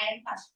IIM Kashipur.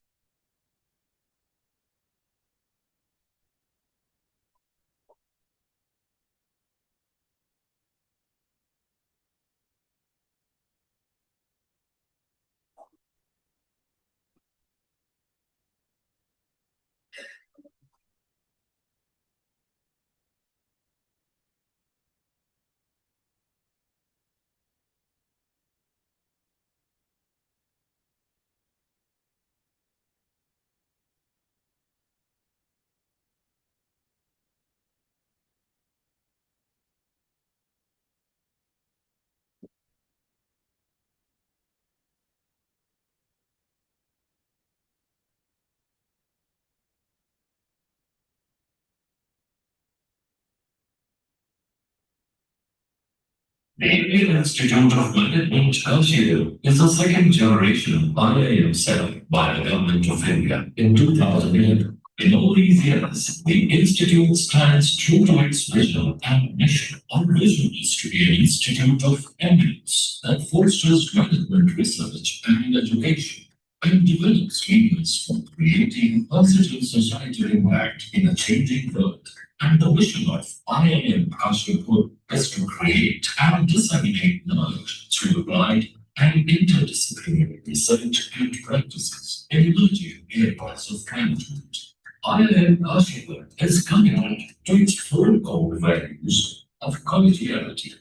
The Indian Institute of Management, Kashipur, is a second generation IIM set up by the Government of India in 2011. In all these years, the Institute stands true to its vision and mission. Our vision is to be an institute of eminence that fosters development research and education and develops leaders for creating positive societal impact in a changing world. And the mission of IIM Kashipur is to create and disseminate knowledge through applied and interdisciplinary research and practices in emerging areas of management. IIM Kashipur is committed to its four core values of collegiality,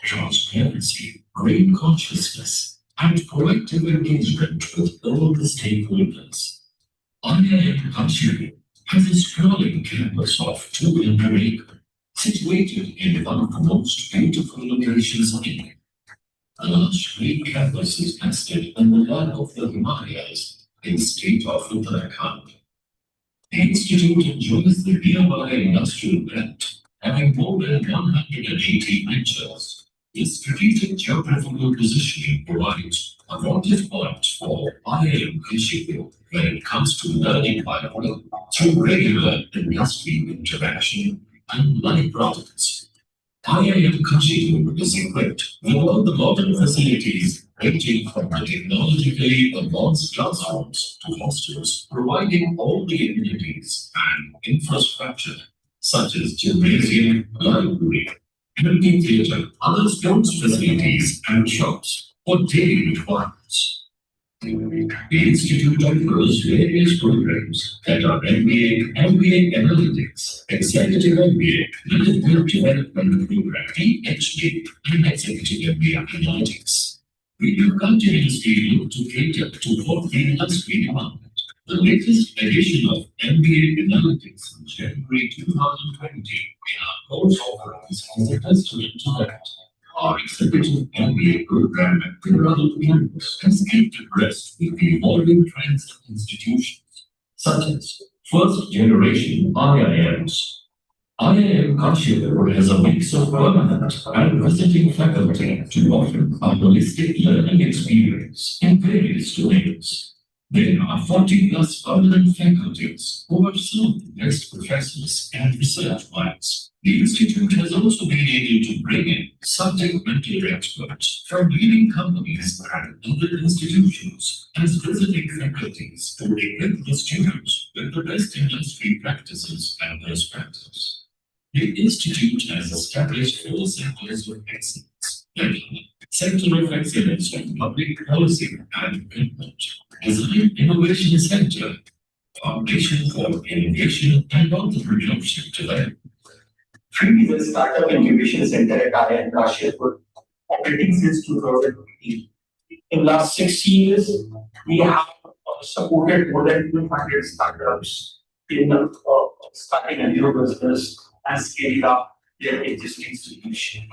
transparency, green consciousness, and proactive engagement with all the stakeholders. IIM Kashipur has a sprawling campus of 200 acres, situated in one of the most beautiful locations in India. The lush green campus is nested in the land of the Himalayas in the state of Uttarakhand. The institute enjoys the nearby industrial belt, having more than 180 ventures. This strategic geographical positioning provides a vantage point for IIM Kashipur when it comes to learning by work through regular industry interaction and live projects. IIM Kashipur is equipped with all the modern facilities ranging from the technologically advanced classrooms to hostels, providing all the amenities and infrastructure such as gymnasium, library, movie theatre, other sports facilities, and shops for daily requirements. The Institute offers various programs that are MBA Analytics, Executive MBA, Management Development Program, PhD, and Executive MBA Analytics. We will continuously look to cater to what the industry demands. The latest edition of MBA Analytics in January 2020 in our course offerings is a testament to that. Our executive MBA program at Colorado campus has kept abreast with the evolving trends and institutions, such as first generation IIMs. IIM Kashipur has a mix of permanent and visiting faculty to offer a holistic learning experience in various domains. There are 40 plus permanent faculties who are some of the best professors and research minds. The Institute has also been able to bring in subject matter experts from leading companies and other institutions as visiting faculties to equip the students with the best industry practices and perspectives. The Institute has established 4 centers of excellence: Center of Excellence in Public Policy and Development, Design Innovation Center, Foundation for Innovation and Entrepreneurship Development. Three is a Startup Incubation Center at IIM Kashipur, operating since 2015. In last 6 years, we have supported more than 200 startups in starting a new business and scaling up their existing solution.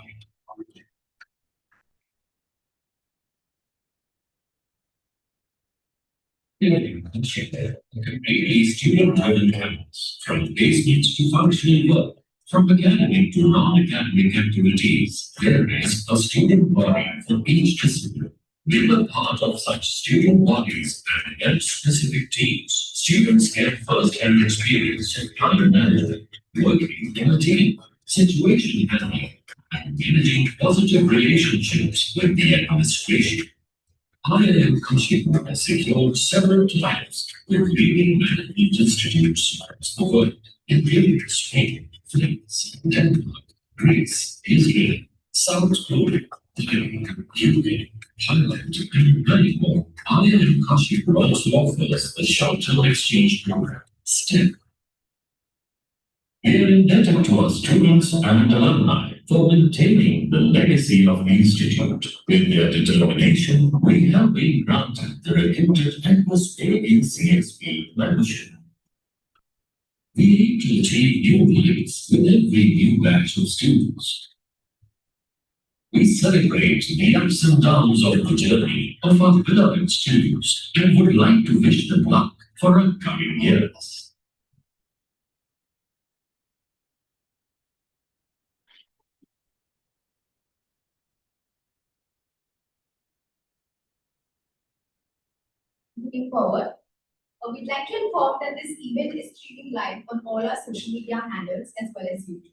Completely student-driven campus, from placements to functional work, from academic to non-academic activities. There is a student body for each discipline. We were part of such student bodies and help specific teams. Students get first-hand experience in time management, working in a team, situation handling, and managing positive relationships with the administration. IIM Kashipur has secured several times with leading management institutes across the world, including Spain, France, Denmark, Greece, Israel, South Korea, Thailand, UK, Thailand, and many more. IIM Kashipur also offers a short-term exchange program, STEM. We are indebted to our students and alumni for maintaining the legacy of the institute. With their determination, we have been granted the reputed atmosphere in CXP membership. We aim to achieve new heights with every new batch of students. We celebrate the ups and downs of the journey of our beloved students and would like to wish them luck for upcoming years. Moving forward, we'd like to inform that this event is streaming live on all our social media handles as well as YouTube.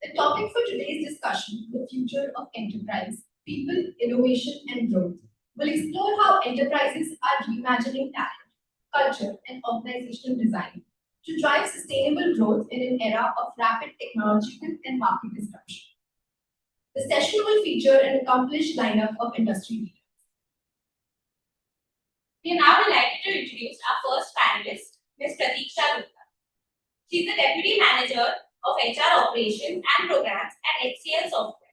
The topic for today's discussion, the future of enterprise, people, innovation, and growth, will explore how enterprises are reimagining talent, culture, and organizational design to drive sustainable growth in an era of rapid technological and market disruption. The session will feature an accomplished lineup of industry leaders. We are now delighted to introduce our first panelist, Ms. Pratiksha Gupta. She is the Deputy Manager of HR Operations and Programs at HCL Software.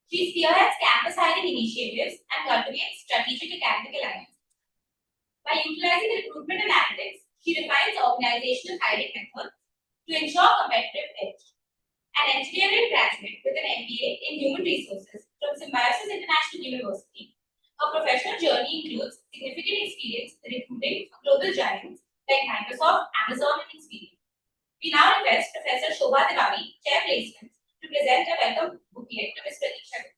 She spearheads campus hiring initiatives and cultivates strategic academic alliances. By utilizing recruitment analytics, she refines organizational hiring methods to ensure competitive edge. An engineering graduate with an MBA in Human Resources from Symbiosis International University, her professional journey includes significant experience recruiting global giants like Microsoft, Amazon, and Experian. We now request Professor Shobha Tiwari, Chair Placements, to present a welcome booklet to Ms. Pratiksha.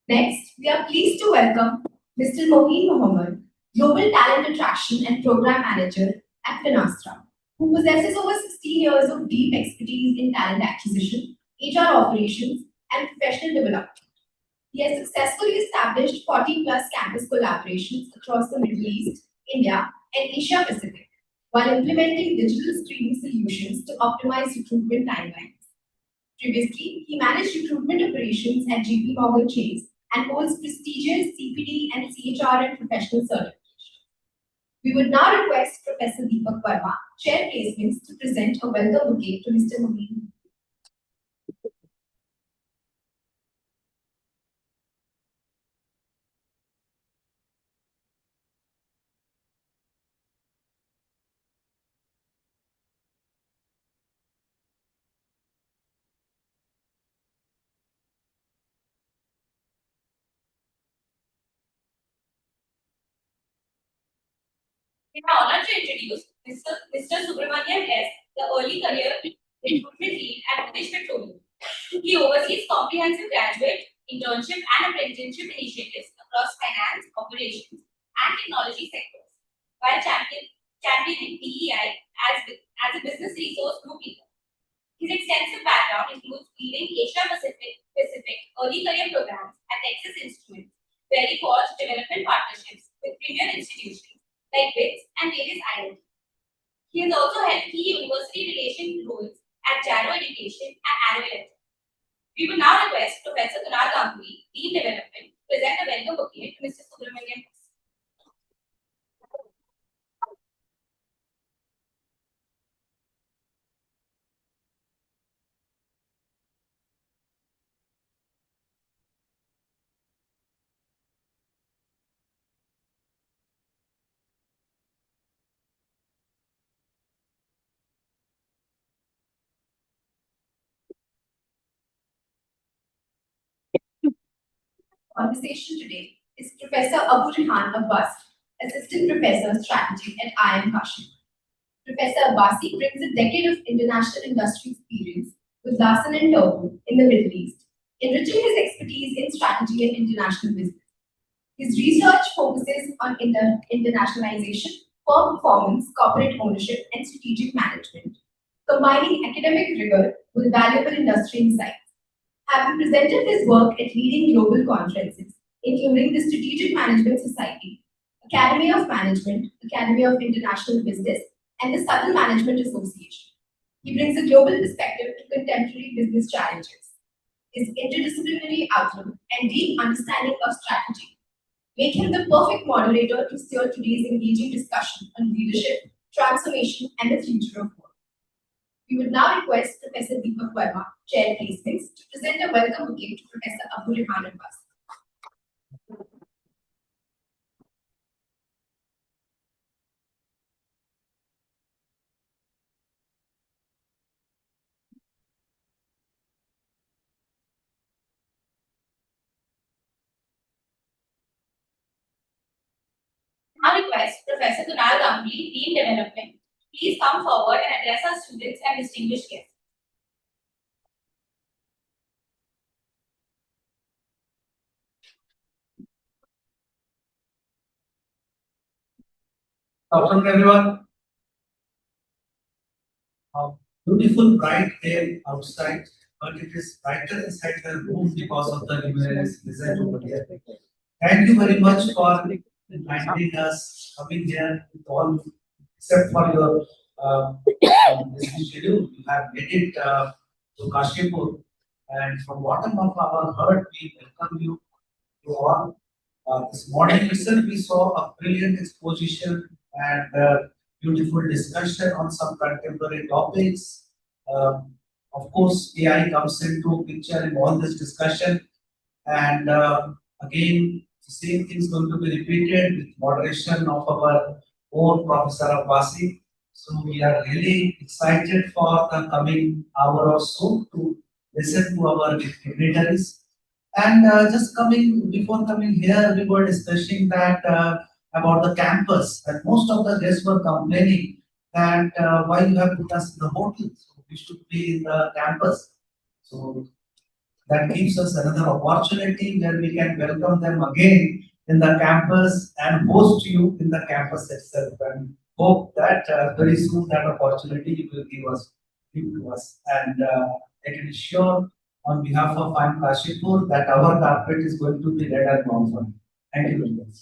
Next, we are pleased to welcome Mr. Mohin Mohammed, Global Talent Attraction and Program Manager at Finastra, who possesses over 16 years of deep expertise in talent acquisition, HR operations, and professional development. He has successfully established 40 plus campus collaborations across the Middle East, India, and Asia Pacific, while implementing digital screening solutions to optimize recruitment timelines. Previously, he managed recruitment operations at JP Morgan Chase and holds prestigious CPD and CHR and professional certification. We would now request Professor Deepak Verma, Chair Placements, to present a welcome bouquet to Mr. Mohin. We are honored to introduce Mr. Subramanian S., the early career recruitment lead at British Petroleum. He oversees comprehensive graduate, internship, and apprenticeship initiatives across finance, operations, and technology sectors, while championing DEI as a business resource group leader. His extensive background includes leading Asia Pacific early career programs at Texas Instruments, where he forged development partnerships with premier institutions like BITS and various IIMs. He has also held key university relation roles at Jaro Education and Arrow Electric. We will now request Professor Kunal Ganguly, Dean Development, to present a welcome bouquet to Mr. Subramanian. Conversation today is Professor Rehan Abbasi, Assistant Professor Strategy at IIM Kashipur. Professor Abbasi brings a decade of international industry experience with Larsen and Toubro in the Middle East, enriching his expertise in strategy and international business. His research focuses on internationalization, firm performance, corporate ownership, and strategic management, combining academic rigor with valuable industry insights. Having presented his work at leading global conferences, including the Strategic Management Society, Academy of Management, Academy of International Business, and the Southern Management Association, he brings a global perspective to contemporary business challenges. His interdisciplinary outlook and deep understanding of strategy make him the perfect moderator to steer today's engaging discussion on leadership, transformation, and the future of work. We would now request Professor Deepak Verma, Chair Placements, to present a welcome bouquet to Professor Rehan Abbasi. I request Professor Kunal Ganguly, Dean Development, please come forward and address our students and distinguished guests. Afternoon, everyone. Beautiful bright day outside, but it is brighter inside the room because of the luminous result over here. Thank you very much for inviting us coming here with all, except for your busy schedule. You have made it to Kashipur, and from bottom of our heart, we welcome you to all. This morning itself, we saw a brilliant exposition and beautiful discussion on some contemporary topics. Of course, AI comes into picture in all this discussion, and again, the same thing is going to be repeated with moderation of our own Professor Abbasi. So we are really excited for the coming hour or so to listen to our dignitaries. And just coming before coming here, we were discussing that about the campus, and most of the guests were complaining that why you have put us in the hotel, so we should be in the campus. So that gives us another opportunity where we can welcome them again in the campus and host you in the campus itself. And hope that very soon that opportunity you will give to us. And I can assure on behalf of IIM Kashipur that our carpet is going to be red and brown. Thank you very much.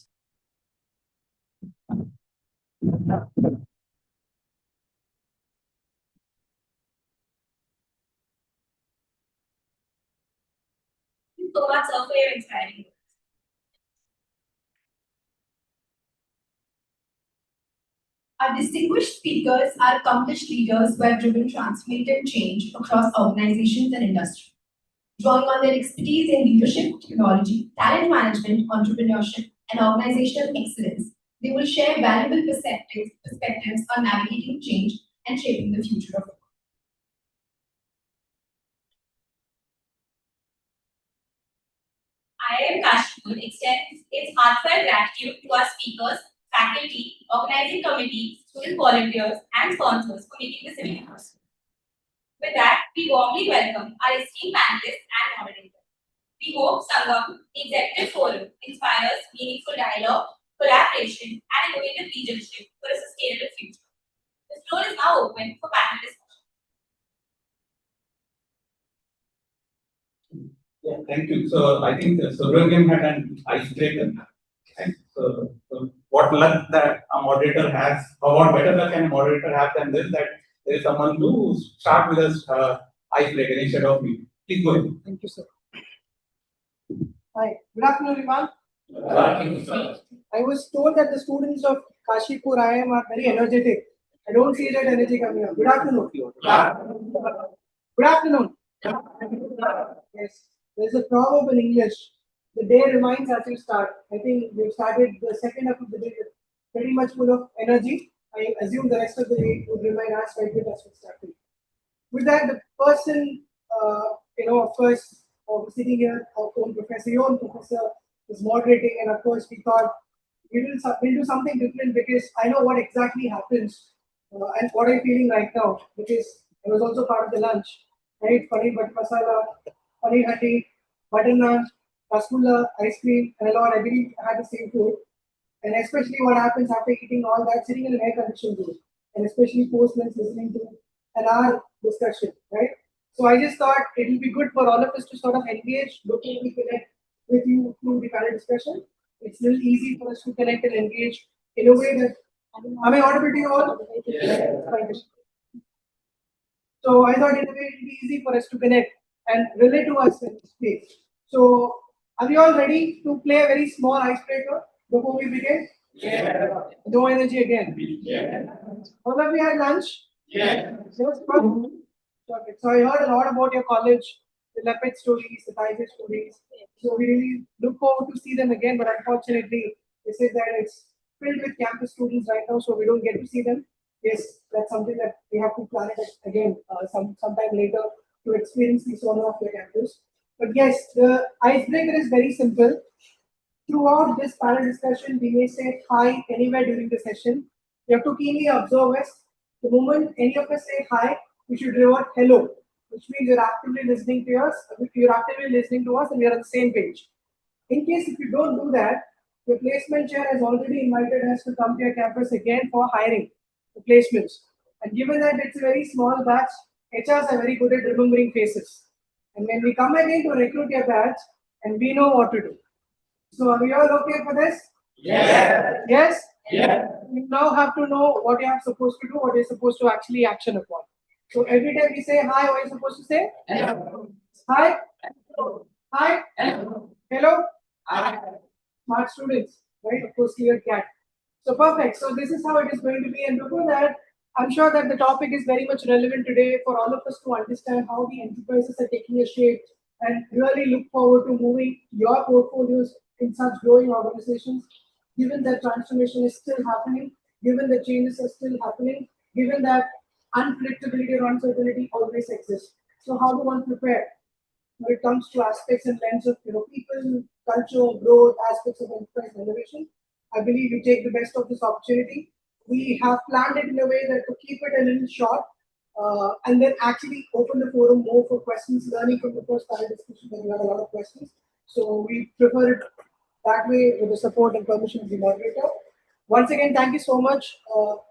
Thank you so much, sir, for your inspiring words. Our distinguished speakers are accomplished leaders who have driven transformative change across organizations and industry. Drawing on their expertise in leadership, technology, talent management, entrepreneurship, and organizational excellence, they will share valuable perspectives on navigating change and shaping the future of work. IIM Kashipur extends its heartfelt gratitude to our speakers, faculty, organizing committee, student volunteers, and sponsors for making this event possible. With that, we warmly welcome our esteemed panelists and moderators. We hope Sangam, the Executive Forum, inspires meaningful dialogue, collaboration, and innovative leadership for a sustainable future. The floor is now open for panel discussion. Yeah, thank you. So I think Subrahmanyam had an icebreaker. Right? So what luck that a moderator has, or what better luck can a moderator have than this, that there is someone to start with us icebreaker instead of me. Please go ahead. Thank you, sir. Hi, good afternoon, everyone. I was told that the students of Kashipur IIM are very energetic. I don't see that energy coming up. Good afternoon. Good afternoon. Yes, there's a proverb in English. The day remains as you start. I think we've started the second half of the day pretty much full of energy. I assume the rest of the day would remain as vibrant as we started. With that, the person, of course, sitting here, our own professor is moderating, and of course, we thought we'll do something different because I know what exactly happens and what I'm feeling right now, because I was also part of the lunch, right? Paneer butter masala, paneer hatti, butter naan, rasgulla, ice cream, and a lot. I believe I had the same food. And especially what happens after eating all that, sitting in an air conditioned room, and especially post lunch listening to an hour discussion, right? So I just thought it will be good for all of us to sort of engage, locally connect with you through the panel discussion. It's a little easy for us to connect and engage in a way that. Am I audible to you all? Yes. So I thought in a way it would be easy for us to connect and relate to us in this space. So are you all ready to play a very small icebreaker before we begin? Yeah. No energy again. Yeah. All of you had lunch? Yeah. Yes, perfect. So I heard a lot about your college, the Leopard stories, the Tiger stories. So we really look forward to see them again, but unfortunately, they say that it's filled with campus students right now, so we don't get to see them. Yes, that's something that we have to plan it again sometime later to experience the sauna of the campus. But yes, the icebreaker is very simple. Throughout this panel discussion, we may say hi anywhere during the session. You have to keenly observe us. The moment any of us say hi, we should revert hello, which means you're actively listening to us. You're actively listening to us, and we are on the same page. In case if you don't do that, your placement chair has already invited us to come to your campus again for hiring the placements. And given that it's a very small batch, HRs are very good at remembering faces. And when we come again to recruit your batch, and we know what to do. So are we all okay for this? Yes. Yes? Yes. You now have to know what you are supposed to do, what you're supposed to actually action upon. So every time we say hi, what are you supposed to say? Hello. Hi. Hello. Hi. Hello. Hello. Hi. Smart students, right? Of course, clear cat. So perfect. So this is how it is going to be. And before that, I'm sure that the topic is very much relevant today for all of us to understand how the enterprises are taking a shape and really look forward to moving your portfolios in such growing organizations, given that transformation is still happening, given that changes are still happening, given that unpredictability or uncertainty always exists. So how do one prepare when it comes to aspects and lens of people, culture, growth, aspects of enterprise innovation? I believe we take the best of this opportunity. We have planned it in a way that to keep it a little short, and then actually open the forum more for questions, learning from the first panel discussion when we have a lot of questions. So we prefer it that way with the support and permission of the moderator. Once again, thank you so much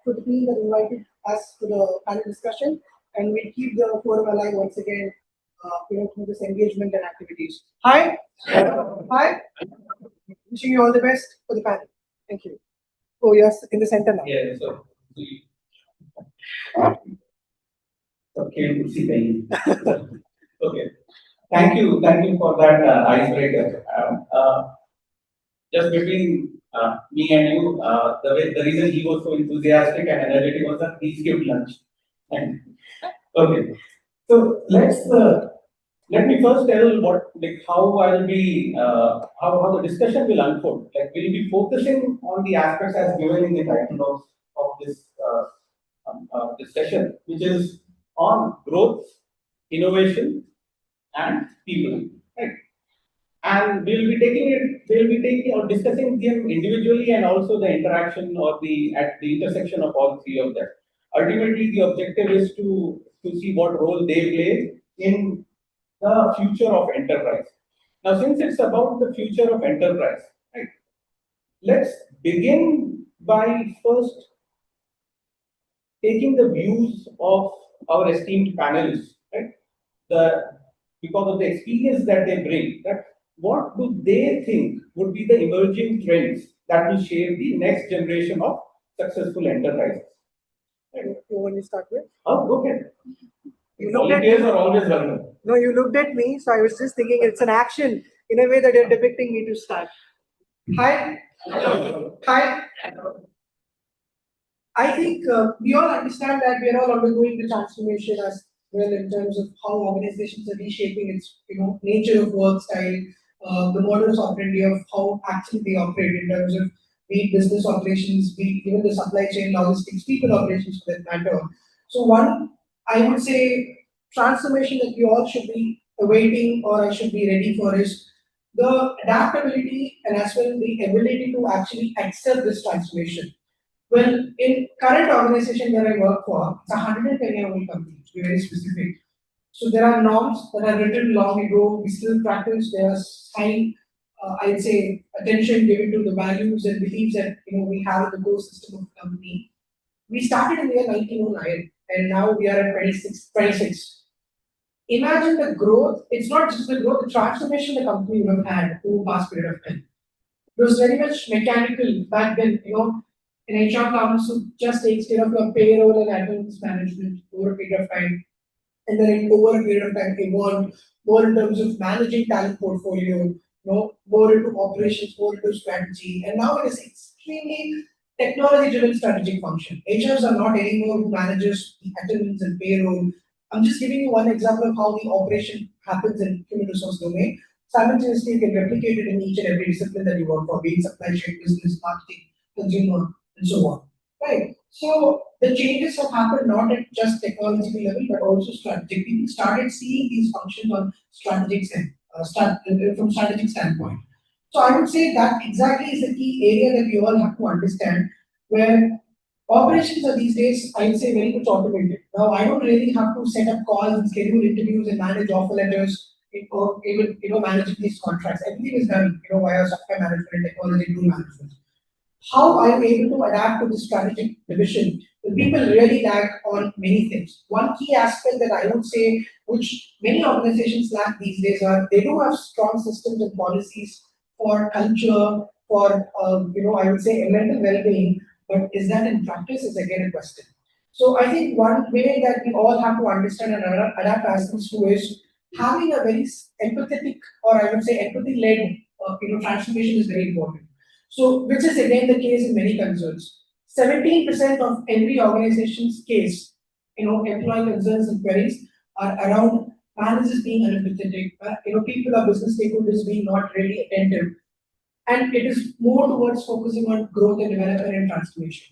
to the team that invited us to the panel discussion, and we'll keep the forum alive once again, through this engagement and activities. Hi. Hi. Wishing you all the best for the panel. Thank you. Oh, yes, in the center now. Yeah, so okay, okay. Thank you for that icebreaker. Just between me and you, the reason he was so enthusiastic and energetic was that he skipped lunch. And okay, so let me first tell how I'll be how the discussion will unfold. Like we'll be focusing on the aspects as given in the title of this session, which is on growth, innovation, and people. Right? And we'll be taking or discussing them individually and also the interaction or at the intersection of all three of them. Ultimately, the objective is to see what role they play in the future of enterprise. Now, since it's about the future of enterprise, right, let's begin by first taking the views of our esteemed panelists, right? Because of the experience that they bring, that what do they think would be the emerging trends that will shape the next generation of successful enterprises? You want to start with? Oh, go ahead. Volunteers are always welcome. No, you looked at me, so I was just thinking it's an action in a way that you're depicting me to start. Hi. Hi. I think we all understand that we are all undergoing the transformation as well in terms of how organizations are reshaping its nature of work style, the models operandi of how actually they operate in terms of be it business operations, be it even the supply chain logistics, people operations for that matter. So one, I would say, transformation that we all should be awaiting or I should be ready for is the adaptability and as well the ability to actually accept this transformation. Well, in current organization that I work for, it's a 110-year-old company, to be very specific. So there are norms that are written long ago. We still practice. There's high, I'd say, attention given to the values and beliefs that we have in the core system of the company. We started in the year 1909, and now we are at 26. Imagine the growth. It's not just the growth, the transformation the company would have had over the past period of time. It was very much mechanical back then. An HR comes who just takes care of your payroll and admin management over a period of time, and then over a period of time evolved more in terms of managing talent portfolio, more into operations, more into strategy, and now it is extremely technology-driven strategic function. HRs are not anymore who manages the attendance and payroll. I'm just giving you one example of how the operation happens in human resource domain. Simultaneously, you can replicate it in each and every discipline that you work for, being supply chain, business, marketing, consumer, and so on. Right. So the changes have happened not at just technological level, but also strategic. People started seeing these functions on from strategic standpoint. So I would say that exactly is the key area that we all have to understand, where operations are these days, I would say, very much automated. Now I don't really have to set up calls and schedule interviews and manage offer letters or even managing these contracts. Everything is done via software management and technology tool management. How are you able to adapt to this strategic division? The people really lag on many things. One key aspect that I would say, which many organizations lack these days, are they do have strong systems and policies for culture, for I would say mental well-being, but is that in practice is again a question. So I think one way that we all have to understand and adapt ourselves to is having a very empathetic, or I would say empathy-led transformation is very important. So, which is again the case in many concerns. 17% of every organization's case, employee concerns and queries are around managers being unempathetic, people or business stakeholders being not really attentive, and it is more towards focusing on growth and development and transformation.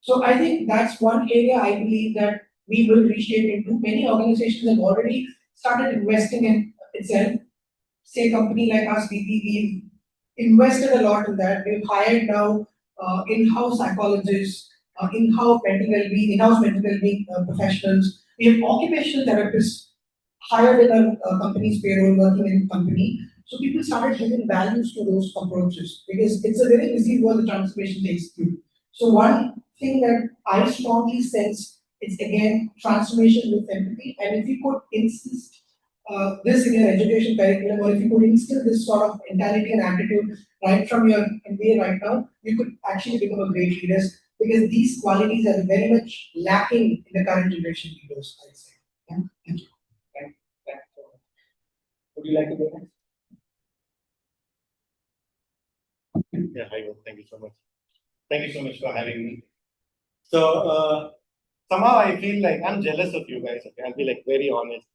So, I think that's one area I believe that we will reshape into. Many organizations have already started investing in itself. Say, a company like us, we've invested a lot in that. We've hired now in-house psychologists, in-house mental well-being professionals. We have occupational therapists hired in a company's payroll, working in the company. So people started giving values to those approaches because it's a very busy world the transformation takes place. So one thing that I strongly sense is again transformation with empathy. And if you could insist this in your education curriculum, or if you could instill this sort of mentality and attitude right from your MBA right now, you could actually become a great leader because these qualities are very much lacking in the current generation leaders, I'd say. Yeah? Thank you. Would you like to go next? Yeah, hi, thank you so much. Thank you so much for having me. So somehow I feel like I'm jealous of you guys. Okay? I'll be like very honest.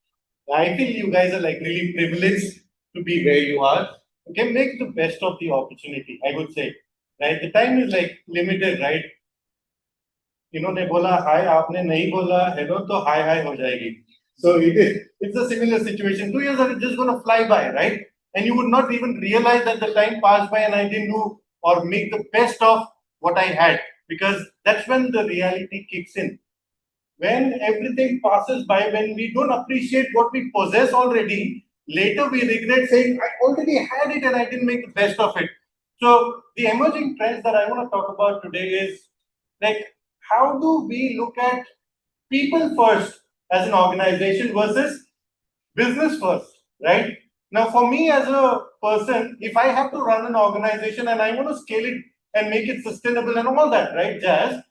I feel you guys are like really privileged to be where you are. Okay, make the best of the opportunity, I would say. Right? The time is like limited, right? इन्होंने बोला hi, आपने नहीं बोला hello, तो hi हो जाएगी. So it's a similar situation. 2 years are just going to fly by, right? And you would not even realize that the time passed by and I didn't do or make the best of what I had, because that's when the reality kicks in. When everything passes by, when we don't appreciate what we possess already, later we regret saying, I already had it and I didn't make the best of it. So the emerging trends that I want to talk about today is like, how do we look at people first as an organization versus business first, right? Now, for me as a person, if I have to run an organization and I want to scale it and make it sustainable and all that, right, Jazz,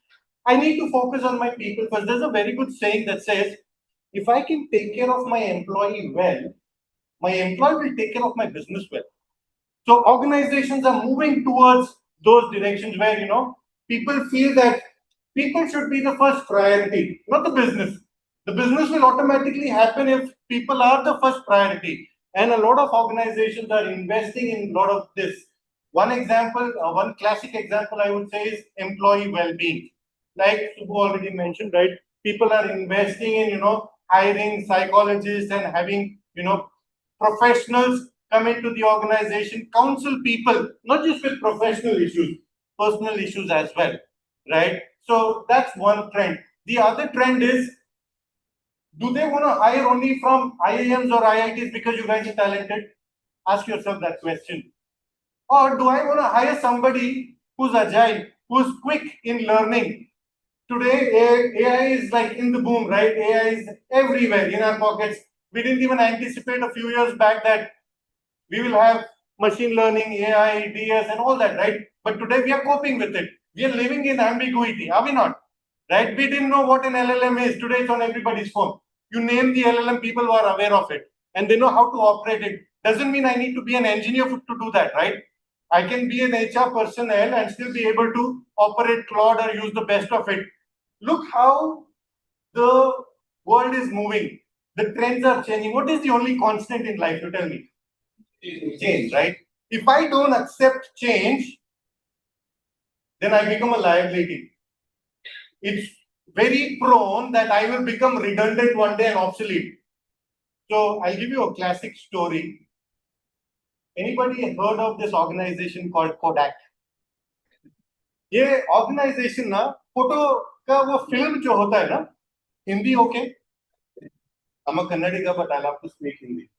I need to focus on my people first. There's a very good saying that says, if I can take care of my employee well, my employee will take care of my business well. So organizations are moving towards those directions where, people feel that people should be the first priority, not the business. The business will automatically happen if people are the first priority. And a lot of organizations are investing in a lot of this. One example, one classic example I would say is employee well-being. Like Subbu already mentioned, right? People are investing in, hiring psychologists and having, professionals come into the organization, counsel people, not just with professional issues, personal issues as well, right? So that's one trend. The other trend is, do they want to hire only from IIMs or IITs because you guys are talented? Ask yourself that question. Or do I want to hire somebody who's agile, who's quick in learning? Today, AI is like in the boom, right? AI is everywhere in our pockets. We didn't even anticipate a few years back that we will have machine learning, AI, DS, and all that, right? But today we are coping with it. We are living in ambiguity, are we not? Right? We didn't know what an LLM is. Today it's on everybody's phone. You name the LLM, people who are aware of it and they know how to operate it. Doesn't mean I need to be an engineer to do that, right? I can be an HR personnel and still be able to operate Claude or use the best of it. Look how the world is moving. The trends are changing. What is the only constant in life? You tell me. Change, right? If I don't accept change, then I become a liability. It's very prone that I will become redundant one day and obsolete. So I'll give you a classic story. Anybody heard of this organization called Kodak? ये organization ना photo का वो film जो होता है ना, Hindi okay, I'm a Kannadiga but I love to speak Hindi.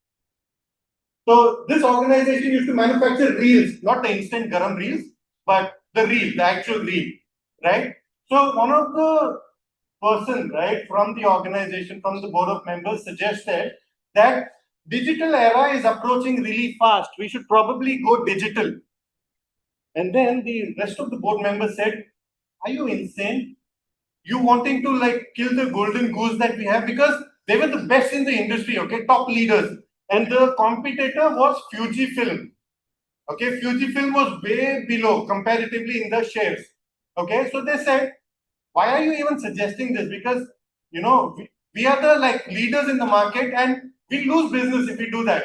So this organization used to manufacture reels, not the instant garam reels, but the reel, the actual reel, right? So one of the person, right, from the organization, from the board of members suggested that digital era is approaching really fast. We should probably go digital. And then the rest of the board members said, are you insane? You wanting to like kill the golden goose that we have? Because they were the best in the industry, okay, top leaders. And the competitor was Fujifilm. Okay, Fujifilm was way below comparatively in the shares. Okay, so they said, why are you even suggesting this? Because, you know, we are the like leaders in the market and we lose business if we do that.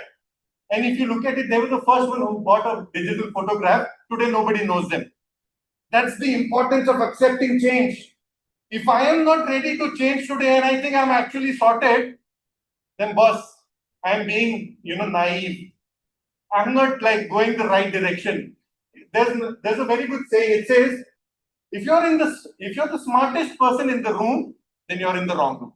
And if you look at it, they were the first one who bought a digital photograph. Today, nobody knows them. That's the importance of accepting change. If I am not ready to change today and I think I'm actually sorted, then boss, I'm being, naive. I'm not like going the right direction. There's a very good saying. It says, if you're the smartest person in the room, then you're in the wrong room.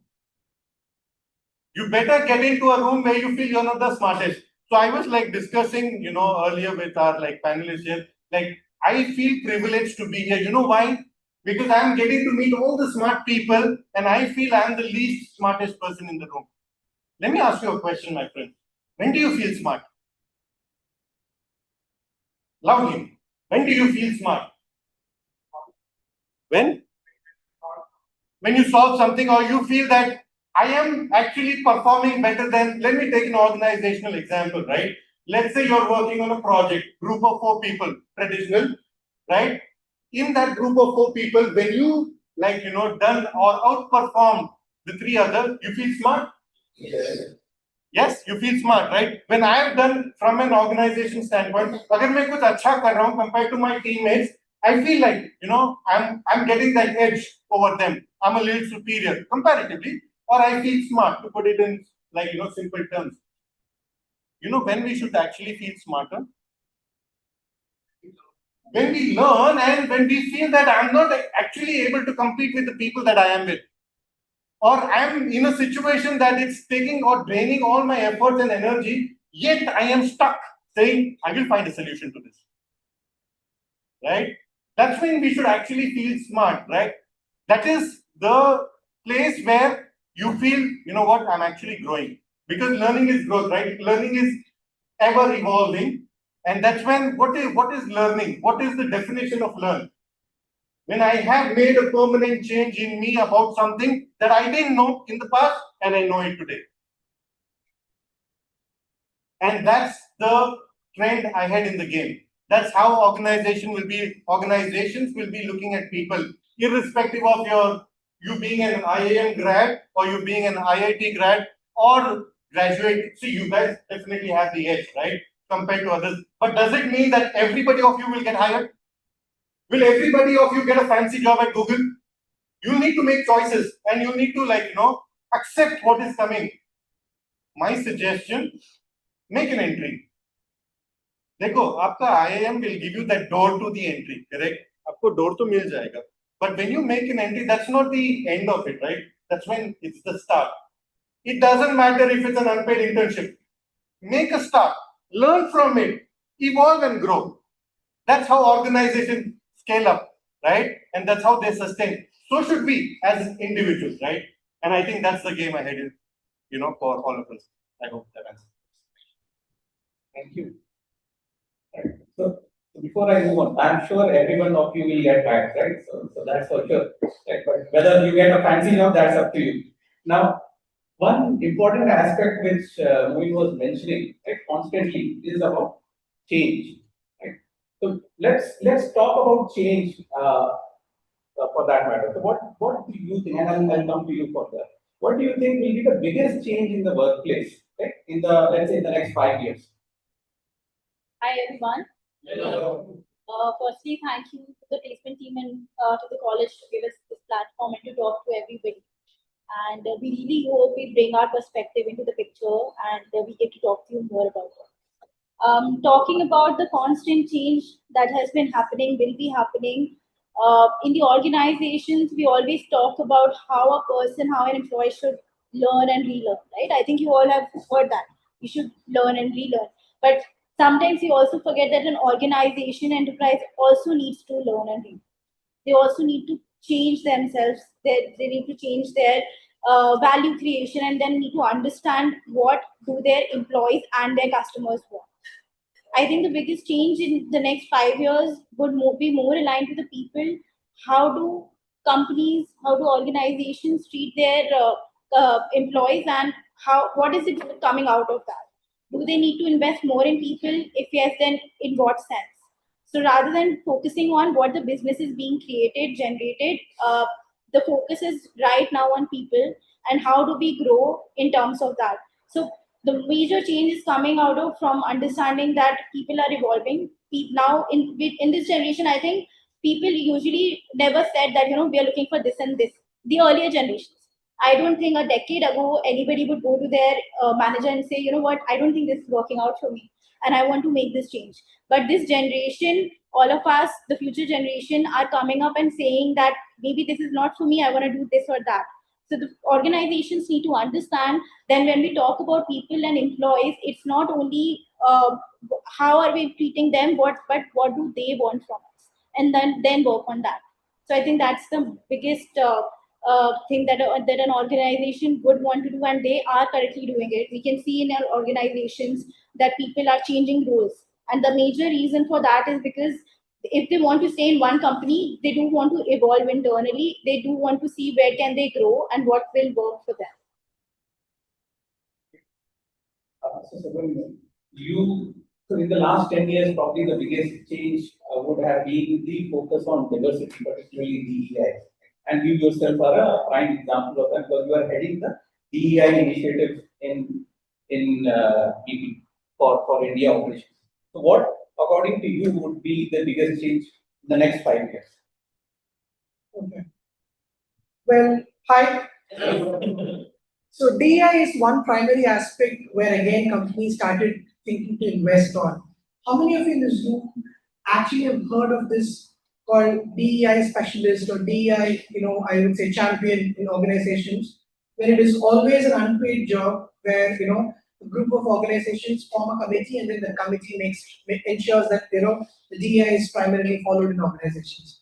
You better get into a room where you feel you're not the smartest. So I was like discussing, earlier with our like panelists here, like I feel privileged to be here. You know why? Because I'm getting to meet all the smart people and I feel I'm the least smartest person in the room. Let me ask you a question, my friend. When do you feel smart? Loudly. When do you feel smart? When? When you solve something or you feel that I am actually performing better than, let me take an organizational example, right? Let's say you're working on a project, group of 4 people, traditional, right? In that group of 4 people, when you done or outperformed the 3 others, you feel smart? Yes. Yes, you feel smart, right? When I have done from an organization standpoint, agar main kuch acha kar raha hu compared to my teammates, I feel like, I'm getting that edge over them. I'm a little superior comparatively, or I feel smart, to put it in simple terms. When we should actually feel smarter? When we learn and when we feel that I'm not actually able to compete with the people that I am with. Or I'm in a situation that it's taking or draining all my efforts and energy, yet I am stuck saying, I will find a solution to this. Right? That's when we should actually feel smart, right? That is the place where you feel, you know what, I'm actually growing. Because learning is growth, right? Learning is ever evolving. And that's when, what is learning? What is the definition of learn? When I have made a permanent change in me about something that I didn't know in the past and I know it today. And that's the trend ahead in the game. That's how organizations will be looking at people, irrespective of you being an IIM grad or you being an IIT grad or graduate. See, you guys definitely have the edge, right? Compared to others. But does it mean that everybody of you will get hired? Will everybody of you get a fancy job at Google? You need to make choices and you need to accept what is coming. My suggestion, make an entry. देखो आपका IIM will give you that door to the entry, correct? आपको door तो मिल जाएगा, But when you make an entry, that's not the end of it, right? That's when it's the start. It doesn't matter if it's an unpaid internship. Make a start, learn from it, evolve and grow. That's how organizations scale up, right? And that's how they sustain. So should we as individuals, right? And I think that's the game ahead, for all of us. I hope that answers. Thank you. Right. So before I move on, I'm sure every one of you will get back, right? So that's for sure. Right? But whether you get a fancy job, that's up to you. Now, one important aspect which Mohin was mentioning, right, constantly is about change. Right? So let's talk about change for that matter. So what do you think? And I'll come to you for that. What do you think will be the biggest change in the workplace, right, in the, let's say, in the next 5 years? Hi everyone. Firstly, thank you to the placement team and to the college to give us this platform and to talk to everybody. And we really hope we bring our perspective into the picture and we get to talk to you more about it. Talking about the constant change that has been happening, will be happening. In the organizations, we always talk about how an employee should learn and relearn, right? I think you all have heard that. You should learn and relearn. But sometimes you also forget that an organization, enterprise also needs to learn and relearn. They also need to change themselves. They need to change their value creation and then need to understand what do their employees and their customers want. I think the biggest change in the next 5 years would be more aligned to the people. How do companies, how do organizations treat their employees, and what is it coming out of that? Do they need to invest more in people? If yes, then in what sense? So rather than focusing on what the business is being generated, the focus is right now on people and how do we grow in terms of that. So the major change is coming out of from understanding that people are evolving. Now in this generation, I think people usually never said that we are looking for this and this. The earlier generations, I don't think a decade ago anybody would go to their manager and say, you know what, I don't think this is working out for me, and I want to make this change. But this generation, all of us, the future generation, are coming up and saying that maybe this is not for me. I want to do this or that. So the organizations need to understand. Then when we talk about people and employees, it's not only how are we treating them, but what do they want from us, and then work on that. So I think that's the biggest thing that an organization would want to do, and they are currently doing it. We can see in our organizations that people are changing roles, and the major reason for that is because if they want to stay in one company, they do want to evolve internally. They do want to see where can they grow and what will work for them. So in the last 10 years, probably the biggest change would have been the focus on diversity, particularly DEI. And you yourself are a prime example of that, because you are heading the DEI initiative in BP for India operations. So what, according to you, would be the biggest change in the next 5 years? Okay. Well, hi. So DI is one primary aspect where again companies started thinking to invest on. How many of you in this room actually have heard of this called DEI specialist or DEI, I would say champion in organizations, where it is always an unpaid job where, a group of organizations form a committee and then the committee ensures that, the DEI is primarily followed in organizations.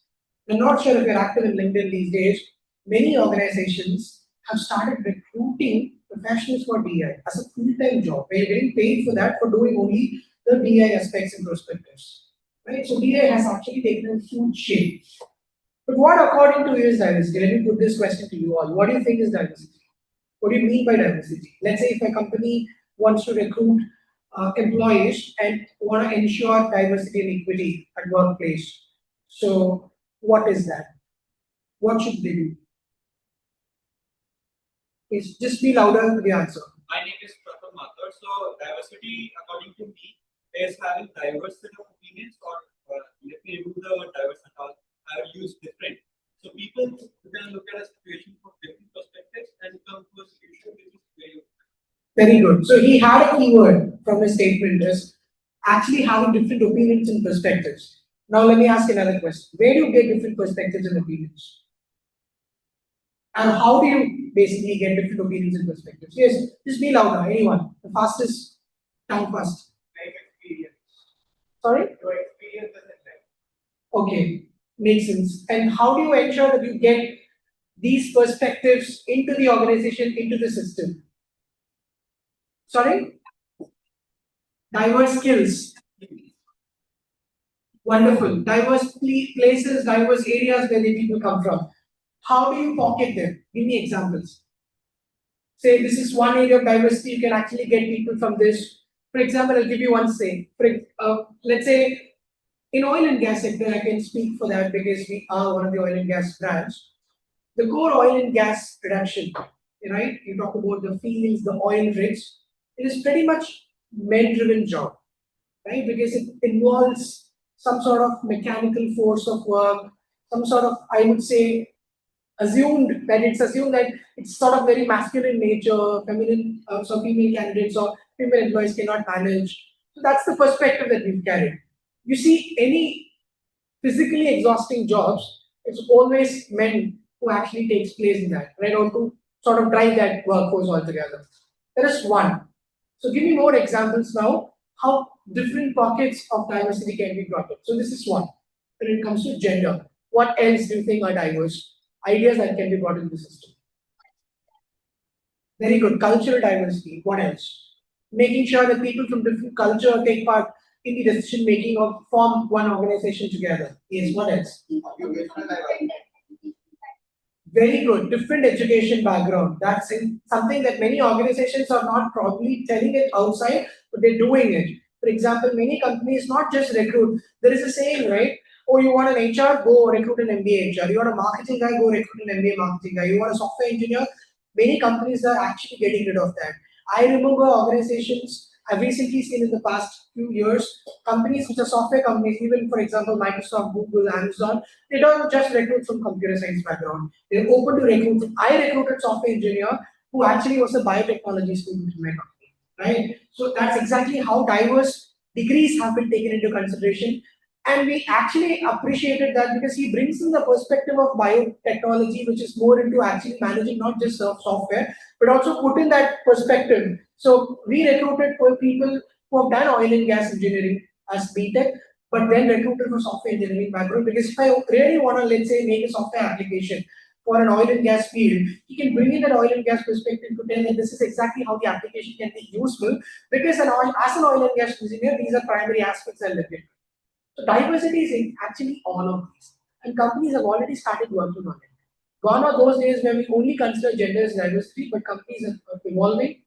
I'm not sure if you're active in LinkedIn these days. Many organizations have started recruiting professionals for DI as a full-time job, where you're getting paid for that for doing only the DI aspects and perspectives. Right? So DI has actually taken a huge shape. But what according to you is diversity? Let me put this question to you all. What do you think is diversity? What do you mean by diversity? Let's say if a company wants to recruit employees and want to ensure diversity and equity at workplace. So what is that? What should they do? Please just be louder with the answer. My name is Prof. So diversity, according to me, is having diverse set of opinions, or let me remove the word diverse at all. I will use different. So people can look at a situation from different perspectives and come to a solution which is very good. So he had a keyword from his statement is actually having different opinions and perspectives. Now let me ask another question. Where do you get different perspectives and opinions? And how do you basically get different opinions and perspectives? Yes, just be louder, anyone. The fastest, time fast. Life experience. Sorry? Your experience in life. Okay, makes sense. And how do you ensure that you get these perspectives into the organization, into the system? Sorry? Diverse skills. Wonderful. Diverse places, diverse areas where the people come from. How do you pocket them? Give me examples. Say this is one area of diversity, you can actually get people from this. For example, I'll give you one say. Let's say in oil and gas sector, I can speak for that because we are one of the oil and gas branch. The core oil and gas production, right? You talk about the fields, the oil rigs. It is pretty much men-driven job, right? Because it involves some sort of mechanical force of work, some sort of, I would say, assumed that it's sort of very masculine nature, feminine, so female candidates or female employees cannot manage. So that's the perspective that we've carried. You see, any physically exhausting jobs, it's always men who actually takes place in that, right? Or to sort of drive that workforce altogether. There is one. So give me more examples now how different pockets of diversity can be brought up. So this is one. When it comes to gender, what else do you think are diverse? Ideas that can be brought into the system. Very good. Cultural diversity. What else? Making sure that people from different culture take part in the decision making or form one organization together. Yes, what else? Very good. Different education background. That's something that many organizations are not probably telling it outside, but they're doing it. For example, many companies not just recruit. There is a saying, right? Oh, you want an HR? Go recruit an MBA HR. You want a marketing guy? Go recruit an MBA marketing guy. You want a software engineer? Many companies are actually getting rid of that. I remember organizations I've recently seen in the past few years, companies which are software companies, even for example, Microsoft, Google, Amazon, they don't just recruit from computer science background. They're open to recruit. I recruited software engineer who actually was a biotechnology student in my company, right? So that's exactly how diverse degrees have been taken into consideration. And we actually appreciated that because he brings in the perspective of biotechnology, which is more into actually managing not just software, but also put in that perspective. So we recruited for people who have done oil and gas engineering as BTech, but then recruited for software engineering background. Because if I really want to, let's say, make a software application for an oil and gas field, he can bring in that oil and gas perspective to tell that this is exactly how the application can be useful. Because as an oil and gas engineer, these are primary aspects I look at. So diversity is in actually all of these, and companies have already started working on it. Gone are those days where we only consider gender as diversity, but companies are evolving.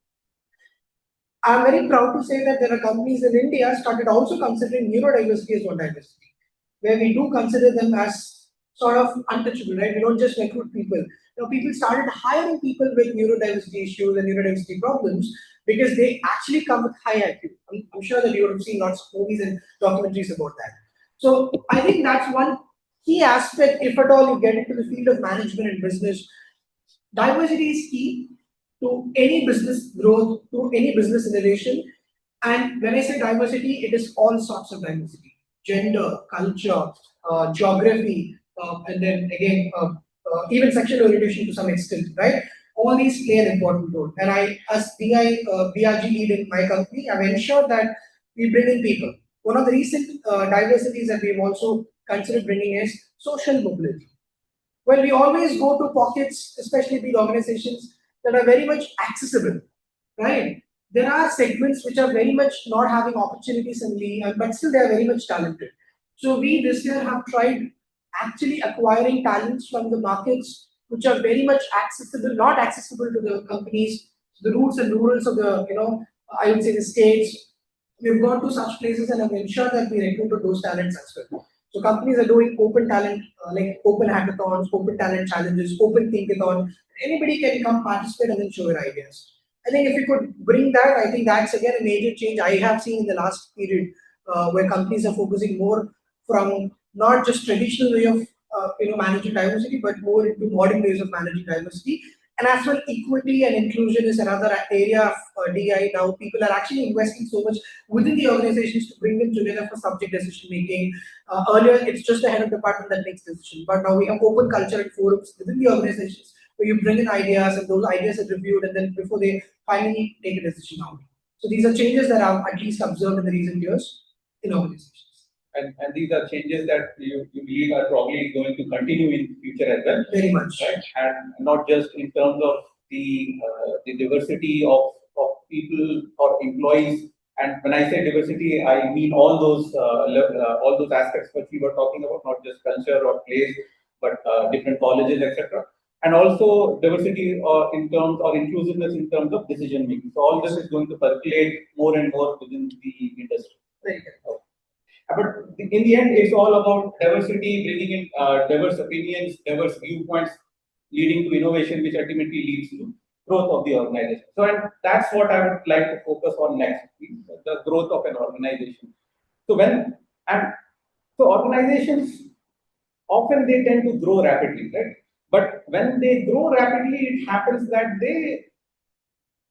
I'm very proud to say that there are companies in India started also considering neurodiversity as one diversity, where we do consider them as sort of untouchable, right? We don't just recruit people. Now people started hiring people with neurodiversity issues and neurodiversity problems because they actually come with high IQ. I'm sure that you would have seen lots of movies and documentaries about that. So I think that's one key aspect, if at all you get into the field of management and business. Diversity is key to any business growth, to any business innovation. And when I say diversity, it is all sorts of diversity: gender, culture, geography, and then again, even sexual orientation to some extent, right? All these play an important role. And I, as BRG lead in my company, I've ensured that we bring in people. One of the recent diversities that we've also considered bringing is social mobility. Well, we always go to pockets, especially big organizations, that are very much accessible, right? There are segments which are very much not having opportunities in the, but still they are very much talented. So we this year have tried actually acquiring talents from the markets which are very much accessible, not accessible to the companies, the roots and rurals of the, I would say the states. We've gone to such places and have ensured that we recruited those talents as well. So companies are doing open talent, like open hackathons, open talent challenges, open thinkathon. Anybody can come participate and then show their ideas. I think if we could bring that, I think that's again a major change I have seen in the last period, where companies are focusing more from not just traditional way of managing diversity, but more into modern ways of managing diversity. And as well, equity and inclusion is another area of DI. Now, people are actually investing so much within the organizations to bring them together for subject decision making. Earlier, it's just the head of department that makes decision, but now we have open culture and forums within the organizations where you bring in ideas and those ideas are reviewed, and then before they finally take a decision out. So these are changes that I've at least observed in the recent years in organizations. And these are changes that you believe are probably going to continue in future as well. Very much. Right? And not just in terms of the diversity of people or employees. And when I say diversity, I mean all those aspects that we were talking about, not just culture or place, but different colleges, etc. And also diversity in terms or inclusiveness in terms of decision making. So all this is going to percolate more and more within the industry. Very good. But in the end, it's all about diversity, bringing in diverse opinions, diverse viewpoints, leading to innovation, which ultimately leads to growth of the organization. So, and that's what I would like to focus on next: the growth of an organization. So, organizations often they tend to grow rapidly, right? But when they grow rapidly, it happens that they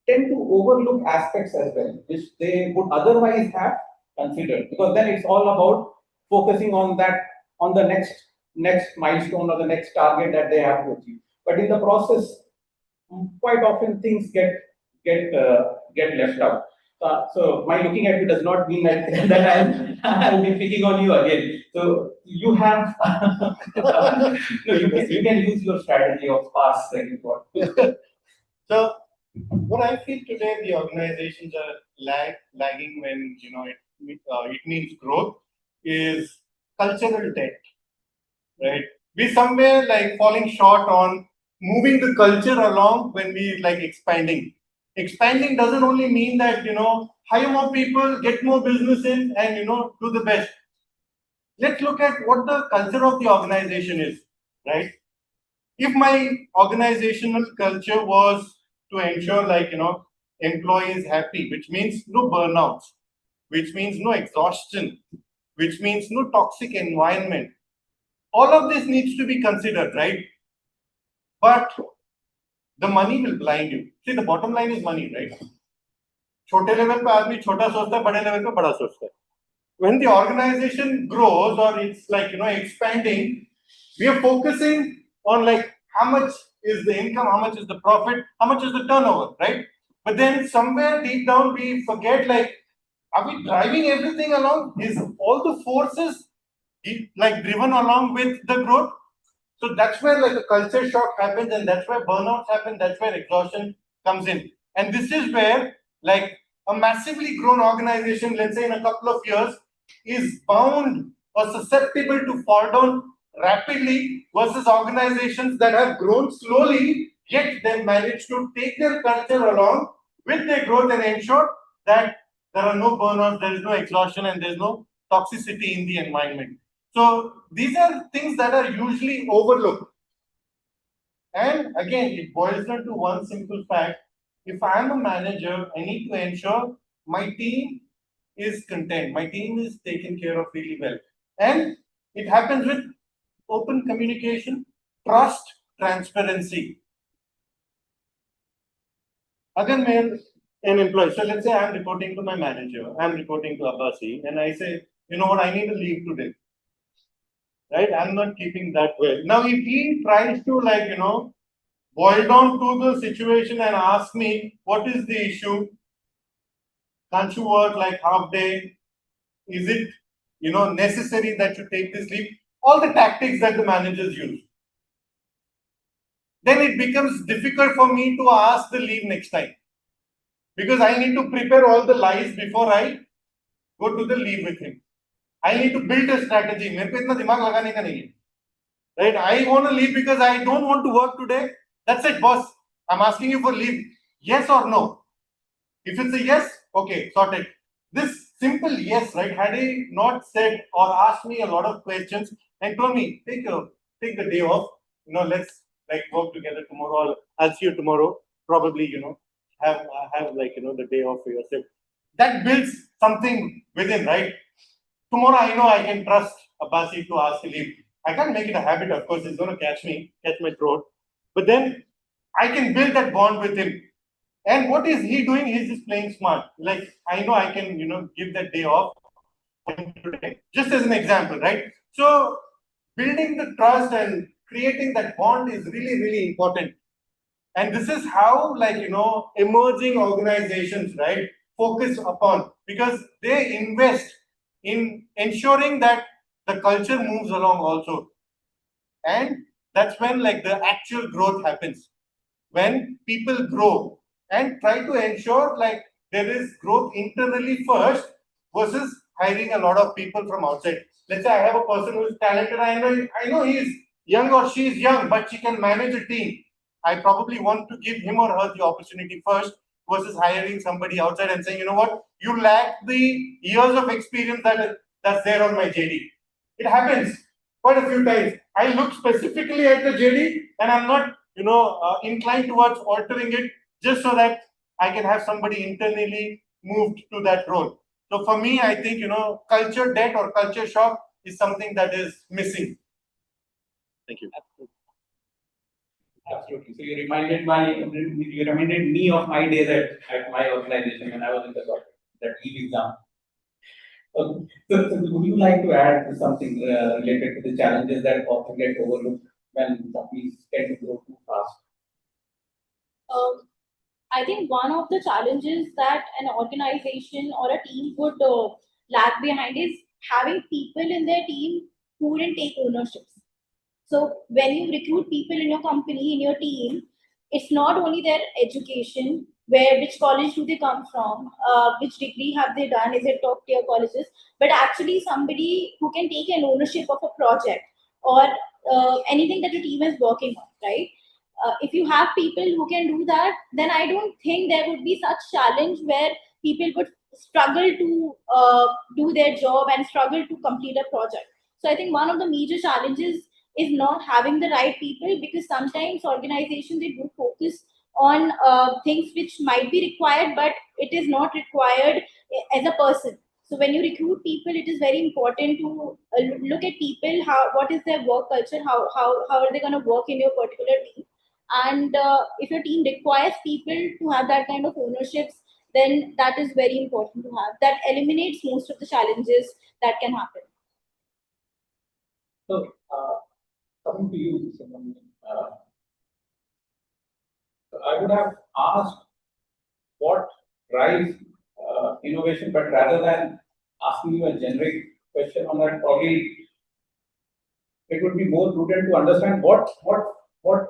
tend to overlook aspects as well, which they would otherwise have considered, because then it's all about focusing on the next milestone or the next target that they have to achieve. But in the process, quite often things get left out. So my looking at you does not mean that I'll be picking on you again. So you have no, you can use your strategy of past second thought. So what I feel today, the organizations are lagging when it means growth is cultural debt, right? We somewhere like falling short on moving the culture along when we like expanding. Expanding doesn't only mean that hire more people, get more business in, and do the best. Let's look at what the culture of the organization is, right? If my organizational culture was to ensure employees happy, which means no burnouts, which means no exhaustion, which means no toxic environment. All of this needs to be considered, right? But the money will blind you. See, the bottom line is money, right? छोटे level पे आदमी छोटा सोचता है, बड़े level पे बड़ा सोचता है. When the organization grows or it's expanding, we are focusing on how much is the income, how much is the profit, how much is the turnover, right? But then somewhere deep down we forget are we driving everything along? Is all the forces driven along with the growth? So that's where a culture shock happens, and that's where burnouts happen, that's where exhaustion comes in. And this is where a massively grown organization, let's say in a couple of years, is bound or susceptible to fall down rapidly versus organizations that have grown slowly, yet they manage to take their culture along with their growth and ensure that there are no burnouts, there is no exhaustion, and there is no toxicity in the environment. So these are things that are usually overlooked. And again, it boils down to one simple fact. If I am a manager, I need to ensure my team is content, my team is taken care of really well. And it happens with open communication, trust, transparency. Again, an employee. So let's say I'm reporting to my manager, I'm reporting to Abbasi, and I say, you know what, I need to leave today. Right? I'm not keeping that well. Now, if he tries to boil down to the situation and ask me, what is the issue? Can't you work half day? Is it necessary that you take this leave? All the tactics that the managers use. Then it becomes difficult for me to ask the leave next time. Because I need to prepare all the lies before I go to the leave with him. I need to build a strategy. मेरे को इतना दिमाग लगाने का नहीं है. Right? I want to leave because I don't want to work today. That's it, boss. I'm asking you for leave. Yes or no? If it's a yes, okay, sorted. This simple yes, right? Had he not said or asked me a lot of questions and told me, take the day off. Let's work together tomorrow. I'll see you tomorrow. Probably, have the day off for yourself. That builds something within, right? Tomorrow I know I can trust Abbasi to ask to leave. I can't make it a habit, of course, it's going to catch my throat. But then I can build that bond with him. And what is he doing? He's just playing smart. Like, I know I can, give that day off today, just as an example, right? So building the trust and creating that bond is really, really important. And this is how, emerging organizations, right, focus upon, because they invest in ensuring that the culture moves along also. And that's when, the actual growth happens. When people grow and try to ensure, there is growth internally first versus hiring a lot of people from outside. Let's say I have a person who is talented. I know he's young or she is young, but she can manage a team. I probably want to give him or her the opportunity first versus hiring somebody outside and saying, you know what, you lack the years of experience that's there on my JD. It happens quite a few times. I look specifically at the JD and I'm not, inclined towards altering it just so that I can have somebody internally moved to that role. So for me, I think, culture debt or culture shock is something that is missing. Thank you. Absolutely. So you reminded me of my days at my organization when I was in that EV exam. So would you like to add something related to the challenges that often get overlooked when companies tend to grow too fast? I think one of the challenges that an organization or a team would lag behind is having people in their team who wouldn't take ownerships. So when you recruit people in your company, in your team, it's not only their education, which college do they come from, which degree have they done, is it top tier colleges, but actually somebody who can take an ownership of a project or anything that your team is working on, right? If you have people who can do that, then I don't think there would be such challenge where people would struggle to do their job and struggle to complete a project. So I think one of the major challenges is not having the right people, because sometimes organizations, they do focus on things which might be required, but it is not required as a person. So when you recruit people, it is very important to look at people, what is their work culture, how are they going to work in your particular team. And if your team requires people to have that kind of ownerships, then that is very important to have. That eliminates most of the challenges that can happen. So, coming to you, Sangam, I would have asked what drives innovation, but rather than asking you a generic question on that, probably it would be more prudent to understand what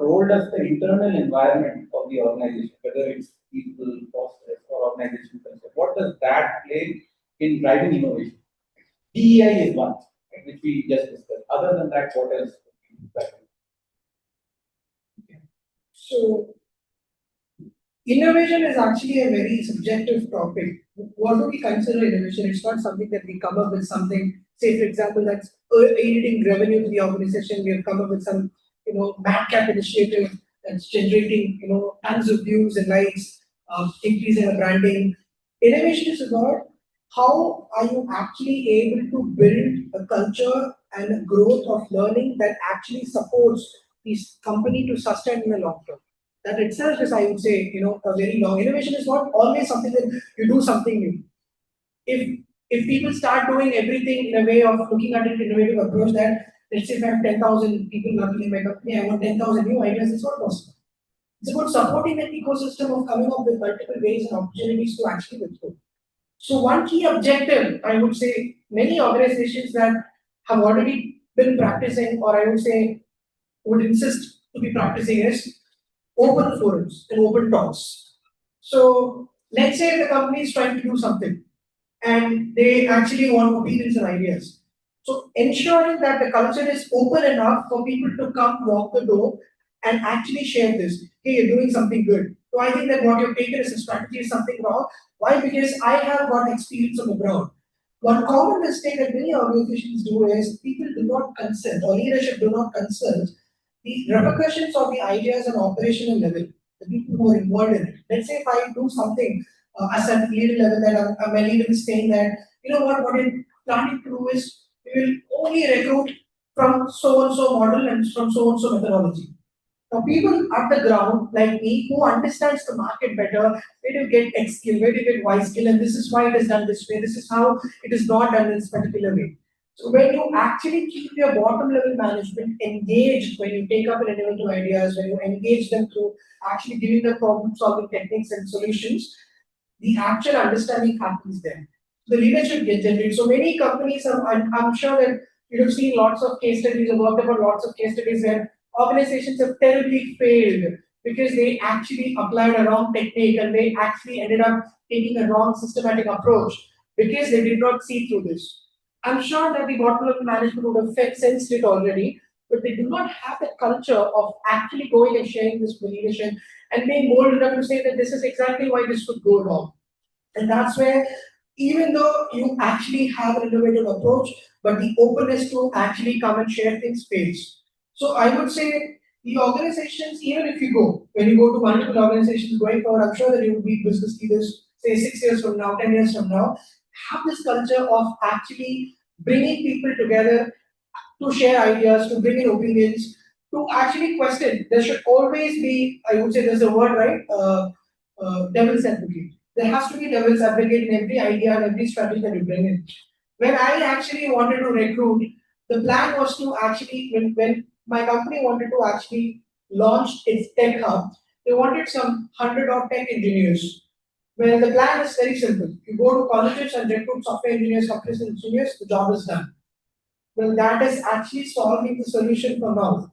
role does the internal environment of the organization, whether it's people, process, or organization culture, what does that play in driving innovation? DEI is one, right, which we just discussed. Other than that, what else? So, innovation is actually a very subjective topic. What do we consider innovation? It's not something that we come up with something, say for example, that's aiding revenue to the organization. We have come up with some, madcap initiative that's generating, tons of views and likes, increasing the branding. Innovation is about how are you actually able to build a culture and a growth of learning that actually supports this company to sustain in the long term. That itself is, I would say, a very long. Innovation is not always something that you do something new. If people start doing everything in a way of looking at it, innovative approach, that let's say if I have 10,000 people working in my company, I want 10,000 new ideas, it's not possible. It's about supporting that ecosystem of coming up with multiple ways and opportunities to actually go. So one key objective, I would say, many organizations that have already been practicing, or I would say would insist to be practicing, is open forums and open talks. So let's say the company is trying to do something and they actually want opinions and ideas. So ensuring that the culture is open enough for people to come walk the door and actually share this. Hey, you're doing something good. So I think that what you've taken as a strategy is something wrong. Why? Because I have got experience on the ground. One common mistake that many organizations do is people do not consult, or leadership do not consult the repercussions of the ideas on operational level, the people who are involved in it. Let's say if I do something as a leader level, that my leader is saying that, what I'm planning to do is we will only recruit from so and so model and from so and so methodology. Now, people at the ground, like me, who understands the market better, where do you get X skill, where do you get Y skill, and this is why it is done this way, this is how it is not done in this particular way. So when you actually keep your bottom level management engaged, when you take up an innovative ideas, when you engage them through actually giving them problem solving techniques and solutions, the actual understanding happens there. The leadership gets generated. So many companies, I'm sure that you have seen lots of case studies or worked about lots of case studies where organizations have terribly failed because they actually applied a wrong technique and they actually ended up taking a wrong systematic approach because they did not see through this. I'm sure that the bottom level management would have sensed it already, but they do not have the culture of actually going and sharing this with leadership and being bold enough to say that this is exactly why this could go wrong. And that's where, even though you actually have an innovative approach, but the openness to actually come and share things fails. So I would say the organizations, even if you go, when you go to multiple organizations going forward, I'm sure that you will be business leaders, say 6 years from now, 10 years from now, have this culture of actually bringing people together to share ideas, to bring in opinions, to actually question. There should always be, I would say, there's a word, right? Devil's advocate. There has to be devil's advocate in every idea and every strategy that you bring in. When I actually wanted to recruit, the plan was to actually, when my company wanted to actually launch its tech hub, they wanted some 100 odd tech engineers. Well, the plan is very simple. You go to colleges and recruit software engineers, software engineers, the job is done. Well, that is actually solving the solution for now.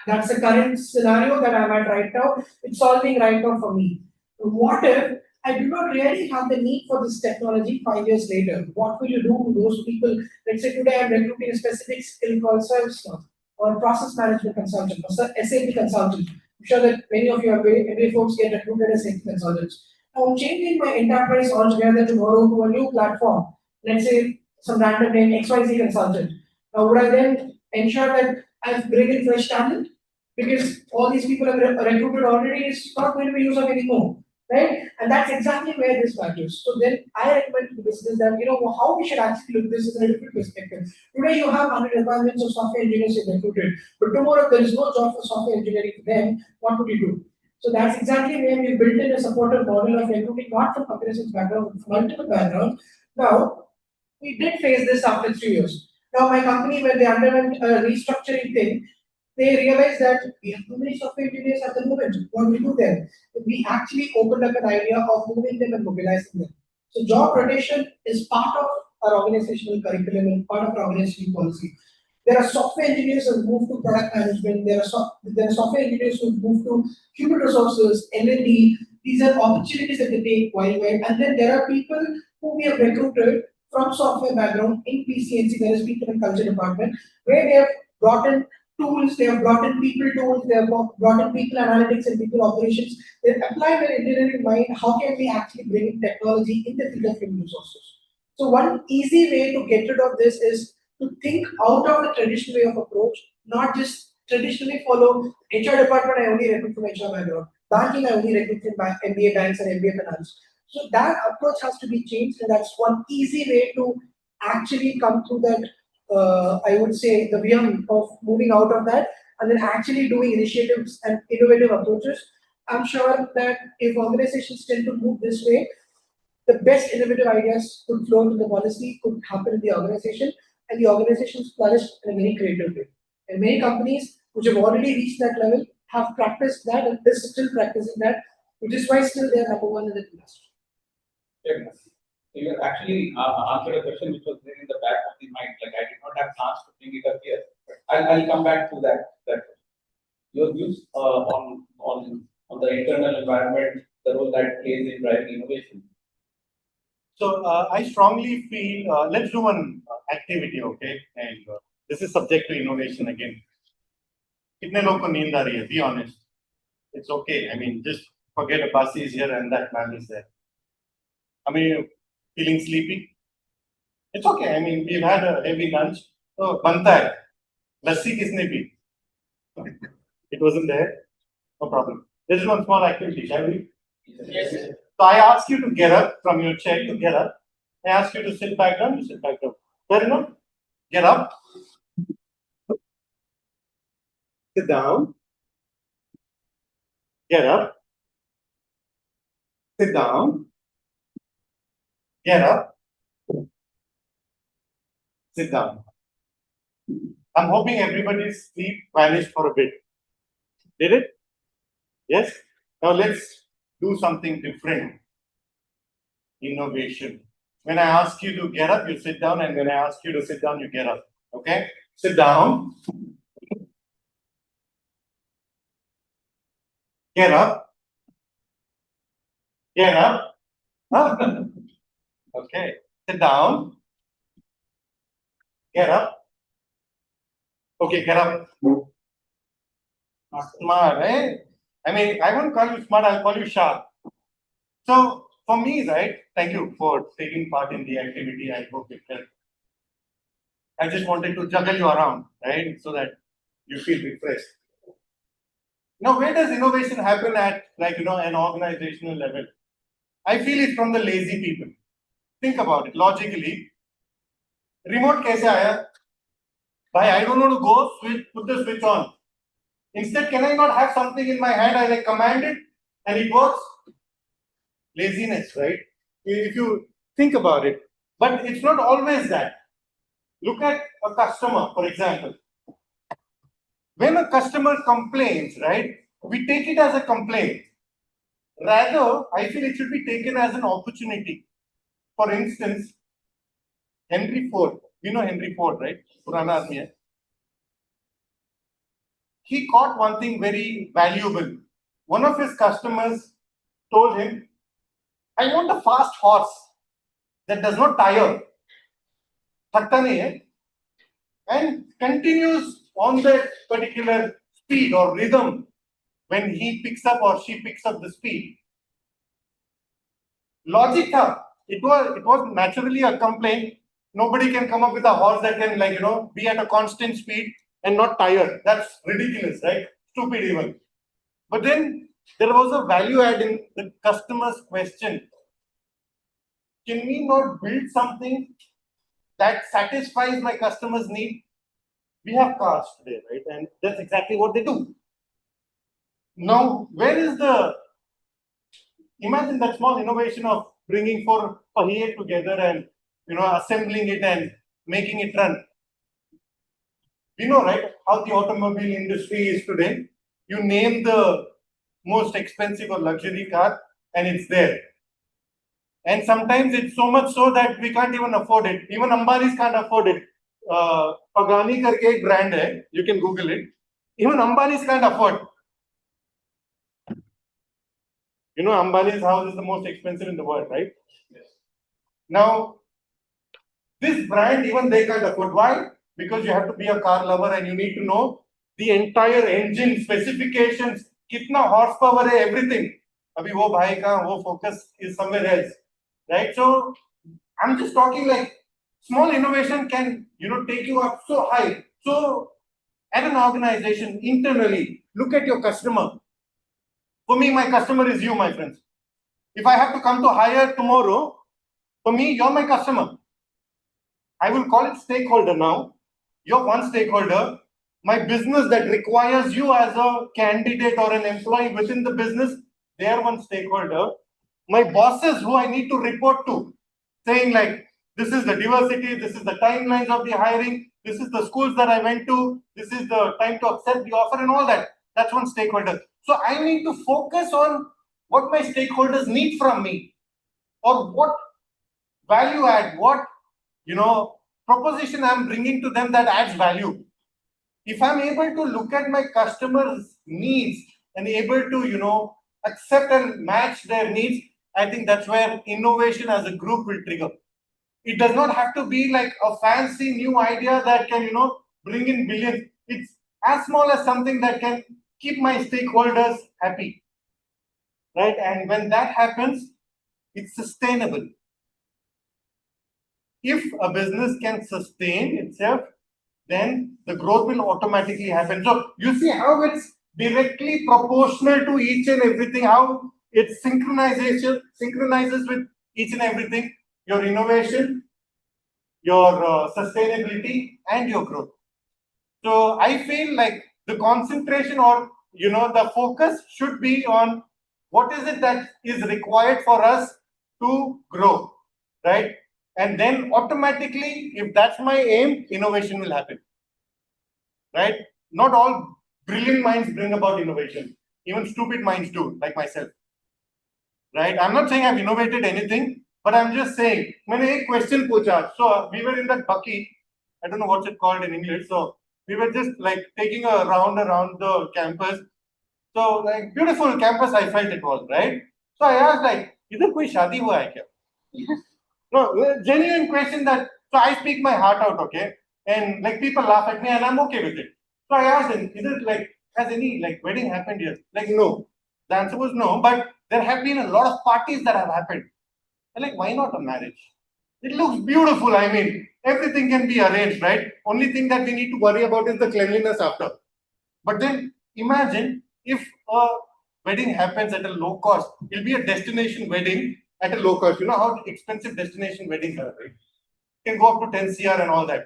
That's the current scenario that I'm at right now. It's solving right now for me. What if I do not really have the need for this technology 5 years later? What will you do to those people? Let's say today I'm recruiting a specific skill called service now, or process management consultant, or SAP consultant. I'm sure that many of you are every folks get recruited as SAP consultants. Now I'm changing my enterprise altogether tomorrow to a new platform. Let's say some random name XYZ consultant. Now would I then ensure that I bring in fresh talent? Because all these people are recruited already, it's not going to be used up anymore, right? And that's exactly where this matters. So then I recommend to business that, how we should actually look at this in a different perspective. Today you have 100 requirements of software engineers you've recruited, but tomorrow there is no job for software engineering for them, what would you do? So that's exactly where we built in a supportive model of recruiting, not from operations background, but from multiple backgrounds. Now, we did face this after 3 years. Now, my company, when they underwent a restructuring thing, they realized that we have too many software engineers at the moment. What do we do then? We actually opened up an idea of moving them and mobilizing them. So, job rotation is part of our organizational curriculum and part of our organizational policy. There are software engineers who move to product management. There are software engineers who move to human resources, L&D. These are opportunities that they take while. And then there are people who we have recruited from software background in PCNC, that is People and Culture Department, where they have brought in tools, they have brought in people tools, they have brought in people analytics and people operations. They have applied their engineering mind. How can we actually bring in technology in the field of human resources? So one easy way to get rid of this is to think out of the traditional way of approach, not just traditionally follow HR department. I only recruit from HR background. Banking, I only recruit from MBA banks and MBA finance. So that approach has to be changed, and that's one easy way to actually come through that. I would say the way of moving out of that, and then actually doing initiatives and innovative approaches. I'm sure that if organizations tend to move this way, the best innovative ideas could flow into the policy, could happen in the organization, and the organizations flourish in a very creative way. And many companies which have already reached that level have practiced that and they're still practicing that, which is why still they're number one in the industry. Yes. So you actually answered a question which was there in the back of the mind. Like I did not have chance to bring it up here. But I'll come back to that. Your views on the internal environment, the role that plays in driving innovation. So I strongly feel, let's do one activity, okay? And this is subject to innovation again. कितने लोग को नींद आ रही है? Be honest. It's okay. I mean, just forget Abbasi is here and that man is there. I mean, feeling sleepy? It's okay. I mean, we've had a heavy lunch. So, banta hai. Lassi kisne pi? It wasn't there. No problem. This is one small activity, shall we? Yes. So I ask you to get up from your chair to get up. I ask you to sit back down, you sit back down. Fair enough? Get up. Sit down. Get up. Sit down. Get up. Sit down. I'm hoping everybody's sleep vanished for a bit. Did it? Yes? Now let's do something different. Innovation. When I ask you to get up, you sit down, and when I ask you to sit down, you get up. Okay? Sit down. Get up. Get up. Huh? Okay. Sit down. Get up. Okay, get up. Not smart, eh? I mean, I won't call you smart, I'll call you sharp. So, for me, right, thank you for taking part in the activity. I hope it helped. I just wanted to juggle you around, right, so that you feel refreshed. Now, where does innovation happen at, like, an organizational level? I feel it's from the lazy people. Think about it logically. Remote kaise aaya? Bhai, I don't want to go switch, put the switch on. Instead, can I not have something in my hand? I command it and it works. Laziness, right? If you think about it. But it's not always that. Look at a customer, for example. When a customer complains, right, we take it as a complaint. Rather, I feel it should be taken as an opportunity. For instance, Henry Ford. You know Henry Ford, right? Purana aadmi hai. He caught one thing very valuable. One of his customers told him, I want a fast horse that does not tire. Thakta nahi hai. And continues on that particular speed or rhythm when he picks up or she picks up the speed. Logic tha. It was naturally a complaint. Nobody can come up with a horse that can be at a constant speed and not tire. That's ridiculous, right? Stupid even. But then there was a value add in the customer's question. Can we not build something that satisfies my customer's need? We have cars today, right? And that's exactly what they do. Now, where is imagine that small innovation of bringing four pahiye together and, assembling it and making it run. We know, right, how the automobile industry is today. You name the most expensive or luxury car and it's there. And sometimes it's so much so that we can't even afford it. Even Ambanis can't afford it. Pagani karke ek brand hai. You can Google it. Even Ambanis can't afford. Ambani's house is the most expensive in the world, right? Yes. Now, this brand, even they can't afford. Why? Because you have to be a car lover and you need to know the entire engine specifications, kitna horsepower hai, everything. Abhi wo bhai ka, wo focus is somewhere else, right? So, I'm just talking like small innovation can, take you up so high. So, at an organization, internally, look at your customer. For me, my customer is you, my friends. If I have to come to hire tomorrow, for me, you're my customer. I will call it stakeholder now. You're one stakeholder. My business that requires you as a candidate or an employee within the business, they are one stakeholder. My bosses who I need to report to, saying like, this is the diversity, this is the timelines of the hiring, this is the schools that I went to, this is the time to accept the offer and all that. That's one stakeholder. So I need to focus on what my stakeholders need from me or what value add, what, proposition I'm bringing to them that adds value. If I'm able to look at my customers' needs and able to, accept and match their needs, I think that's where innovation as a group will trigger. It does not have to be like a fancy new idea that can, bring in billions. It's as small as something that can keep my stakeholders happy, right? And when that happens, it's sustainable. If a business can sustain itself, then the growth will automatically happen. So you see how it's directly proportional to each and everything, how it synchronizes with each and everything, your innovation, your sustainability, and your growth. So I feel like the concentration or the focus should be on what is it that is required for us to grow, right? And then automatically, if that's my aim, innovation will happen, right? Not all brilliant minds bring about innovation. Even stupid minds do, like myself, right? I'm not saying I've innovated anything, but I'm just saying, मैंने एक question पूछा. So we were in that bucky. I don't know what's it called in English. So we were just like taking a round around the campus. So like beautiful campus, I felt it was, right? So I asked like, इधर कोई शादी हुआ है क्या? No, genuine question that. So I speak my heart out, okay? And like people laugh at me, and I'm okay with it. So I asked him, is it like has any like wedding happened here? Like no. The answer was no, but there have been a lot of parties that have happened. And like, why not a marriage? It looks beautiful. I mean, everything can be arranged, right? Only thing that we need to worry about is the cleanliness after. But then imagine if a wedding happens at a low cost. It'll be a destination wedding at a low cost. You know how expensive destination weddings are, right? It can go up to 10 CR and all that.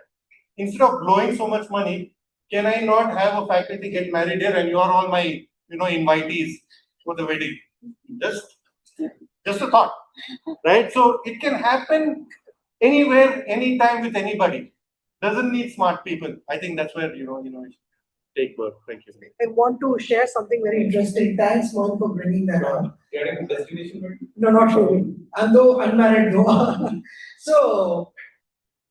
Instead of blowing so much money, can I not have a faculty get married here and you are all my, invitees for the wedding? Just a thought, right? So it can happen anywhere, anytime with anybody. Doesn't need smart people. I think that's where, take birth. Thank you. I want to share something very interesting. Thanks, Mohin, for bringing that up. Getting destination wedding? No, not really. I'm though unmarried though. So,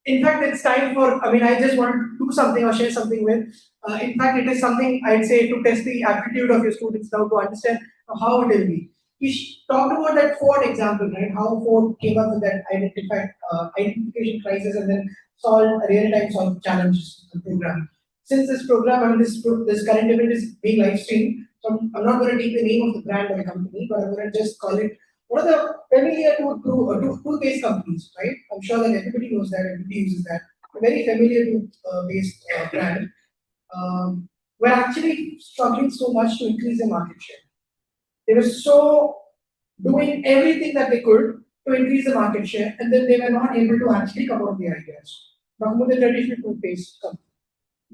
in fact, it's time for, I just want to do something or share something with. In fact, it is something I'd say to test the aptitude of your students now to understand how it will be. You talked about that Ford example, right? How Ford came up with that identification crisis and then solved a real-time solve challenges program. Since this program, this current event is being live streamed, so I'm not going to take the name of the brand or the company, but I'm going to just call it one of the familiar toothpaste companies, right? I'm sure that everybody knows that, everybody uses that. A very familiar toothpaste brand. Were actually struggling so much to increase their market share. They were so doing everything that they could to increase the market share, and then they were not able to actually come up with the ideas. Now, with the traditional toothpaste company.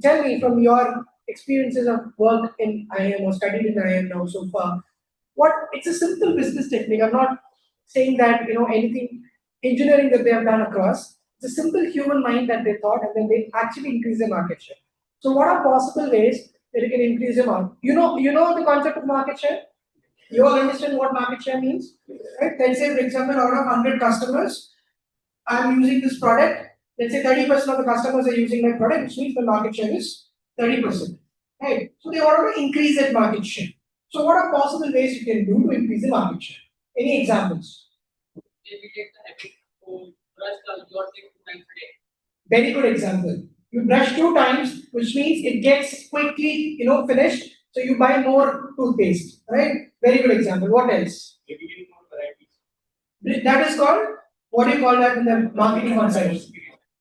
Tell me from your experiences of work in IIM or studied in IIM now so far, it's a simple business technique. I'm not saying that anything engineering that they have done across. It's a simple human mind that they thought, and then they actually increase their market share. So what are possible ways that you can increase your market? You know the concept of market share? You all understand what market share means? Right? Let's say, for example, out of 100 customers, I'm using this product. Let's say 30% of the customers are using my product, which means the market share is 30%. Right? So they want to increase that market share. So what are possible ways you can do to increase the market share? Any examples? If we take the habit to brush your teeth 2 times a day. Very good example. You brush 2 times, which means it gets quickly, finished. So you buy more toothpaste, right? Very good example. What else? That is called, what do you call that in the marketing concept?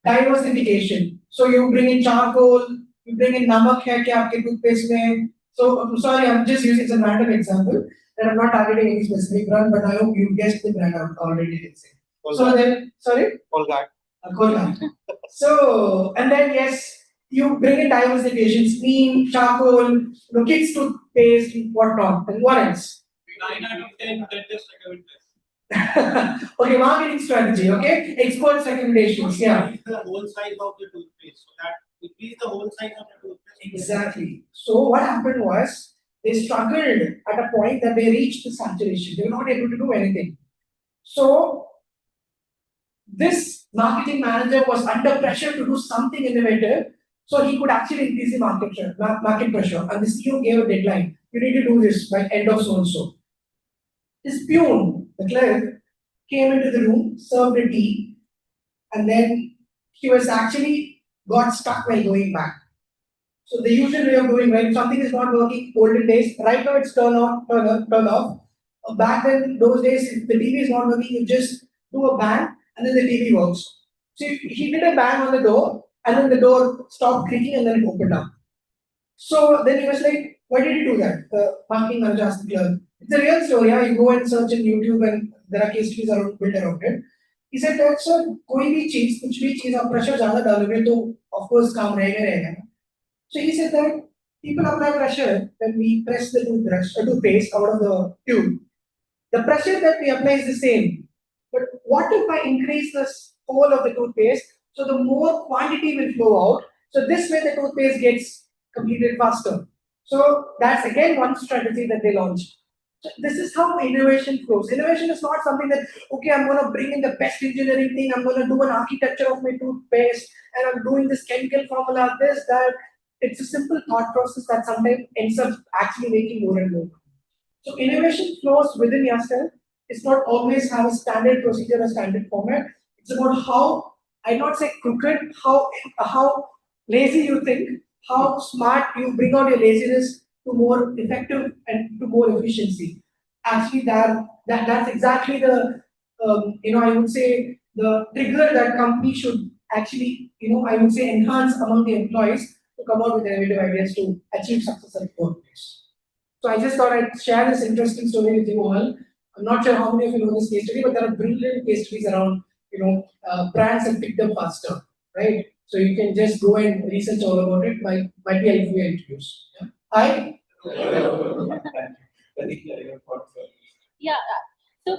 Diversification. So you bring in charcoal, you bring in namak hai kya aapke toothpaste mein. So I'm sorry, I'm just using some random example, and I'm not targeting any specific brand, but I hope you guessed the brand out already. So then, sorry? Colgate. Colgate. So, and then yes, you bring in diversification, steam, charcoal, kids toothpaste, whatnot, and what else? 9 out of 10 dentists recommend this. Okay, marketing strategy, okay? Experts recommendations, yeah. The whole size of the toothpaste, so that increase the whole size of the toothpaste. Exactly. So what happened was, they struggled at a point that they reached the saturation. They were not able to do anything. So, this marketing manager was under pressure to do something innovative, so he could actually increase the market pressure. And the CEO gave a deadline. You need to do this by end of so and so. His peon, the clerk, came into the room, served a tea, and then he was actually got stuck while going back. So the usual way of doing, when something is not working, olden days, right now it's turn off. Back then, those days, if the TV is not working, you just do a bang, and then the TV works. So he did a bang on the door, and then the door stopped creaking, and then it opened up. So then he was like, why did you do that? The marketing manager asked the clerk. It's a real story. You go and search in YouTube, and there are case studies built around it. He said that, sir, कोई भी चीज आप pressure ज़्यादा डालोगे तो of course काम रहेगा. So he said that People apply pressure when we press the toothpaste out of the tube. The pressure that we apply is the same. But what if I increase the hole of the toothpaste so the more quantity will flow out? So this way the toothpaste gets completed faster. So that's again one strategy that they launched. So this is how innovation flows. Innovation is not something that, okay, I'm going to bring in the best engineering thing, I'm going to do an architecture of my toothpaste, and I'm doing this chemical formula, this, that. It's a simple thought process that sometimes ends up actually making more and more. So innovation flows within yourself. It's not always have a standard procedure, a standard format. It's about how, I not say crooked, how lazy you think, how smart you bring out your laziness to more effective and to more efficiency. Actually, that's exactly the I would say the trigger that company should actually I would say enhance among the employees to come out with innovative ideas to achieve success at workplace. So I just thought I'd share this interesting story with you all. I'm not sure how many of you know this case study, but there are brilliant case studies around, brands that pick them faster, right? So you can just go and research all about it. Might be helpful to introduce. Yeah. Hi. Yeah. So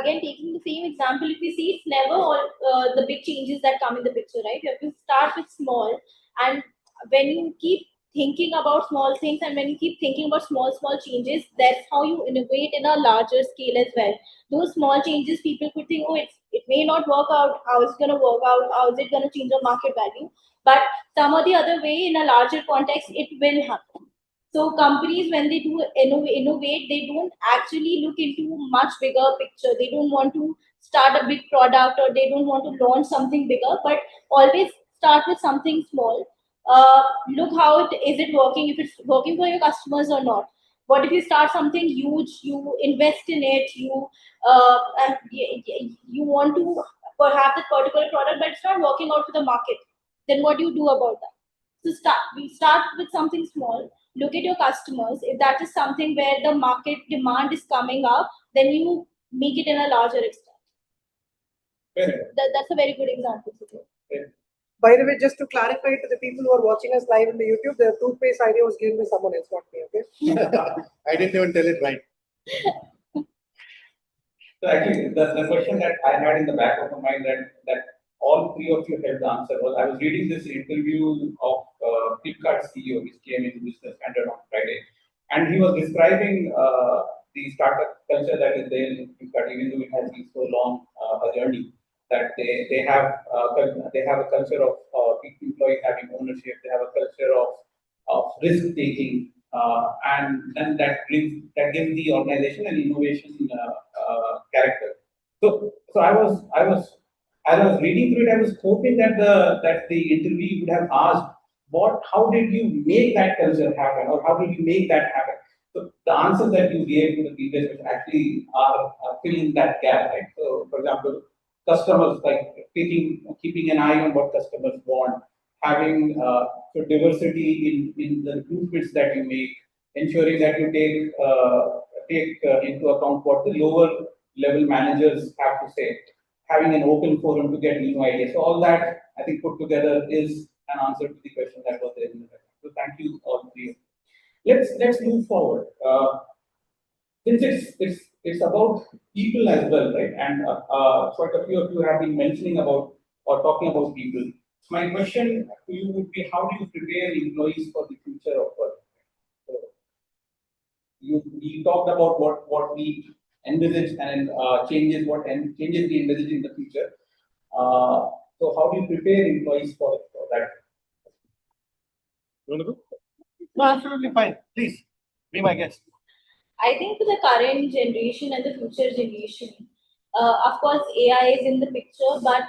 again, taking the same example, if you see, it's never all the big changes that come in the picture, right? You have to start with small, and when you keep thinking about small things, and when you keep thinking about small changes, that's how you innovate in a larger scale as well. Those small changes, people could think, oh, it may not work out. How is it going to work out? How is it going to change the market value? But some or the other way, in a larger context, it will happen. So companies, when they do innovate, they don't actually look into much bigger picture. They don't want to start a big product, or they don't want to launch something bigger, but always start with something small. Look how is it working, if it's working for your customers or not. What if you start something huge, you invest in it, you want to have that particular product, but it's not working out for the market, then what do you do about that? So we start with something small. Look at your customers. If that is something where the market demand is coming up, then you make it in a larger extent. That's a very good example. By the way, just to clarify to the people who are watching us live in the YouTube, the toothpaste idea was given by someone else, not me. Okay. I didn't even tell it right. So actually, the question that I had in the back of my mind that all three of you had the answer was, I was reading this interview of Flipkart CEO, which came into Business Standard on Friday, and he was describing the startup culture that is there in Flipkart, even though it has been so long a journey, that they have a culture of employees having ownership, they have a culture of risk taking, and then that gives the organization an innovation character. So as I was reading through it, I was hoping that the interview would have asked, how did you make that culture happen, or how did you make that happen? So the answers that you gave to the previous question actually are filling that gap, right? So for example, customers, like keeping an eye on what customers want, having so diversity in the recruitments that you make, ensuring that you take into account what the lower level managers have to say, having an open forum to get new ideas. So all that, I think, put together is an answer to the question that was there in the question. So thank you all three. Let's move forward. Since it's about people as well, right? And quite a few of you have been mentioning about or talking about people. My question to you would be, how do you prepare employees for the future of work? So you talked about what we envisage and changes we envisage in the future. So how do you prepare employees for that? You want to go? No, absolutely fine. Please be my guest. I think for the current generation and the future generation, of course, AI is in the picture, but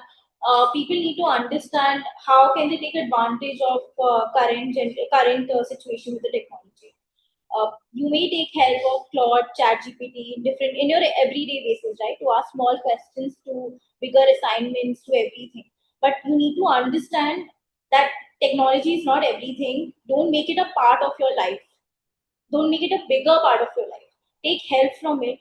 people need to understand how can they take advantage of current situation with the technology. You may take help of Claude, ChatGPT, in your everyday basis, right? To ask small questions, to bigger assignments, to everything. But you need to understand that technology is not everything. Don't make it a part of your life. Don't make it a bigger part of your life. Take help from it.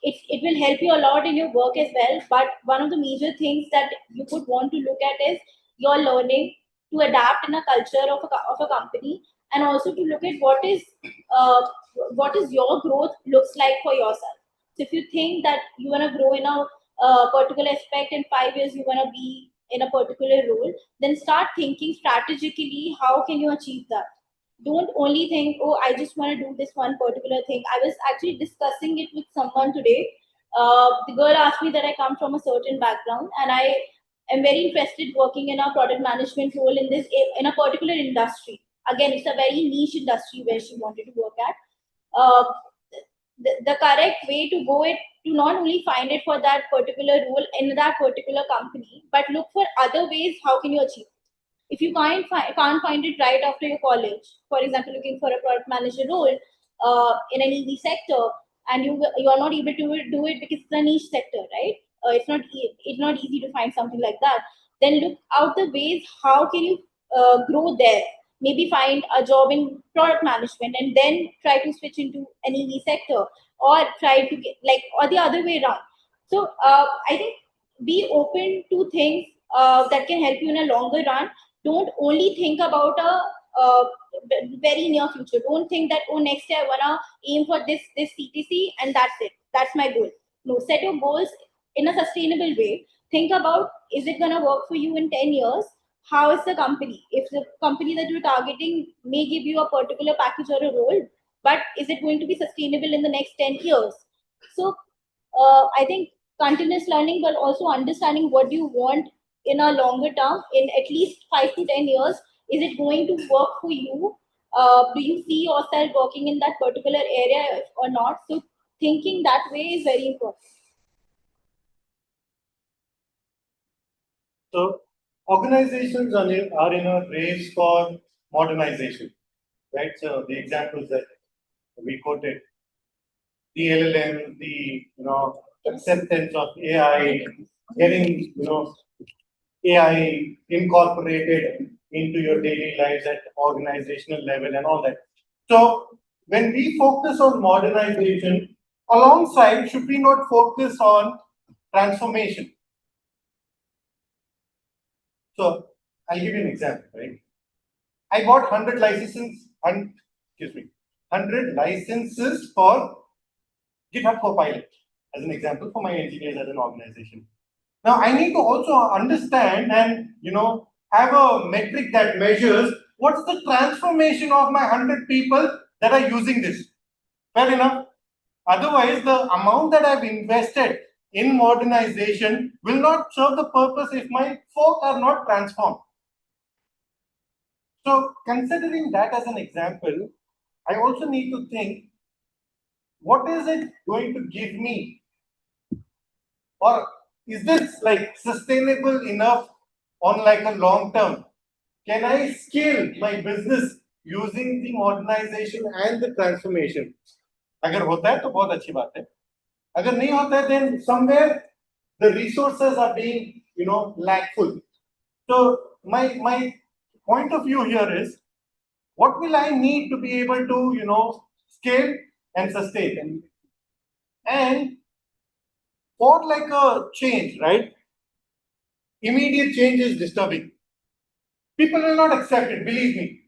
It will help you a lot in your work as well. But one of the major things that you would want to look at is your learning, to adapt in a culture of a company, and also to look at what is your growth looks like for yourself. So if you think that you want to grow in a particular aspect, in 5 years you want to be in a particular role, then start thinking strategically how can you achieve that. Don't only think, oh, I just want to do this one particular thing. I was actually discussing it with someone today. The girl asked me that I come from a certain background and I am very interested working in a product management role in a particular industry. Again, it's a very niche industry where she wanted to work at. Uh, the correct way to go it to not only find it for that particular role in that particular company, but look for other ways how can you achieve. If you can't find it right after your college, for example, looking for a product manager role in an EV sector, and you are not able to do it because it's a niche sector, right? It's not easy to find something like that. Then look out the ways how can you grow there. Maybe find a job in product management and then try to switch into an EV sector, or try to get like or the other way around. So I think be open to things that can help you in a longer run. Don't only think about a very near future. Don't think that, oh, next year I wanna aim for this CTC and that's it. That's my goal. No, set your goals in a sustainable way. Think about, is it gonna work for you in 10 years? How is the company? If the company that you're targeting may give you a particular package or a role, but is it going to be sustainable in the next 10 years? So I think continuous learning, but also understanding what you want in a longer term, in at least 5 to 10 years. Is it going to work for you? Do you see yourself working in that particular area or not? So thinking that way is very important. So organizations are in a race for modernization, right? So the examples that we quoted, the LLM, the acceptance of AI, getting AI incorporated into your daily lives at organizational level and all that. So when we focus on modernization, alongside, should we not focus on transformation? So I'll give you an example, right? I bought 100 licenses, 100 licenses for GitHub Copilot, as an example, for my engineers as an organization. Now I need to also understand and have a metric that measures what's the transformation of my 100 people that are using this. Fair enough. Otherwise, the amount that I've invested in modernization will not serve the purpose if my folk are not transformed. So considering that as an example, I also need to think, what is it going to give me? Or is this like sustainable enough on like a long term? Can I scale my business using the modernization and the transformation? अगर होता है तो बहुत अच्छी बात है. अगर नहीं होता है, then somewhere the resources are being lackful. So my point of view here is, what will I need to be able to scale and sustain? And for like a change, right? Immediate change is disturbing. People will not accept it, believe me.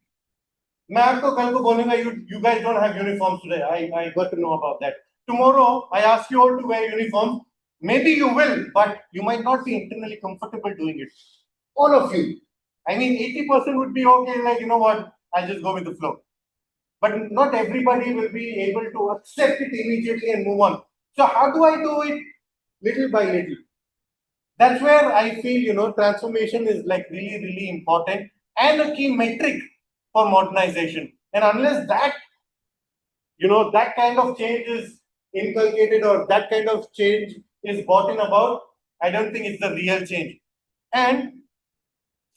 मैं आपको कल को बोलूंगा, you guys don't have uniforms today. I got to know about that. Tomorrow, I ask you all to wear uniforms. Maybe you will, but you might not be internally comfortable doing it. All of you. I mean, 80% would be okay, like, you know what, I'll just go with the flow. But not everybody will be able to accept it immediately and move on. So how do I do it? Little by little. That's where I feel, transformation is like really, really important and a key metric for modernization. And unless that, that kind of change is inculcated or that kind of change is brought in about, I don't think it's the real change. And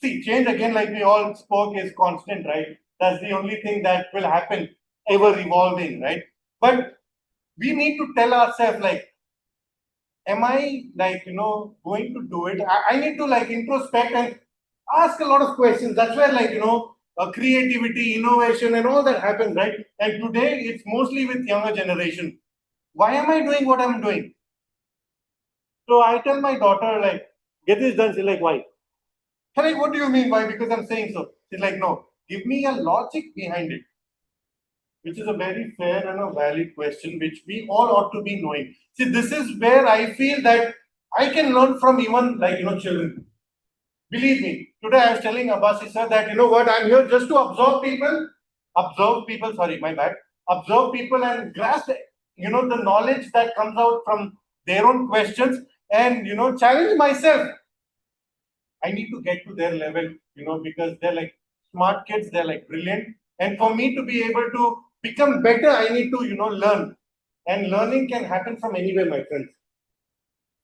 see, change again, like we all spoke, is constant, right? That's the only thing that will happen, ever evolving, right? But we need to tell ourselves, like, am I like, going to do it? I need to like introspect and ask a lot of questions. That's where like, creativity, innovation and all that happens, right? And today it's mostly with younger generation. Why am I doing what I'm doing? So I tell my daughter, like, get this done. She's like, why? I'm like, what do you mean? Why? Because I'm saying so. She's like, no, give me a logic behind it. Which is a very fair and a valid question, which we all ought to be knowing. See, this is where I feel that I can learn from even like, children. Believe me, today I was telling Abbasi sir that, what, I'm here just to observe people, sorry, my bad, observe people and grasp, the knowledge that comes out from their own questions and, challenge myself. I need to get to their level, because they're like smart kids, they're like brilliant. And for me to be able to become better, I need to, learn. And learning can happen from anywhere, my friends.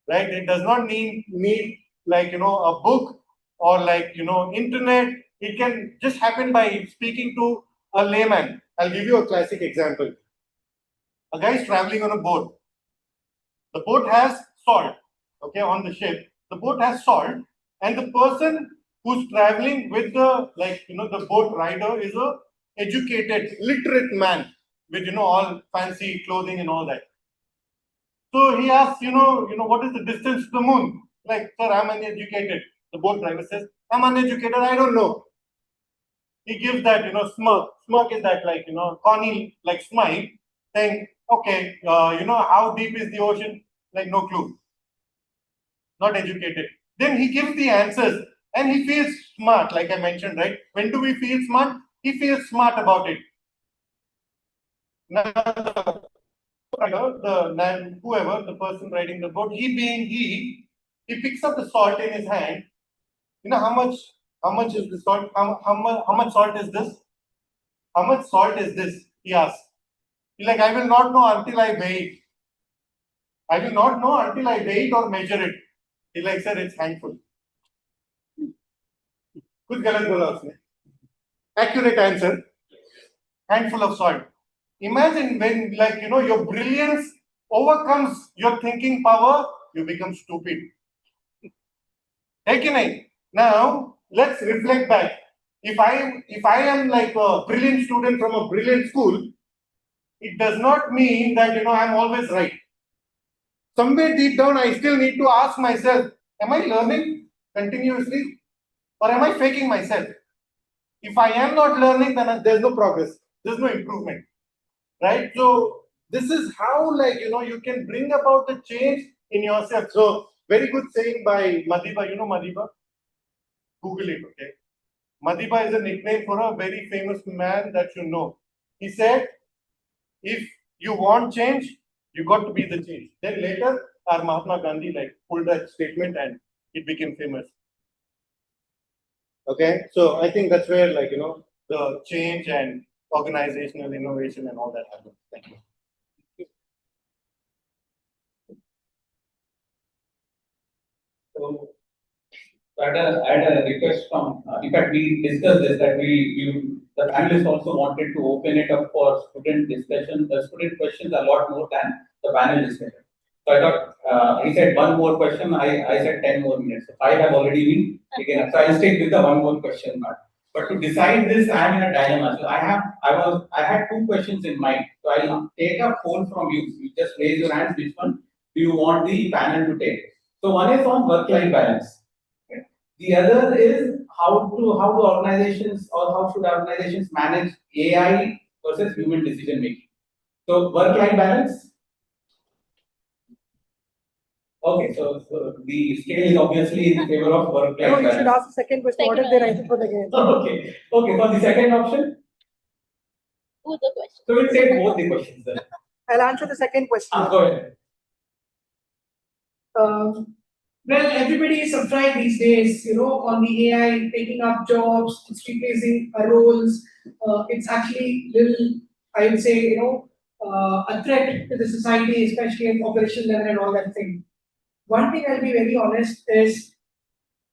Right? It does not need like, a book or like, internet. It can just happen by speaking to a layman. I'll give you a classic example. A guy is traveling on a boat. The boat has salt, okay, on the ship. The boat has salt, and the person who's traveling with the, the boat rider is a educated, literate man with, all fancy clothing and all that. So he asks, what is the distance to the moon? Like, sir, I'm uneducated. The boat driver says, I'm uneducated, I don't know. He gives that, smirk. Smirk is that, like, corny, like, smile, saying, okay, how deep is the ocean? Like, no clue. Not educated. Then he gives the answers and he feels smart, like I mentioned, right? When do we feel smart? He feels smart about it. Now, whoever, the person riding the boat, he picks up the salt in his hand. You know how much is the salt? How much salt is this? How much salt is this? He asks. He's like, I will not know until I weigh it. I will not know until I weigh it or measure it. He's like, sir, it's handful. कुछ गलत बोला उसने. Accurate answer. Handful of salt. Imagine when, like, your brilliance overcomes your thinking power, you become stupid. Okay, now let's reflect back. If I am like a brilliant student from a brilliant school, it does not mean that I'm always right. Somewhere deep down, I still need to ask myself, am I learning continuously or am I faking myself? If I am not learning, then there's no progress. There's no improvement. Right? So this is how, like, you can bring about the change in yourself. So very good saying by Madiba. You know Madiba? Google it, okay? Madiba is a nickname for a very famous man that you know. He said, if you want change, you got to be the change. Then later, our Mahatma Gandhi pulled that statement and it became famous. Okay, so I think that's where the change and organizational innovation and all that happens. Thank you. So I had a request from, in fact, we discussed this, that the panelists also wanted to open it up for student discussion. The student questions a lot more than the panel discussion. So I thought, he said one more question, I said 10 more minutes. So 5 have already been taken up. So I'll stick with the one more question part. But to decide this, I'm in a dilemma. So I had 2 questions in mind. So I'll take a poll from you. You just raise your hands, which one do you want the panel to take? So one is on work-life balance. The other is how do organizations, or how should organizations manage AI versus human decision making. So work-life balance. Okay, so the scale is obviously in favor of work-life balance. No, you should ask the second question. What if they write it for the game? Okay, for the second option. Both the questions. So we'll take both the questions then. I'll answer the second question. Go ahead. Well, everybody is surprised these days, on the AI taking up jobs, it's replacing roles. It's actually little, I would say, a threat to the society, especially at operational level and all that thing. One thing I'll be very honest is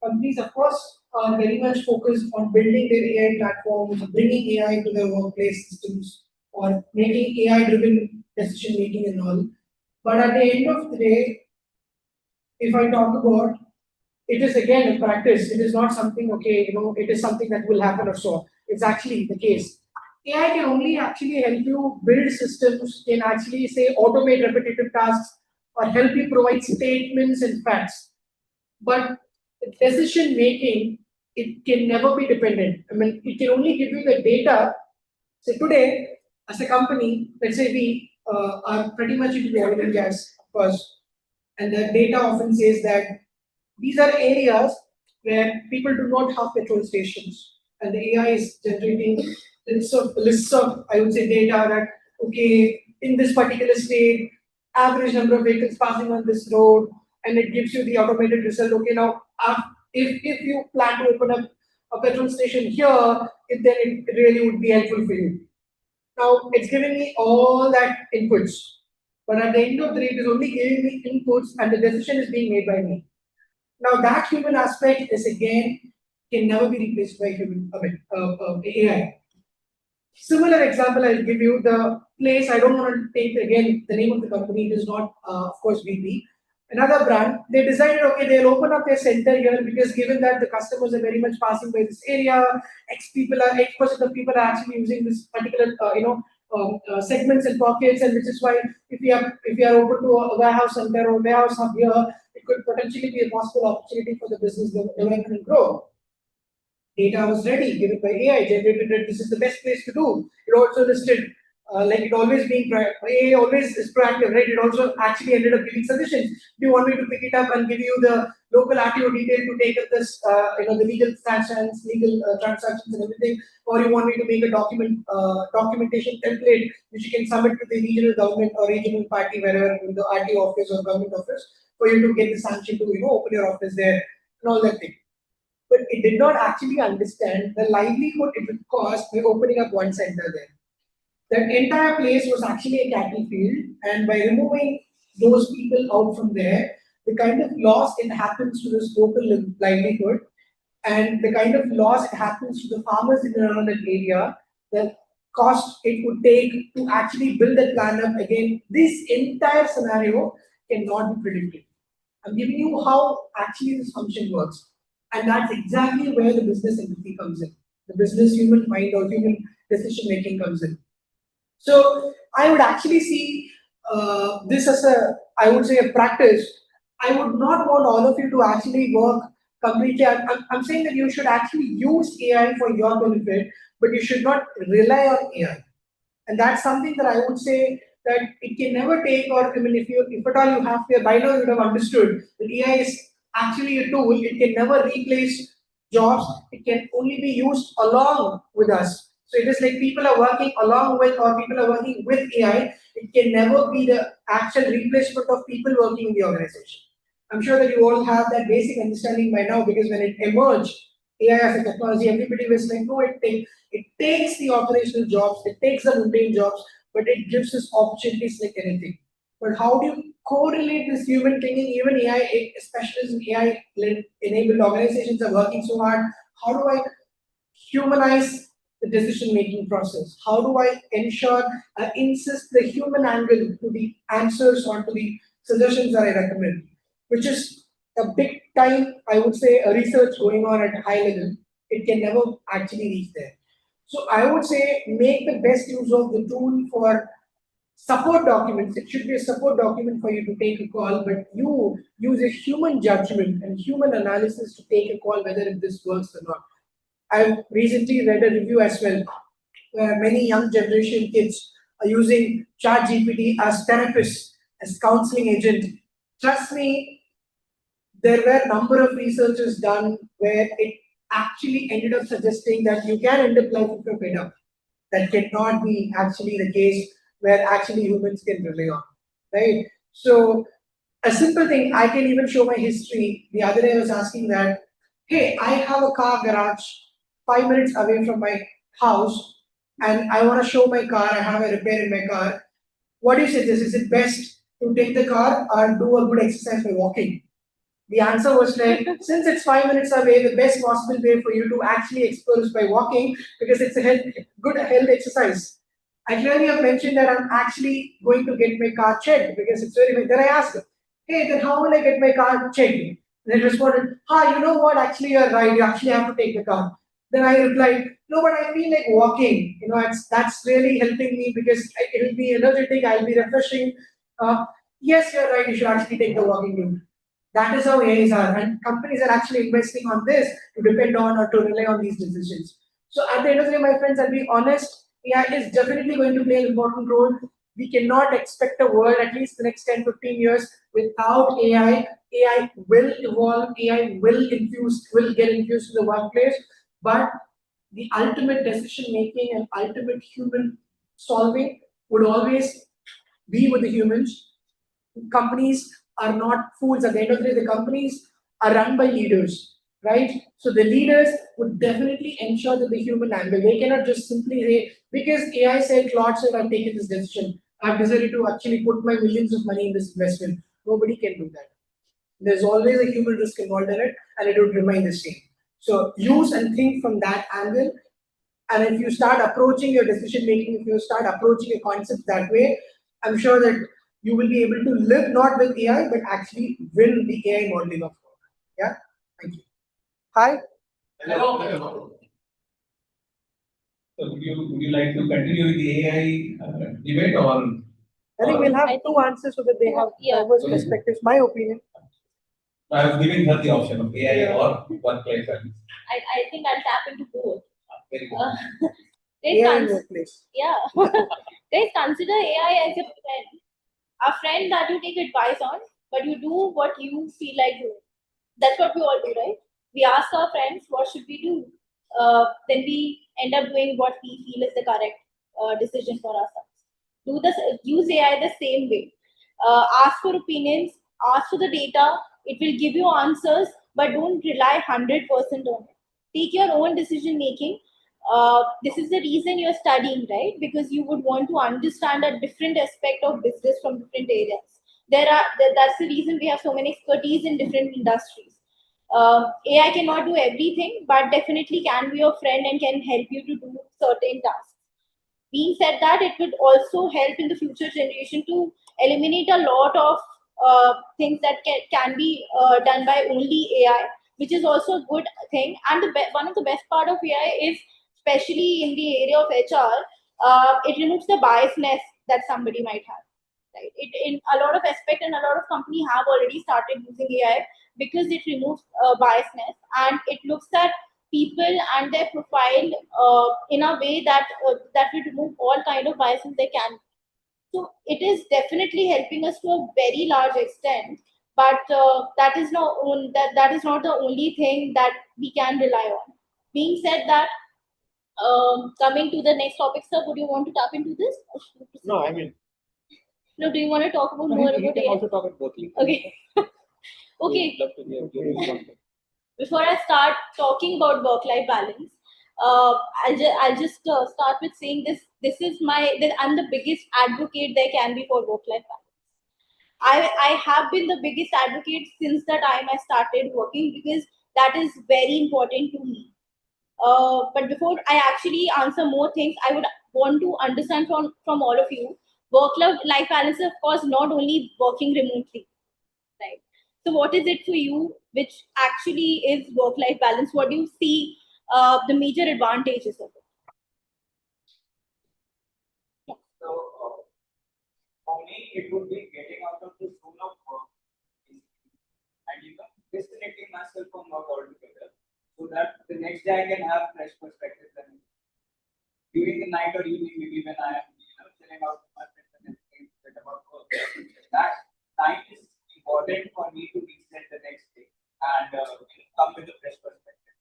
companies, of course, are very much focused on building their AI platforms, bringing AI to their workplace systems, or making AI-driven decision making and all. But at the end of the day, if I talk about, it is again a practice. It is not something, it is something that will happen or so. It's actually the case. AI can only actually help you build systems, can actually say automate repetitive tasks, or help you provide statements and facts. But decision making it can never be dependent. I mean, it can only give you the data. So today, as a company, let's say we are pretty much into the oil and gas, of course, and the data often says that these are areas where people do not have petrol stations, and the AI is generating lists of I would say data that okay, in this particular state, average number of vehicles passing on this road, and it gives you the automated result. Okay, now if you plan to open up a petrol station here, then it really would be helpful for you. Now it's giving me all that inputs, but at the end of the day, it is only giving me inputs, and the decision is being made by me. Now that human aspect is again can never be replaced by AI. Similar example I'll give you. The place, I don't want to take again the name of the company. It is not, of course, BP. Another brand. They decided, okay, they'll open up their center here because given that the customers are very much passing by this area, X% of people are actually using this particular, segments and pockets, and which is why if we are open to a warehouse center or warehouse hub here, it could potentially be a possible opportunity for the business development and grow. Data was ready, given by AI, generated that this is the best place to do. It also listed, like it always being, AI always is proactive, right? It also actually ended up giving suggestions. Do you want me to pick it up and give you the local RTO detail to take up this, the legal transactions, transactions and everything, or you want me to make a documentation template which you can submit to the regional government or regional party, wherever in the RTO office or government office, for you to get the sanction to, open your office there and all that thing. But it did not actually understand the livelihood it would cost by opening up one center there. That entire place was actually a cattle field, and by removing those people out from there, the kind of loss it happens to this local livelihood, and the kind of loss it happens to the farmers in and around that area, the cost it would take to actually build that plant up again, this entire scenario cannot be predicted. I'm giving you how actually this function works. And that's exactly where the business empathy comes in. The business human mind or human decision making comes in. So I would actually see this as I would say, a practice. I would not want all of you to actually work completely. I'm saying that you should actually use AI for your benefit, but you should not rely on AI. And that's something that I would say that it can never take, or I mean, if at all you have to, by now you would have understood that AI is actually a tool. It can never replace jobs. It can only be used along with us. So it is like people are working along with, or people are working with AI. It can never be the actual replacement of people working in the organization. I'm sure that you all have that basic understanding by now, because when it emerged, AI as a technology, everybody was like, no, it takes the operational jobs, it takes the mundane jobs, but it gives us opportunities like anything. But how do you correlate this human thinking? Even AI, especially AI-enabled organizations are working so hard. How do I humanize the decision-making process? How do I ensure I insist the human angle to the answers or to the suggestions that I recommend? Which is a big time, I would say, a research going on at a high level. It can never actually reach there. So I would say make the best use of the tool for support documents. It should be a support document for you to take a call, but you use a human judgment and human analysis to take a call whether if this works or not. I've recently read a review as well, where many young generation kids are using ChatGPT as therapists, as counseling agent. Trust me, there were a number of researches done where it actually ended up suggesting that you can end up life if you're fed up. That cannot be actually the case where actually humans can rely on, right? So a simple thing, I can even show my history. The other day I was asking that, hey, I have a car garage 5 minutes away from my house, and I want to show my car, I have a repair in my car. What do you suggest? Is it best to take the car or do a good exercise by walking? The answer was like, since it's 5 minutes away, the best possible way for you to actually explore is by walking, because it's a good health exercise. I clearly have mentioned that I'm actually going to get my car checked because it's very. Then I asked her, hey, then how will I get my car checked? They responded, you know what? Actually, you're right. You actually have to take the car. Then I replied, no, but I feel like walking. That's really helping me because it will be energetic. I'll be refreshing. Yes, you're right. You should actually take the walking route. That is how AIs are, and companies are actually investing on this to depend on or to rely on these decisions. So at the end of the day, my friends, I'll be honest, AI is definitely going to play an important role. We cannot expect a world, at least the next 10, 15 years, without AI. AI will evolve, AI will get infused in the workplace, but the ultimate decision making and ultimate human solving would always be with the humans. Companies are not fools. At the end of the day, the companies are run by leaders, right? So the leaders would definitely ensure that the human angle, they cannot just simply say, because AI said, Claude said, I've taken this decision. I've decided to actually put my millions of money in this investment. Nobody can do that. There's always a human risk involved in it, and it would remain the same. So use and think from that angle. And if you start approaching your decision making, if you start approaching a concept that way, I'm sure that you will be able to live not with AI, but actually win the AI modeling of work. Yeah, thank you. Hi. Hello. So would you like to continue with the AI debate or? I think we'll have two answers so that they have diverse perspectives. My opinion. I was giving her the option of AI or work-life balance. I think I'll tap into both. Very good. AI in workplace. Yeah. Guys, consider AI as a friend that you take advice on, but you do what you feel like doing. That's what we all do, right? We ask our friends, what should we do? Then we end up doing what we feel is the correct decision for ourselves. Use AI the same way. Ask for opinions, ask for the data. It will give you answers, but don't rely 100% on it. Take your own decision making. This is the reason you're studying, right? Because you would want to understand a different aspect of business from different areas. That's the reason we have so many expertise in different industries. AI cannot do everything, but definitely can be your friend and can help you to do certain tasks. Being said that, it would also help in the future generation to eliminate a lot of things that can be done by only AI, which is also a good thing. And one of the best part of AI is, especially in the area of HR, it removes the biasness that somebody might have. Right? It in a lot of aspect, and a lot of companies have already started using AI because it removes biasness, and it looks at people and their profile in a way that that will remove all kind of biases they can. So it is definitely helping us to a very large extent, but that is not the only thing that we can rely on. Being said that, coming to the next topic, sir, would you want to tap into this? No, I mean. No, do you want to talk about more about can AI? also talk about both. Okay. Okay. Love to hear. Before I start talking about work-life balance, I'll just start with saying this. I'm the biggest advocate there can be for work-life balance. I have been the biggest advocate since the time I started working, because that is very important to me. But before I actually answer more things, I would want to understand from all of you. Work-life balance is, of course, not only working remotely, right? So what is it for you which actually is work-life balance? What do you see the major advantages of it? So, for me, it would be getting out of the zone of work and disconnecting myself from work altogether, so that the next day I can have fresh perspectives. And during the night or evening, maybe when I am chilling out with my friends and think about work, that time is important for me to reset the next day and come with a fresh perspective.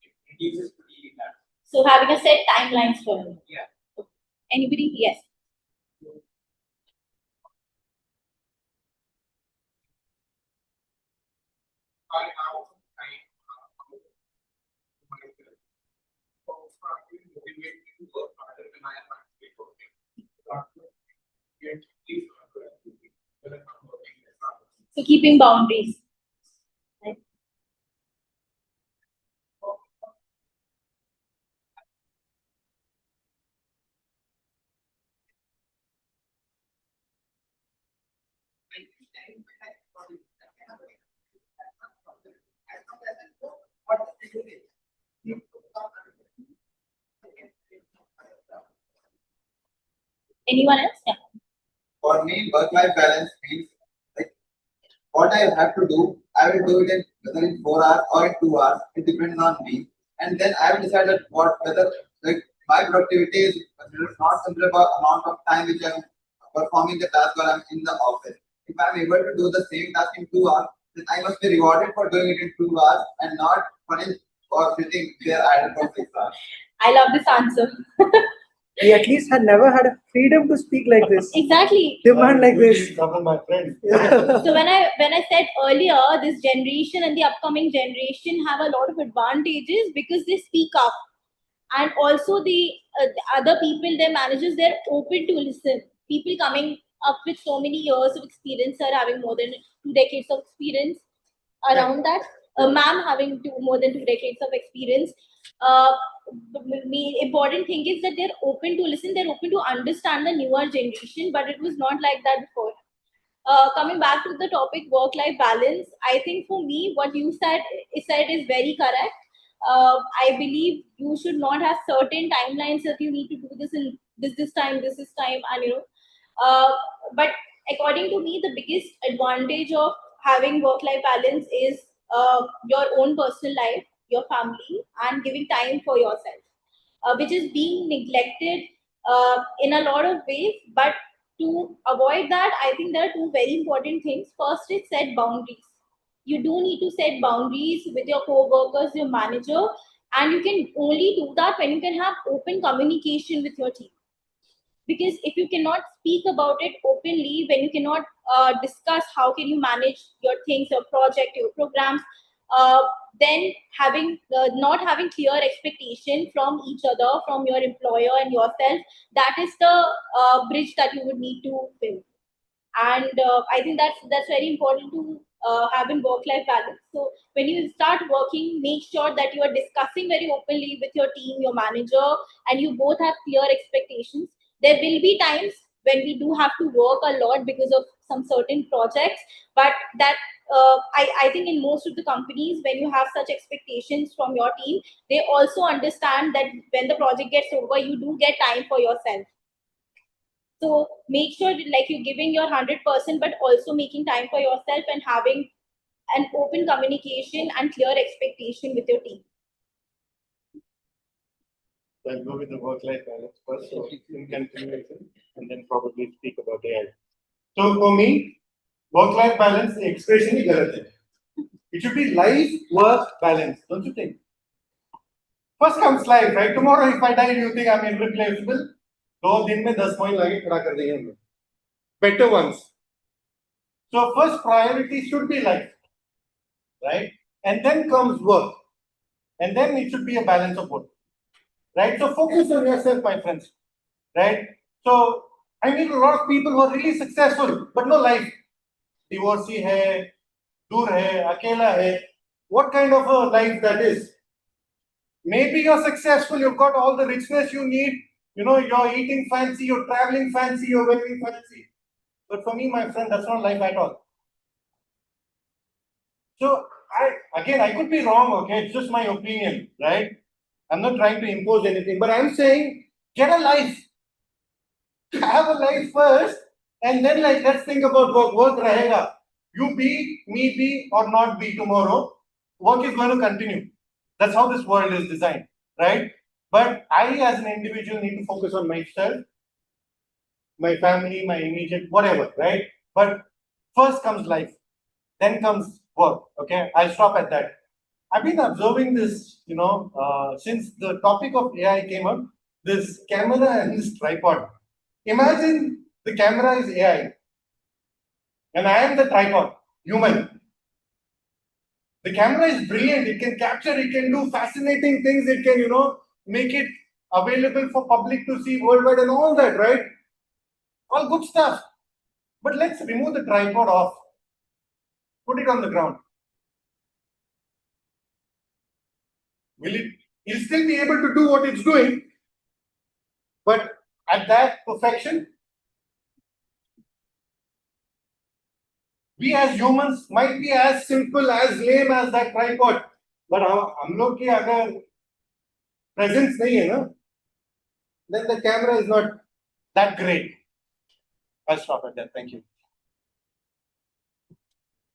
It reduces fatigue in that. So having a set timelines for you. Yeah. Anybody? Yes. I have work harder than I am actually working. So keeping boundaries. Right. Anyone else? Yeah. For me, work-life balance means like what I have to do, I will do it in whether in 4 hours or in 2 hours. It depends on me. And then I will decide that what whether like my productivity is not simply about amount of time which I'm performing the task while I'm in the office. If I'm able to do the same task in 2 hours, then I must be rewarded for doing it in 2 hours and not punished for sitting there idle for 6 hours. I love this answer. We at least had never had a freedom to speak like this. Exactly. Demand like this. Couple my friends. So when I said earlier, this generation and the upcoming generation have a lot of advantages because they speak up, and also the other people, their managers, they're open to listen. People coming up with so many years of experience are having more than 2 decades of experience around that. Ma'am having more than 2 decades of experience. The important thing is that they're open to listen, they're open to understand the newer generation, but it was not like that before. Coming back to the topic work-life balance, I think for me, what you said is very correct. I believe you should not have certain timelines that you need to do this in this time, and but according to me, the biggest advantage of having work-life balance is your own personal life, your family, and giving time for yourself, which is being neglected in a lot of ways. But to avoid that, I think there are two very important things. First is set boundaries. You do need to set boundaries with your co-workers, your manager, and you can only do that when you can have open communication with your team. Because if you cannot speak about it openly, when you cannot discuss how can you manage your things, your project, your programs, then having not having clear expectation from each other, from your employer and yourself, that is the bridge that you would need to build. And I think that's very important to have in work life balance. So when you start working, make sure that you are discussing very openly with your team, your manager, and you both have clear expectations. There will be times when we do have to work a lot because of some certain projects, but that I think in most of the companies, when you have such expectations from your team, they also understand that when the project gets over, you do get time for yourself. So make sure that, like, you're giving your 100%, but also making time for yourself and having an open communication and clear expectation with your team. So I'll go with the work-life balance first, so in continuation, and then probably speak about AI. So for me, work-life balance expression is correct. It should be life-work balance, don't you think? First comes life, right? Tomorrow, if I die, do you think I'm irreplaceable? 2 दिन में 10 point लाके खड़ा कर देंगे हम. Better ones. So first priority should be life, right? And then comes work, and then it should be a balance of both, right? So focus on yourself, my friends, right? So I meet a lot of people who are really successful, but no life. Divorcee hai, dur hai, akela hai. What kind of a life that is? Maybe you're successful, you've got all the richness you need. You know, you're eating fancy, you're traveling fancy, you're wearing fancy. But for me, my friend, that's not life at all. So, I could be wrong, okay? It's just my opinion, right? I'm not trying to impose anything, but I'm saying, get a life. Have a life first, and then, like, let's think about work. Work rahega. You be, me be, or not be tomorrow. Work is going to continue. That's how this world is designed, right? But I, as an individual, need to focus on myself, my family, my immediate, whatever, right? But first comes life, then comes work, okay? I'll stop at that. I've been observing this, since the topic of AI came up, this camera and this tripod. Imagine the camera is AI, and I am the tripod, human. The camera is brilliant. It can capture, it can do fascinating things. It can, make it available for public to see worldwide and all that, right? All good stuff. But let's remove the tripod off. Put it on the ground. It'll still be able to do what it's doing, but at that perfection, we as humans might be as simple, as lame as that tripod. But हम लोग की अगर presence nahi hai na, then the camera is not that great. I'll stop at that. Thank you.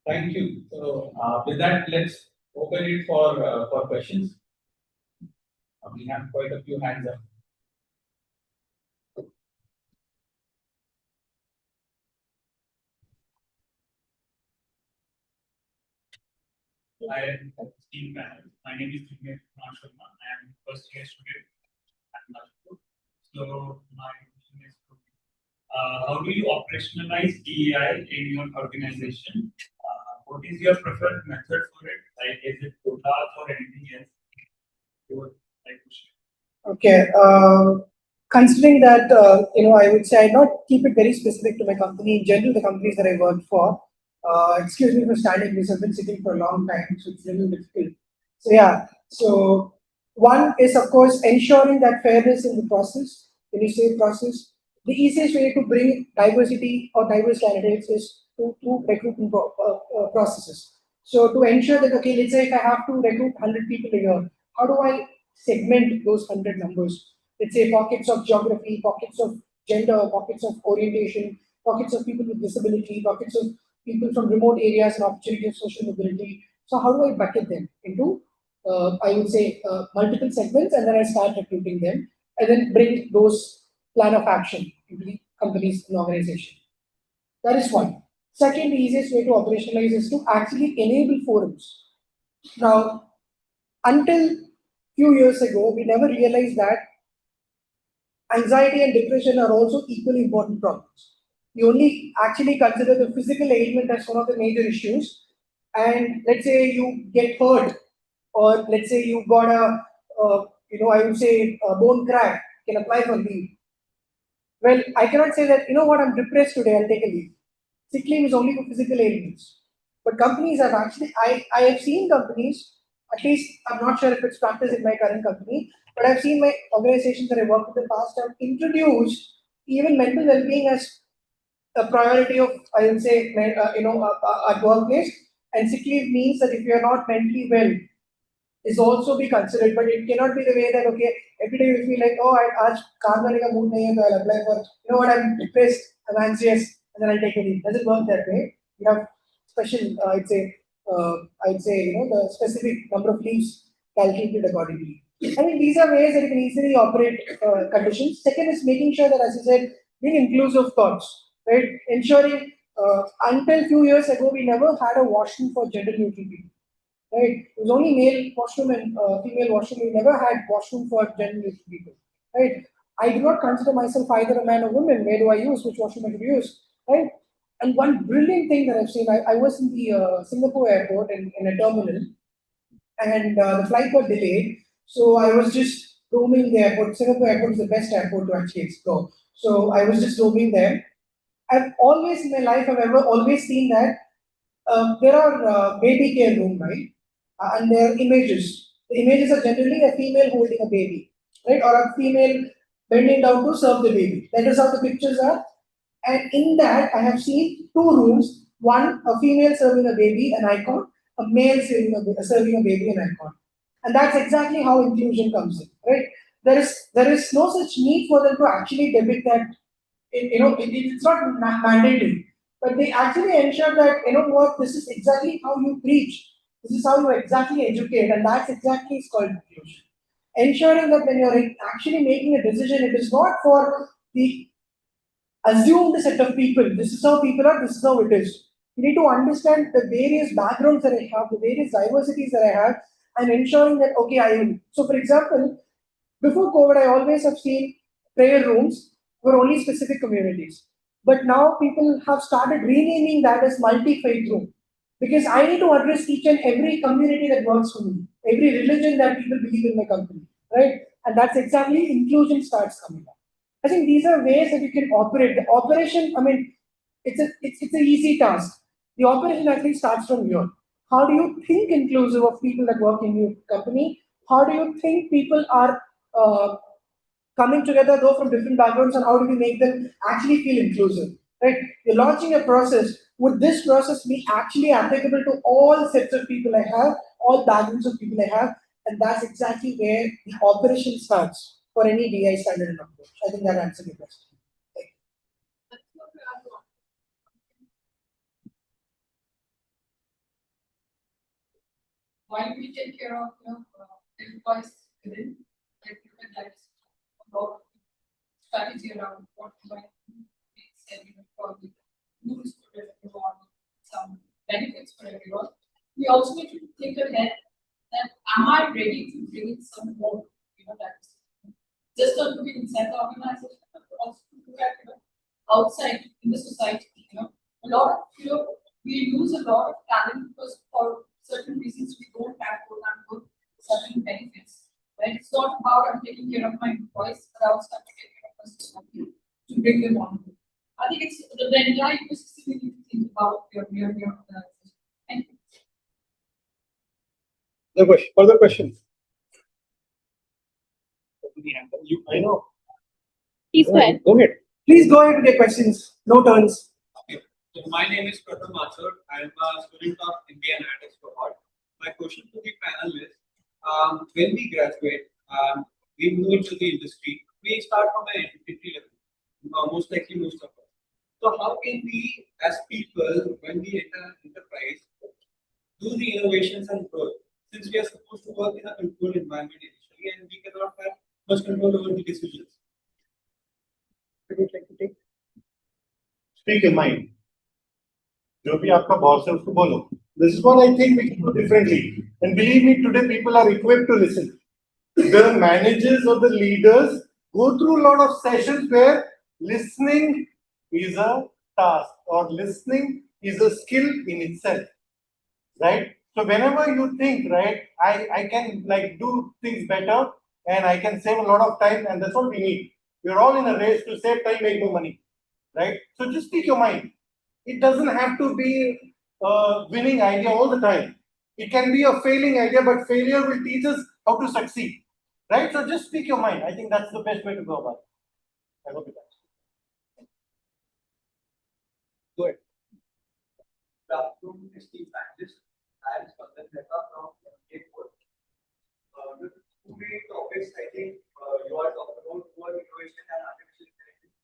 Thank you. So with that, let's open it for questions. We have quite a few hands up. Hi, Steve. My name is Rehan Abbasi. I am first year student at Kashipur. So my question is, how do you operationalize DEI in your organization? What is your preferred method for it? Like, is it quotas or anything else? You would like to share? Okay. Considering that, I would say I not keep it very specific to my company. In general, the companies that I work for, excuse me for standing this, I've been sitting for a long time, so it's a little difficult. So yeah, so one is of course ensuring that fairness in the process. When you say process, the easiest way to bring diversity or diverse candidates is through recruitment processes. So to ensure that, okay, let's say if I have to recruit 100 people a year, how do I segment those 100 numbers? Let's say pockets of geography, pockets of gender, pockets of orientation, pockets of people with disability, pockets of people from remote areas and opportunity of social mobility. So how do I bucket them into, I would say, multiple segments, and then I start recruiting them, and then bring those plan of action into the company's and organization. That is one. Second, the easiest way to operationalize is to actually enable forums. Now, until few years ago, we never realized that anxiety and depression are also equally important problems. We only actually consider the physical ailment as one of the major issues. And let's say you get hurt, or let's say you got I would say, a bone crack, can apply for leave. Well, I cannot say that, I'm depressed today, I'll take a leave. Sick leave is only for physical ailments. But companies have actually, I have seen companies, at least I'm not sure if it's practiced in my current company, but I've seen my organizations that I worked with in the past have introduced even mental well-being as a priority of, I would say, at workplace. And sick leave means that if you're not mentally well, is also be considered, but it cannot be the way that, okay, every day you feel like, oh, आज काम करने का mood नहीं है, so I'll apply for, I'm depressed, I'm anxious, and then I'll take a leave. Doesn't work that way. You have special, I'd say, the specific number of leaves calculated accordingly. I mean, these are ways that you can easily operate conditions. Second is making sure that, as I said, being inclusive thoughts, right? Ensuring, until few years ago, we never had a washroom for gender neutral people. Right? It was only male washroom and female washroom. We never had washroom for gender neutral people. Right? I do not consider myself either a man or woman. Where do I use? Which washroom I should use? Right? And one brilliant thing that I've seen, I was in the Singapore airport in a terminal, and the flight got delayed. So I was just roaming the airport. Singapore airport is the best airport to actually explore. So I was just roaming there. I've always in my life, I've ever always seen that there are baby care room, right? And there are images. The images are generally a female holding a baby, right? Or a female bending down to serve the baby. That is how the pictures are. And in that, I have seen two rooms. One, a female serving a baby, an icon. A male serving a baby, an icon. And that's exactly how inclusion comes in, right? There is no such need for them to actually depict that. It's not mandatory, but they actually ensure that, what, this is exactly how you preach. This is how you exactly educate, and that's exactly is called inclusion. Ensuring that when you're actually making a decision, it is not for the assumed set of people. This is how people are, this is how it is. You need to understand the various backgrounds that I have, the various diversities that I have, and ensuring that, okay, I am. So, for example, before COVID, I always have seen prayer rooms for only specific communities. But now people have started renaming that as multi-faith room. Because I need to address each and every community that works for me, every religion that people believe in my company, right? And that's exactly inclusion starts coming up. I think these are ways that you can operate. The operation, I mean, it's an easy task. The operation actually starts from here. How do you think inclusive of people that work in your company? How do you think people are coming together, though from different backgrounds, and how do we make them actually feel inclusive? Right? You're launching a process. Would this process be actually applicable to all sets of people I have, all backgrounds of people I have? And that's exactly where the operation starts for any DI standard and approach. I think that answers your question. while we take care of the employees within, like a lot of strategy around what might be said, probably rules for everyone, some benefits for everyone. We also need to think ahead that am I ready to bring in some more, that just not looking inside the organization, but also to look at outside in the society. A lot of we lose a lot of talent because for certain reasons we don't have good certain benefits. Right? It's not about I'm taking care of my employees, but I also have to take care of my society to bring them on. I think it's the entire ecosystem we need to think about your organization. Thank you. The question, further questions? I know. Please go ahead. Go ahead. Please go ahead with your questions. No turns. Okay. So my name is Prof. I am a student of MBA Analytics cohort. My question to the panel is, when we graduate, we move into the industry, we start from an entry level, most likely most of us. So how can we, as people, when we enter an enterprise, do the innovations and growth? Since we are supposed to work in a controlled environment initially, and we cannot have much control over the decisions. Would you like to take? Speak your mind. जो भी आपका boss है उसको बोलो. This is what I think we can do differently. And believe me, today people are equipped to listen. The managers or the leaders go through a lot of sessions where listening is a task or listening is a skill in itself, right? So whenever you think, right, I can do things better and I can save a lot of time, and that's what we need. We're all in a race to save time, make more money, right? So just speak your mind. It doesn't have to be a winning idea all the time. It can be a failing idea, but failure will teach us how to succeed, right? So just speak your mind. I think that's the best way to go about it. I hope it does. Go ahead. Good afternoon, esteemed panelists. I am Sangam from Kashipur. With two main topics, I think you are talking about poor innovation and artificial intelligence.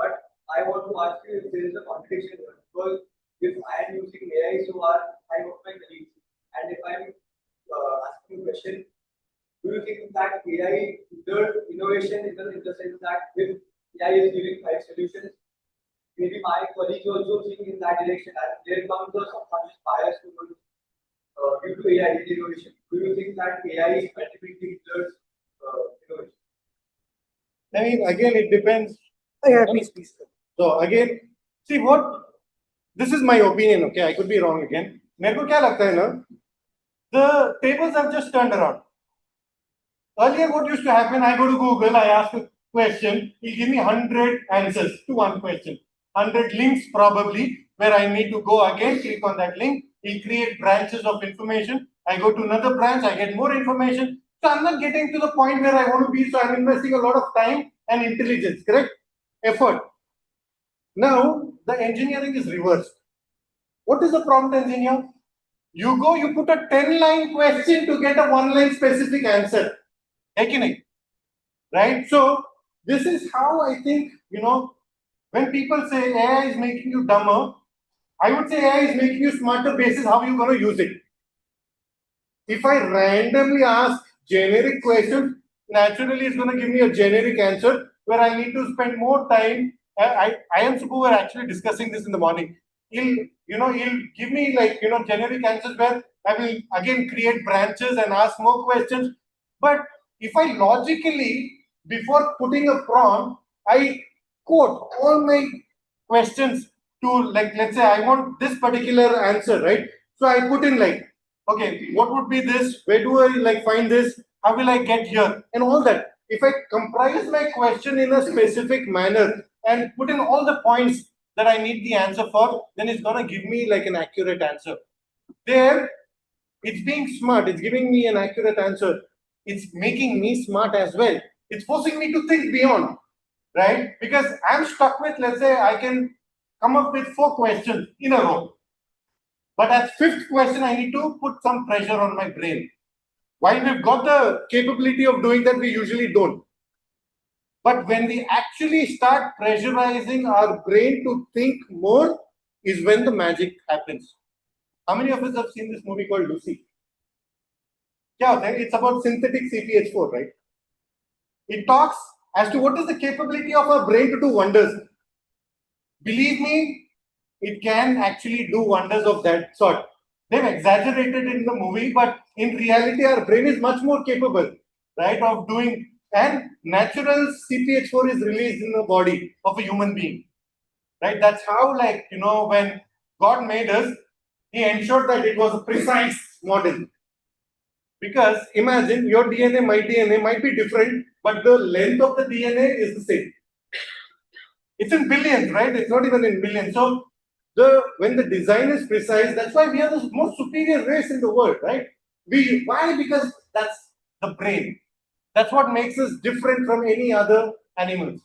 But I want to ask you if there is a contradiction here, because if I am using AI, so are I of my colleagues, and if I am asking a question, do you think that AI hinders innovation in the sense that if AI is giving 5 solutions, maybe my colleagues also thinking in that direction, and there comes a subconscious bias due to AI innovation. Do you think that AI ultimately hinders innovation? I mean, again, it depends. Oh, yeah, please. So again, see what, this is my opinion, okay? I could be wrong again. मेरे को क्या लगता है ना, the tables have just turned around. Earlier, what used to happen, I go to Google, I ask a question, he'll give me 100 answers to one question. 100 links probably, where I need to go again, click on that link, he'll create branches of information. I go to another branch, I get more information. So I'm not getting to the point where I want to be, so I'm investing a lot of time and intelligence, correct? Effort. Now, the engineering is reversed. What is the prompt engineer? You go, you put a 10-line question to get a 1-line specific answer. Right? So, this is how I think, when people say AI is making you dumber, I would say AI is making you smarter basis how you're going to use it. If I randomly ask generic questions, naturally it's going to give me a generic answer where I need to spend more time. IIM Kashipur were actually discussing this in the morning. He'll give me generic answers where I will again create branches and ask more questions. But if I logically, before putting a prompt, I quote all my questions to let's say I want this particular answer, right? So I put in okay, what would be this? Where do I find this? How will I get here? And all that. If I comprise my question in a specific manner and put in all the points that I need the answer for, then it's gonna give me an accurate answer. There, it's being smart. It's giving me an accurate answer. It's making me smart as well. It's forcing me to think beyond, right? Because I'm stuck with, let's say, I can come up with 4 questions in a row. But at 5th question, I need to put some pressure on my brain. While we've got the capability of doing that, we usually don't. But when we actually start pressurizing our brain to think more is when the magic happens. How many of us have seen this movie called Lucy? क्या होता है? It's about synthetic CPH4, right? It talks as to what is the capability of our brain to do wonders. Believe me, it can actually do wonders of that sort. They've exaggerated it in the movie, but in reality, our brain is much more capable, right, of doing. And natural CPH4 is released in the body of a human being, right? That's how, like, when God made us, He ensured that it was a precise model. Because imagine your DNA might be different, but the length of the DNA is the same. It's in billions, right? It's not even in millions. So when the design is precise, that's why we are the most superior race in the world, right? Why? Because that's the brain. That's what makes us different from any other animals.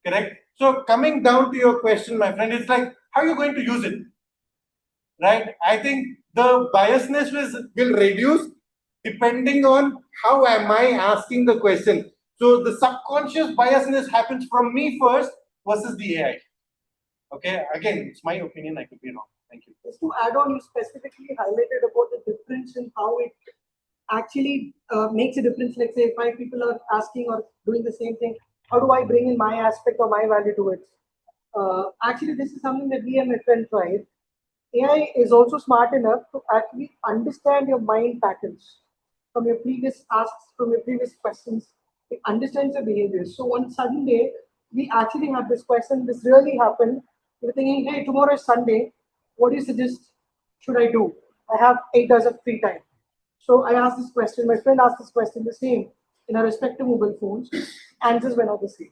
Correct? So coming down to your question, my friend, it's like, how are you going to use it? Right? I think the biasness will reduce depending on how am I asking the question. So the subconscious biasness happens from me first versus the AI. Okay, again, it's my opinion, I could be wrong. Thank you. Just to add on, you specifically highlighted about the difference in how it actually makes a difference. Like say, 5 people are asking or doing the same thing, how do I bring in my aspect or my value to it? Actually, this is something that we have tried. AI is also smart enough to actually understand your mind patterns from your previous asks, from your previous questions. It understands your behaviors. So one sudden day, we actually have this question, this really happened. We're thinking, hey, tomorrow is Sunday. What do you suggest should I do? I have 8 hours of free time. So I asked this question, my friend asked this question, the same, in our respective mobile phones. Answers were not the same.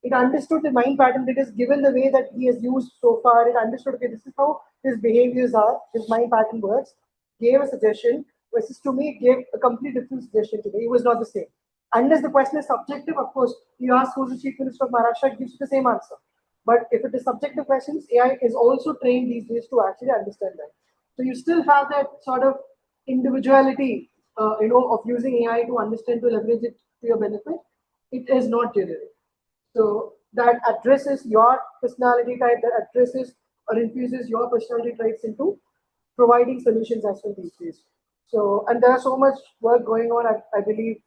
It understood the mind pattern because given the way that he has used so far, it understood, okay, this is how his behaviors are, his mind pattern works, gave a suggestion, versus to me, gave a completely different suggestion today. It was not the same. Unless the question is subjective, of course, you ask who's the Chief Minister of Maharashtra, it gives you the same answer. But if it is subjective questions, AI is also trained these days to actually understand that. So you still have that sort of individuality, of using AI to understand, to leverage it to your benefit. It is not generic. So that addresses your personality type, that addresses or infuses your personality traits into providing solutions as well these days. So, and there are so much work going on, I believe,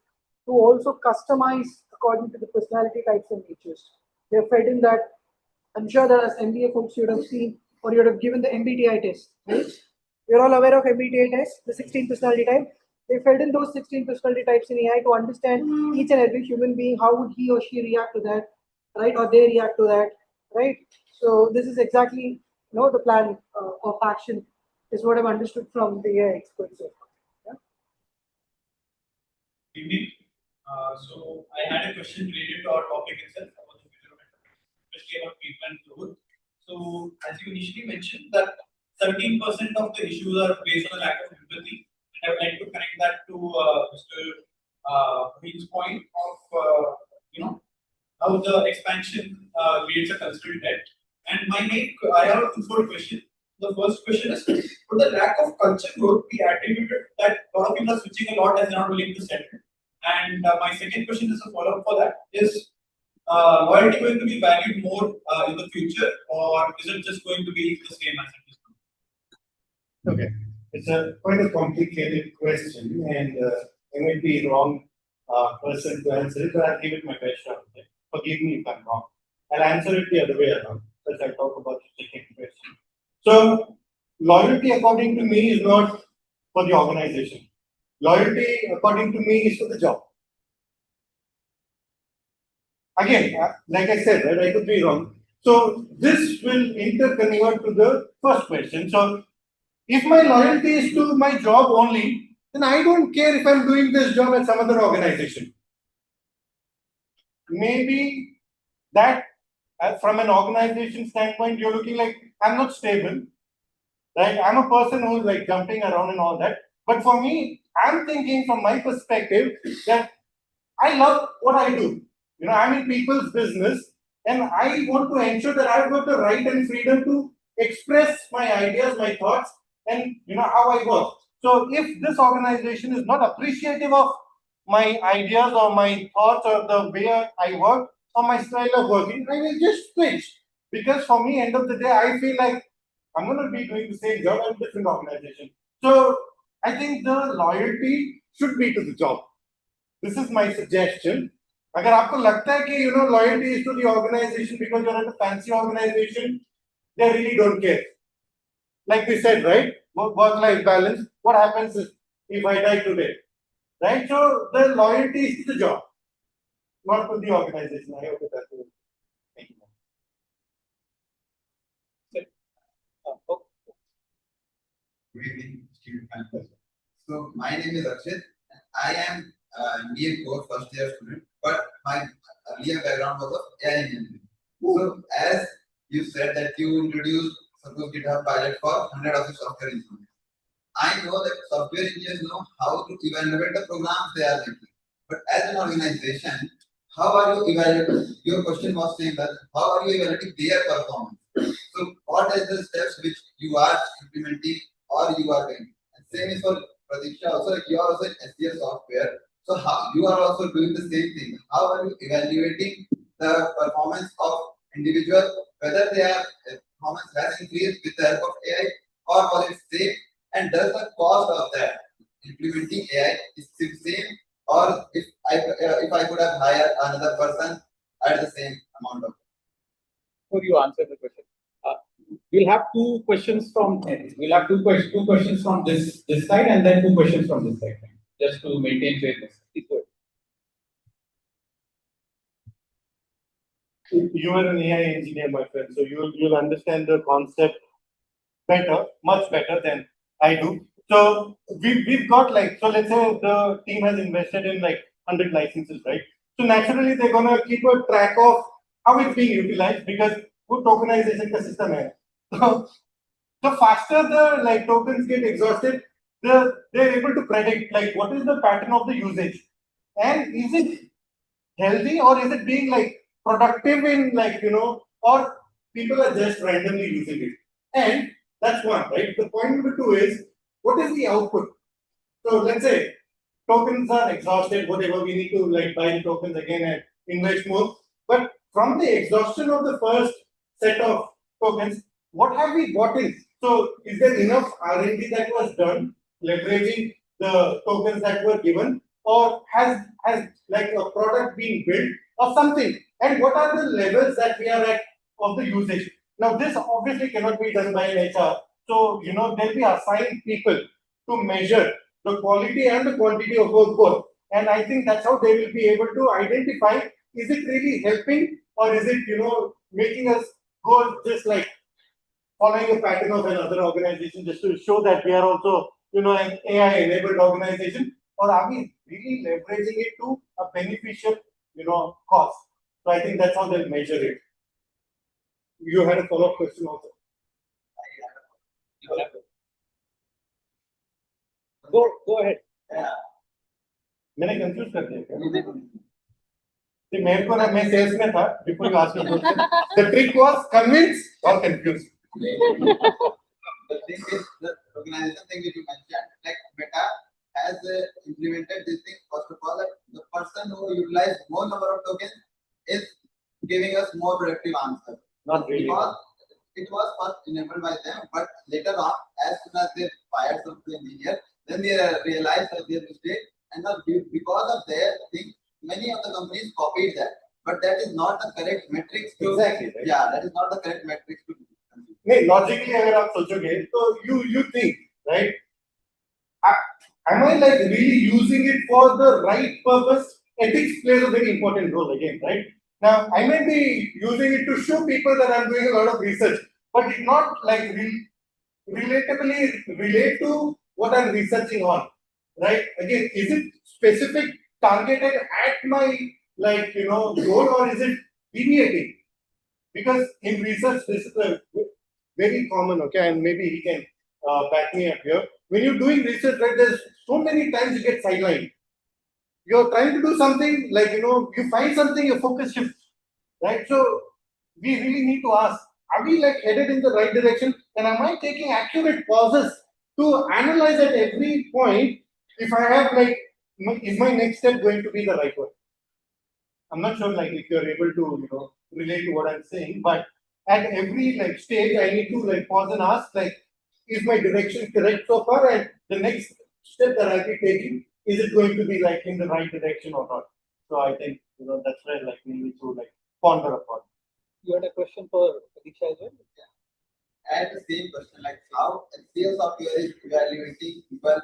to also customize according to the personality types and natures. They're fed in that. I'm sure that as MBA folks you would have seen or you would have given the MBTI test, right? We're all aware of MBTI test, the 16 personality type. They fed in those 16 personality types in AI to understand each and every human being, how would he or she react to that, right? Or they react to that, right? So this is exactly, the plan of action is what I've understood from the AI experts so far. Yeah? Evening. So I had a question related to our topic itself about the future of enterprise, especially about people and growth. So as you initially mentioned that 17% of the issues are based on a lack of empathy. And I would like to connect that to Mr. Mohin's point of how the expansion creates a cultural debt. And I have a two-fold question. The first question is, for the lack of culture growth, we attributed that a lot of people are switching a lot as they're not willing to settle. And my second question is a follow-up for that. Is loyalty going to be valued more in the future, or is it just going to be the same as it is now? Okay, it's quite a complicated question, and I might be wrong person to answer it, but I'll give it my best shot. Okay? Forgive me if I'm wrong. I'll answer it the other way around as I talk about the second question. So, loyalty, according to me, is not for the organization. Loyalty, according to me, is for the job. Again, like I said, right, I could be wrong. So, this will interconvert to the first question. So, if my loyalty is to my job only, then I don't care if I'm doing this job at some other organization. Maybe that, from an organization standpoint, you're looking like, I'm not stable, right? I'm a person who's like jumping around and all that. But for me, I'm thinking from my perspective that I love what I do. I'm in people's business, and I want to ensure that I've got the right and freedom to express my ideas, my thoughts, and how I work. So if this organization is not appreciative of my ideas or my thoughts or the way I work or my style of working, I will just switch. Because for me, end of the day, I feel like I'm going to be doing the same job in a different organization. So I think the loyalty should be to the job. This is my suggestion. अगर आपको लगता है कि loyalty is to the organization because you're at a fancy organization, they really don't care. Like we said, right? Work-life balance. What happens if I die today? Right? So the loyalty is to the job, not to the organization. I hope that will. Thank you. Good evening, student and so my name is Akshit. I am BA core first year student, but my earlier background was of AI engineering. So as you said that you introduced suppose GitHub pilot for 100 of the software engineers. I know that software engineers know how to evaluate the programs they are making. But as an organization, how are you evaluating? Your question was saying that how are you evaluating their performance? So what are the steps which you are implementing or you are doing? And same is for Pratiksha also, you are also in HCL Software. So how you are also doing the same thing. How are you evaluating the performance of individuals, whether their performance has increased with the help of AI or was it same? And does the cost of that implementing AI is the same, or if I could have hired another person at the same amount of? Before you answer the question, we'll have two questions from two questions from this side and then two questions from this side, just to maintain fairness. Please go ahead. You are an AI engineer, my friend, so you'll understand the concept better, much better than I do. So we've got so let's say the team has invested in 100 licenses, right? So naturally they're gonna keep a track of how it's being utilized because good tokenization ka system hai. So the faster the tokens get exhausted, they're able to predict what is the pattern of the usage and is it healthy or is it being productive in or people are just randomly using it. And that's one, right? The point number two is what is the output? So let's say tokens are exhausted, whatever, we need to buy the tokens again and invest more. But from the exhaustion of the first set of tokens, what have we bought in? So is there enough R&D that was done leveraging the tokens that were given, or has a product been built or something? And what are the levels that we are at of the usage? Now this obviously cannot be done by an HR. So there'll be assigned people to measure the quality and the quantity of both. And I think that's how they will be able to identify, is it really helping or is it making us go just following a pattern of another organization just to show that we are also an AI enabled organization, or are we really leveraging it to a beneficial cause? So I think that's how they'll measure it. You had a follow-up question also. Go ahead. मैंने confuse कर दिया क्या? मेरे को ना मैं sales में था before you asked me question. The trick was convince or confuse. The thing is the organization thing which you mentioned, Meta has implemented this thing. First of all, the person who utilized more number of tokens is giving us more productive answers. Not really. Because it was first enabled by them, but later on, as soon as they fired some engineer, then they realized that their mistake, and now because of their thing, many of the companies copied that. But that is not the correct metrics to. Exactly. Right? Yeah, that is not the correct metrics to. नहीं, logically अगर आप सोचोगे तो you think, right? Am I really using it for the right purpose? Ethics plays a very important role again, right? Now I may be using it to show people that I'm doing a lot of research, but it not relatably relate to what I'm researching on, right? Again, is it specific targeted at my goal, or is it deviating? Because in research, this is a very common, okay, and maybe he can back me up here. When you're doing research, right, there's so many times you get sidelined. You're trying to do something you find something, your focus shifts, right? So we really need to ask, are we headed in the right direction? And am I taking accurate pauses to analyze at every point if I have is my next step going to be the right one? I'm not sure if you're able to relate to what I'm saying, but at every stage I need to pause and ask is my direction correct so far, and the next step that I'll be taking, is it going to be like in the right direction or not? So I think that's where like we need to like ponder upon. You had a question for Pratiksha as well? I had the same question, like how HCL Software is evaluating people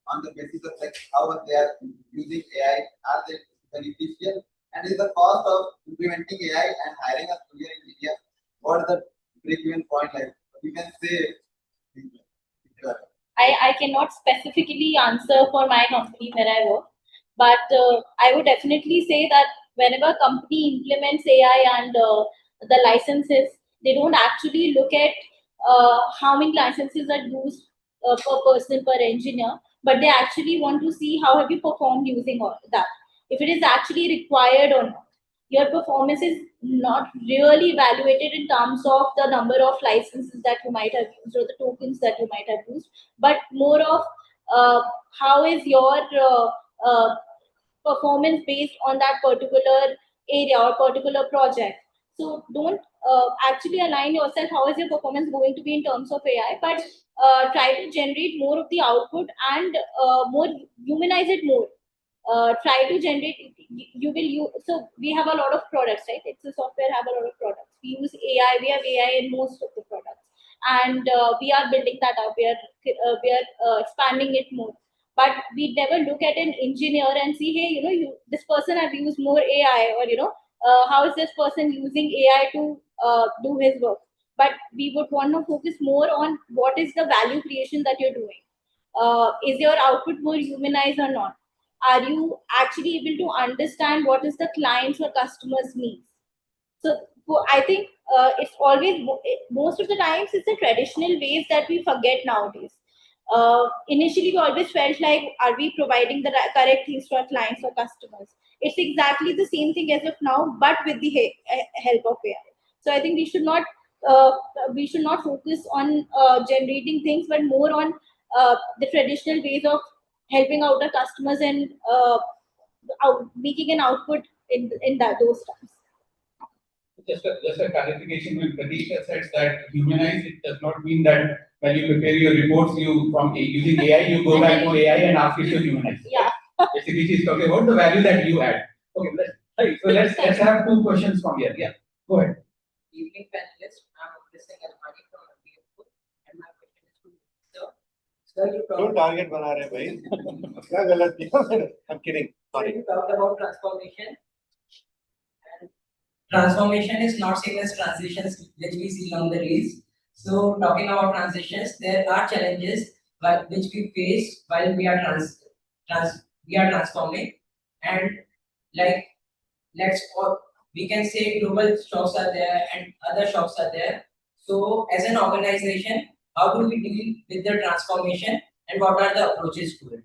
on the basis of like how they are using AI, are they beneficial, and is the cost of implementing AI and hiring a junior engineer, what is the break-even point like? We can say. I cannot specifically answer for my company where I work, but I would definitely say that whenever a company implements AI and the licenses, they don't actually look at how many licenses are used per person, per engineer, but they actually want to see how have you performed using all that. If it is actually required or not. Your performance is not really evaluated in terms of the number of licenses that you might have used or the tokens that you might have used, but more of how is your performance based on that particular area or particular project. So don't actually align yourself how is your performance going to be in terms of AI, but try to generate more of the output and more humanize it more. Try to generate you will use. So we have a lot of products, right? It's a software have a lot of products. We use AI. We have AI in most of the products, and we are building that up. We are expanding it more. But we never look at an engineer and see, hey, this person have used more AI, or how is this person using AI to do his work. But we would want to focus more on what is the value creation that you're doing. Is your output more humanized or not? Are you actually able to understand what is the client's or customer's needs? So I think it's always most of the times it's the traditional ways that we forget nowadays. Initially, we always felt like, are we providing the correct things to our clients or customers? It's exactly the same thing as of now, but with the help of AI. So I think uh, we should not focus on generating things, but more on the traditional ways of helping out our customers and making an output in those times. Just a clarification, when Pratiksha says that humanize, it does not mean that when you prepare your reports, using AI, you go back to AI and ask it to humanize. Yeah. Basically, she's talking about the value that you add. Okay, let's have two questions from here. Yeah, go ahead. Evening panelist, I'm listening as money from Kashipur, and my question is to sir. Sir, you Don't target bana rahe bhai. Kya galat kiya? I'm kidding. Sorry. You talked about transformation. Transformation is not same as transitions which we see on the reels. So talking about transitions, there are challenges which we face while we are transforming, and like we can say global shocks are there and other shocks are there. So as an organization, how do we deal with the transformation and what are the approaches to it?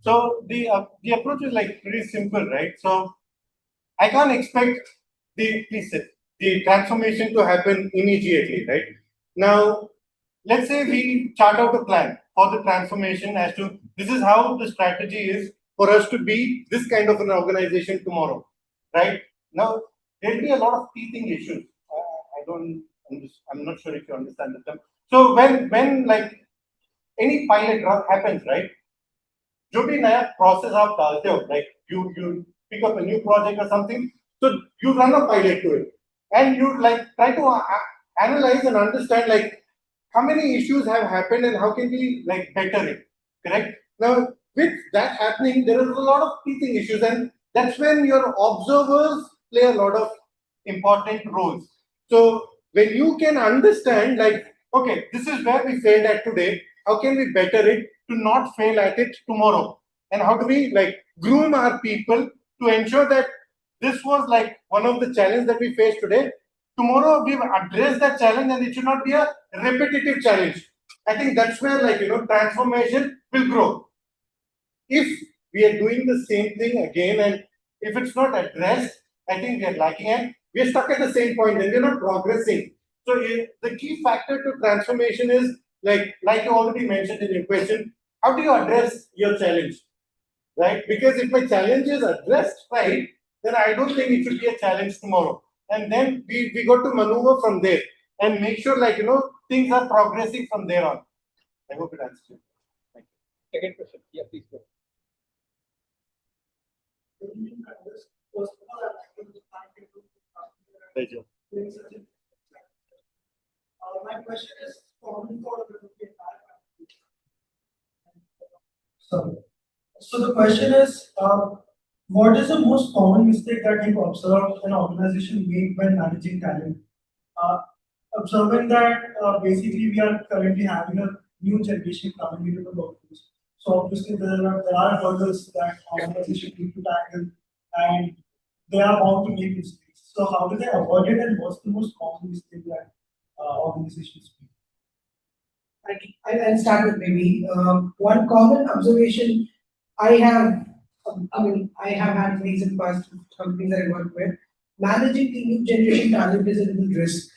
So the approach is like pretty simple, right? So I can't expect the transformation to happen immediately, right? Now, let's say we chart out a plan for the transformation as to this is how the strategy is for us to be this kind of an organization tomorrow, right? Now, there'll be a lot of teething issues. I'm not sure if you understand the term. So when like any pilot happens, right? जो भी नया process आप डालते हो, like you pick up a new project or something, so you run a pilot to it, and you like try to analyze and understand like how many issues have happened and how can we like better it, correct? Now with that happening, there is a lot of teething issues, and that's when your observers play a lot of important roles. So when you can understand like, okay, this is where we failed at today, how can we better it to not fail at it tomorrow? And how do we like groom our people to ensure that this was like one of the challenges that we face today. Tomorrow we've addressed that challenge and it should not be a repetitive challenge. I think that's where like transformation will grow. If we are doing the same thing again and if it's not addressed, I think we are lacking and we are stuck at the same point and we're not progressing. So the key factor to transformation is like you already mentioned in your question, how do you address your challenge, right? Because if my challenge is addressed right, then I don't think it should be a challenge tomorrow. And then we got to maneuver from there and make sure like things are progressing from there on. I hope it answers you. Thank you. Second question. Yeah, please go. Pleasure. My question is common for so the question is, what is the most common mistake that you've observed an organization make when managing talent? Observing that basically we are currently having a new generation coming into the workforce. So obviously there are hurdles that organizations need to tackle, and they are bound to make mistakes. So how do they avoid it, and what's the most common mistake that organizations make? I'll start with maybe one common observation I have. I have had recent past companies I work with. Managing the new generation talent is a little risk.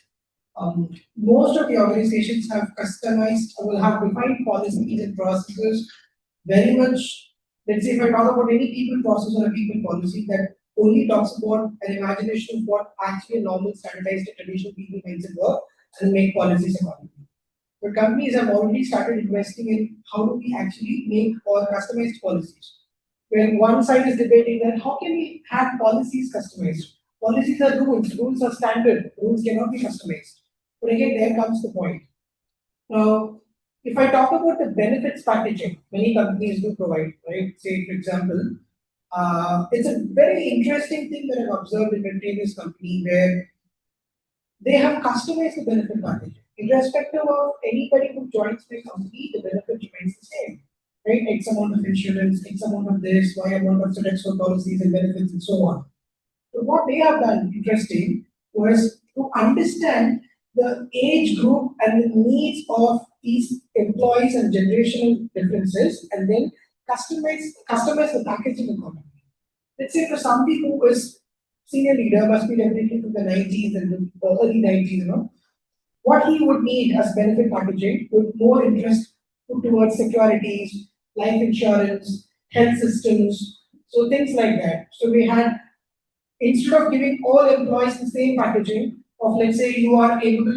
Most of the organizations have customized or will have defined policies and processes very much. Let's say if I talk about any people process or a people policy that only talks about an imagination of what actually a normal standardized and traditional people mindset work and make policies accordingly. But companies have already started investing in how do we actually make or customized policies. When one side is debating that how can we have policies customized? Policies are rules are standard, rules cannot be customized. But again, there comes the point. Now, if I talk about the benefits packaging, many companies do provide, right? Say, for example, it's a very interesting thing that I've observed in a previous company where they have customized the benefit package. Irrespective of anybody who joins the company, the benefit remains the same. Right? X amount of insurance, X amount of this, Y amount of for policies and benefits, and so on. So what they have done, interesting, was to understand the age group and the needs of these employees and generational differences, and then customize the packaging accordingly. Let's say for somebody who is senior leader, must be definitely from the 90s and the early 90s, what he would need as benefit packaging with more interest put towards securities, life insurance, health systems, so things like that. So we had, instead of giving all employees the same packaging of, let's say you are eligible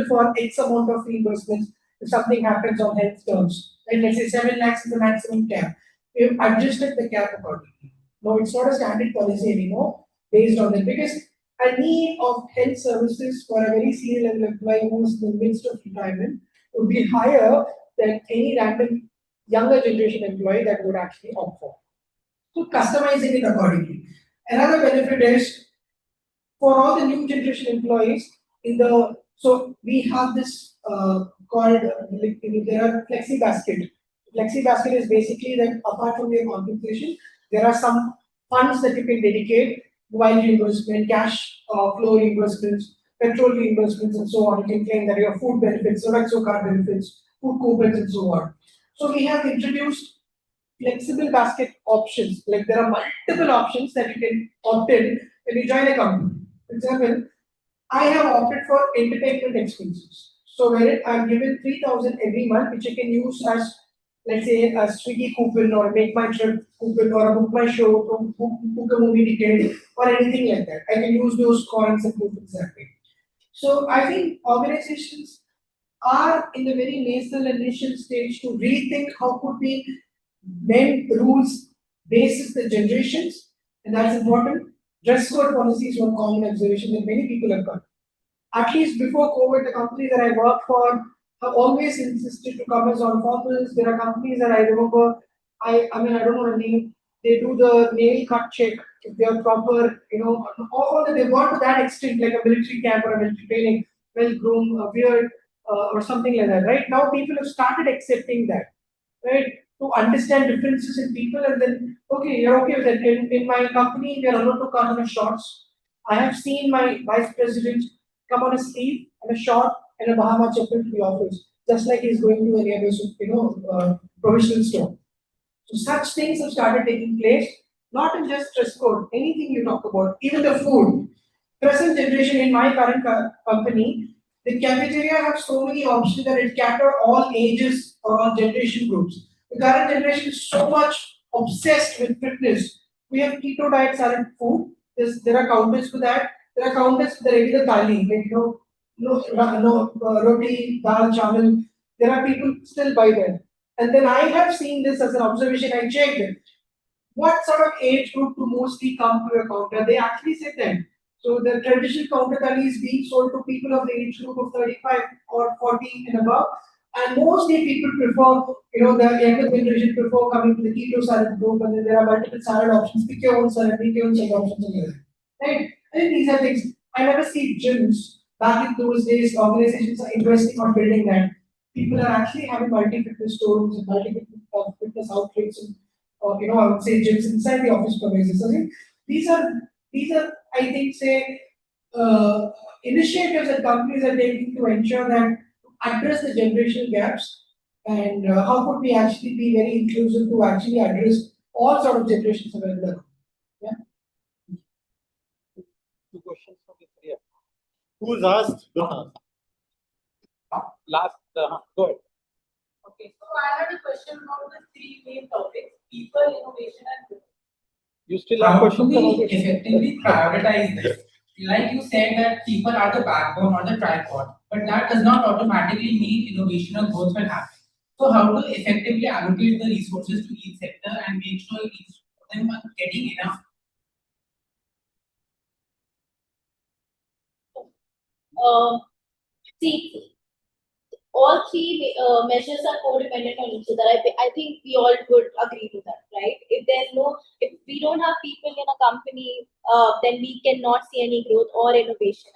for X amount of reimbursements if something happens on health terms. And let's say 7 lakhs is the maximum cap. We've adjusted the cap accordingly. Now it's not a standard policy anymore based on that, because a need of health services for a very senior level employee who is in the midst of retirement would be higher than any random younger generation employee that would actually opt for. So customizing it accordingly. Another benefit is for all the new generation employees so we have this called there are flexi basket. Flexi basket is basically that apart from your compensation, there are some funds that you can dedicate, mobile reimbursement, cash flow reimbursements, petrol reimbursements, and so on. You can claim that your food benefits, Sodexo card benefits, food coupons, and so on. So we have introduced flexible basket options. Like there are multiple options that you can opt in when you join a company. For example, I have opted for entertainment expenses. So where I'm given 3,000 every month, which I can use as, let's say, a Swiggy coupon or make my trip coupon or a book my show or book a movie ticket or anything like that. I can use those coins and coupons that way. So I think organizations are in the very nasal initial stage to rethink how could we mend rules basis the generations, and that's important. Dress code policy is one common observation that many people have got. At least before COVID, the companies that I worked for have always insisted to come as on formals. There are companies that I remember, I don't want to name, they do the nail cut check if they are proper, all that they've gone to that extent, like a military camp or a military training, well groomed, beard, or something like that. Right now, people have started accepting that, right? To understand differences in people, and then okay, you're okay with it. In my company, we are allowed to come in shorts. I have seen my vice president come on a sleeve and a short and a Bahama chapel to the office, just like he's going to any other, provisional store. So such things have started taking place, not in just dress code, anything you talk about, even the food. Present generation in my current company, the cafeteria have so many options that it cater all ages or all generation groups. The current generation is so much obsessed with fitness. We have keto diet salad food. There are counters for that. There are counters for the regular thali, like roti, dal, chawal. There are people still buy them. And then I have seen this as an observation. I checked it. What sort of age group do mostly come to your counter? They actually sit there. So the traditional counter thali is being sold to people of the age group of 35 or 40 and above. And mostly people prefer, the younger generation prefer coming to the keto salad group, and then there are multiple salad options. Pick your own salad, pick your own salad options, and like that. Right? I think these are things. I never see gyms. Back in those days, organizations are investing on building that. People are actually having multi-fitness stores and multi-fitness outlets and I would say gyms inside the office premises. I think these are I think say initiatives that companies are taking to ensure that address the generational gaps and how could we actually be very inclusive to actually address all sort of generations available. Yeah. Two questions from this area. Who's asked? Last, go ahead. Okay, so I had a question about the three main topics: people, innovation, and growth. You still have questions about it? Effectively prioritize this. Like you said that people are the backbone or the tripod, but that does not automatically mean innovation or growth will happen. So how to effectively allocate the resources to each sector and make sure each of them are getting enough? See, all three measures are codependent on each other. I think we all would agree to that, right? If we don't have people in a company, then we cannot see any growth or innovation.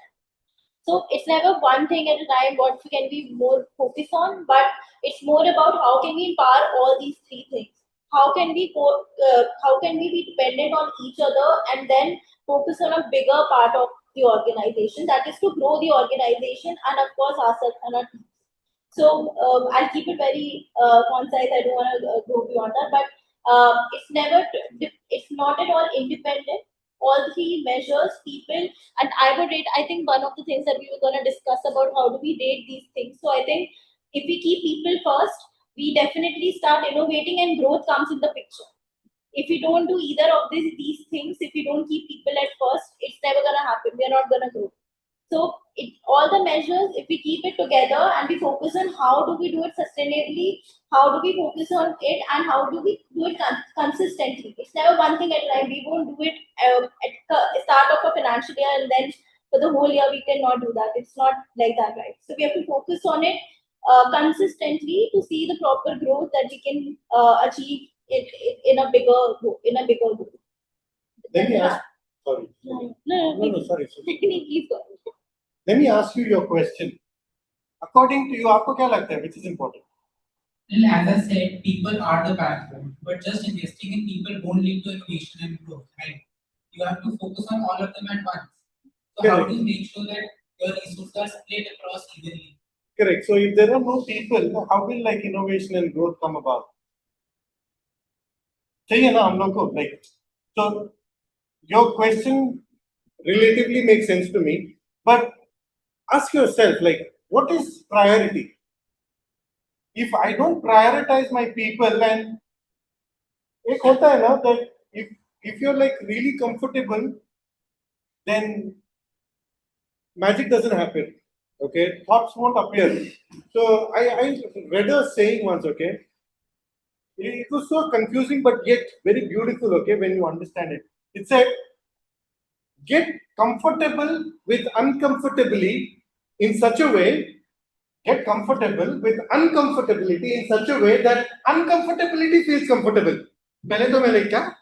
So it's never one thing at a time. What can we more focus on? But it's more about how can we empower all these three things. How can we be dependent on each other and then focus on a bigger part of the organization, that is to grow the organization and of course ourselves and our team. So I'll keep it very concise. I don't want to go beyond that, but it's not at all independent. All three measures, people, and I would rate. I think one of the things that we were going to discuss about how do we rate these things. So I think if we keep people first, we definitely start innovating, and growth comes in the picture. If we don't do either of these things, if we don't keep people at first, it's never going to happen. We are not going to grow. So all the measures, if we keep it together and we focus on how do we do it sustainably, how do we focus on it, and how do we do it consistently. It's never one thing at a time. We won't do it at the start of a financial year and then for the whole year we cannot do that. It's not like that, right? So we have to focus on it consistently to see the proper growth that we can achieve it in a bigger goal. Let me ask. Sorry. No, sorry. Please go. Let me ask you your question. According to you, आपको क्या लगता है which is important? Well, as I said, people are the backbone, but just investing in people won't lead to innovation and growth, right? You have to focus on all of them at once. So how do you make sure that your resources are split across evenly? Correct. So if there are no people, how will like innovation and growth come about? चाहिए ना हम लोग को like. So your question relatively makes sense to me, but ask yourself like, what is priority? If I don't prioritize my people, then एक होता है ना that if you're like really comfortable, then magic doesn't happen. Okay, thoughts won't appear. So I read a saying once. Okay, it was so confusing but yet very beautiful. Okay, when you understand it, it said, get comfortable with uncomfortably in such a way. Get comfortable with uncomfortability in such a way that uncomfortability feels comfortable. पहले तो मैं क्या?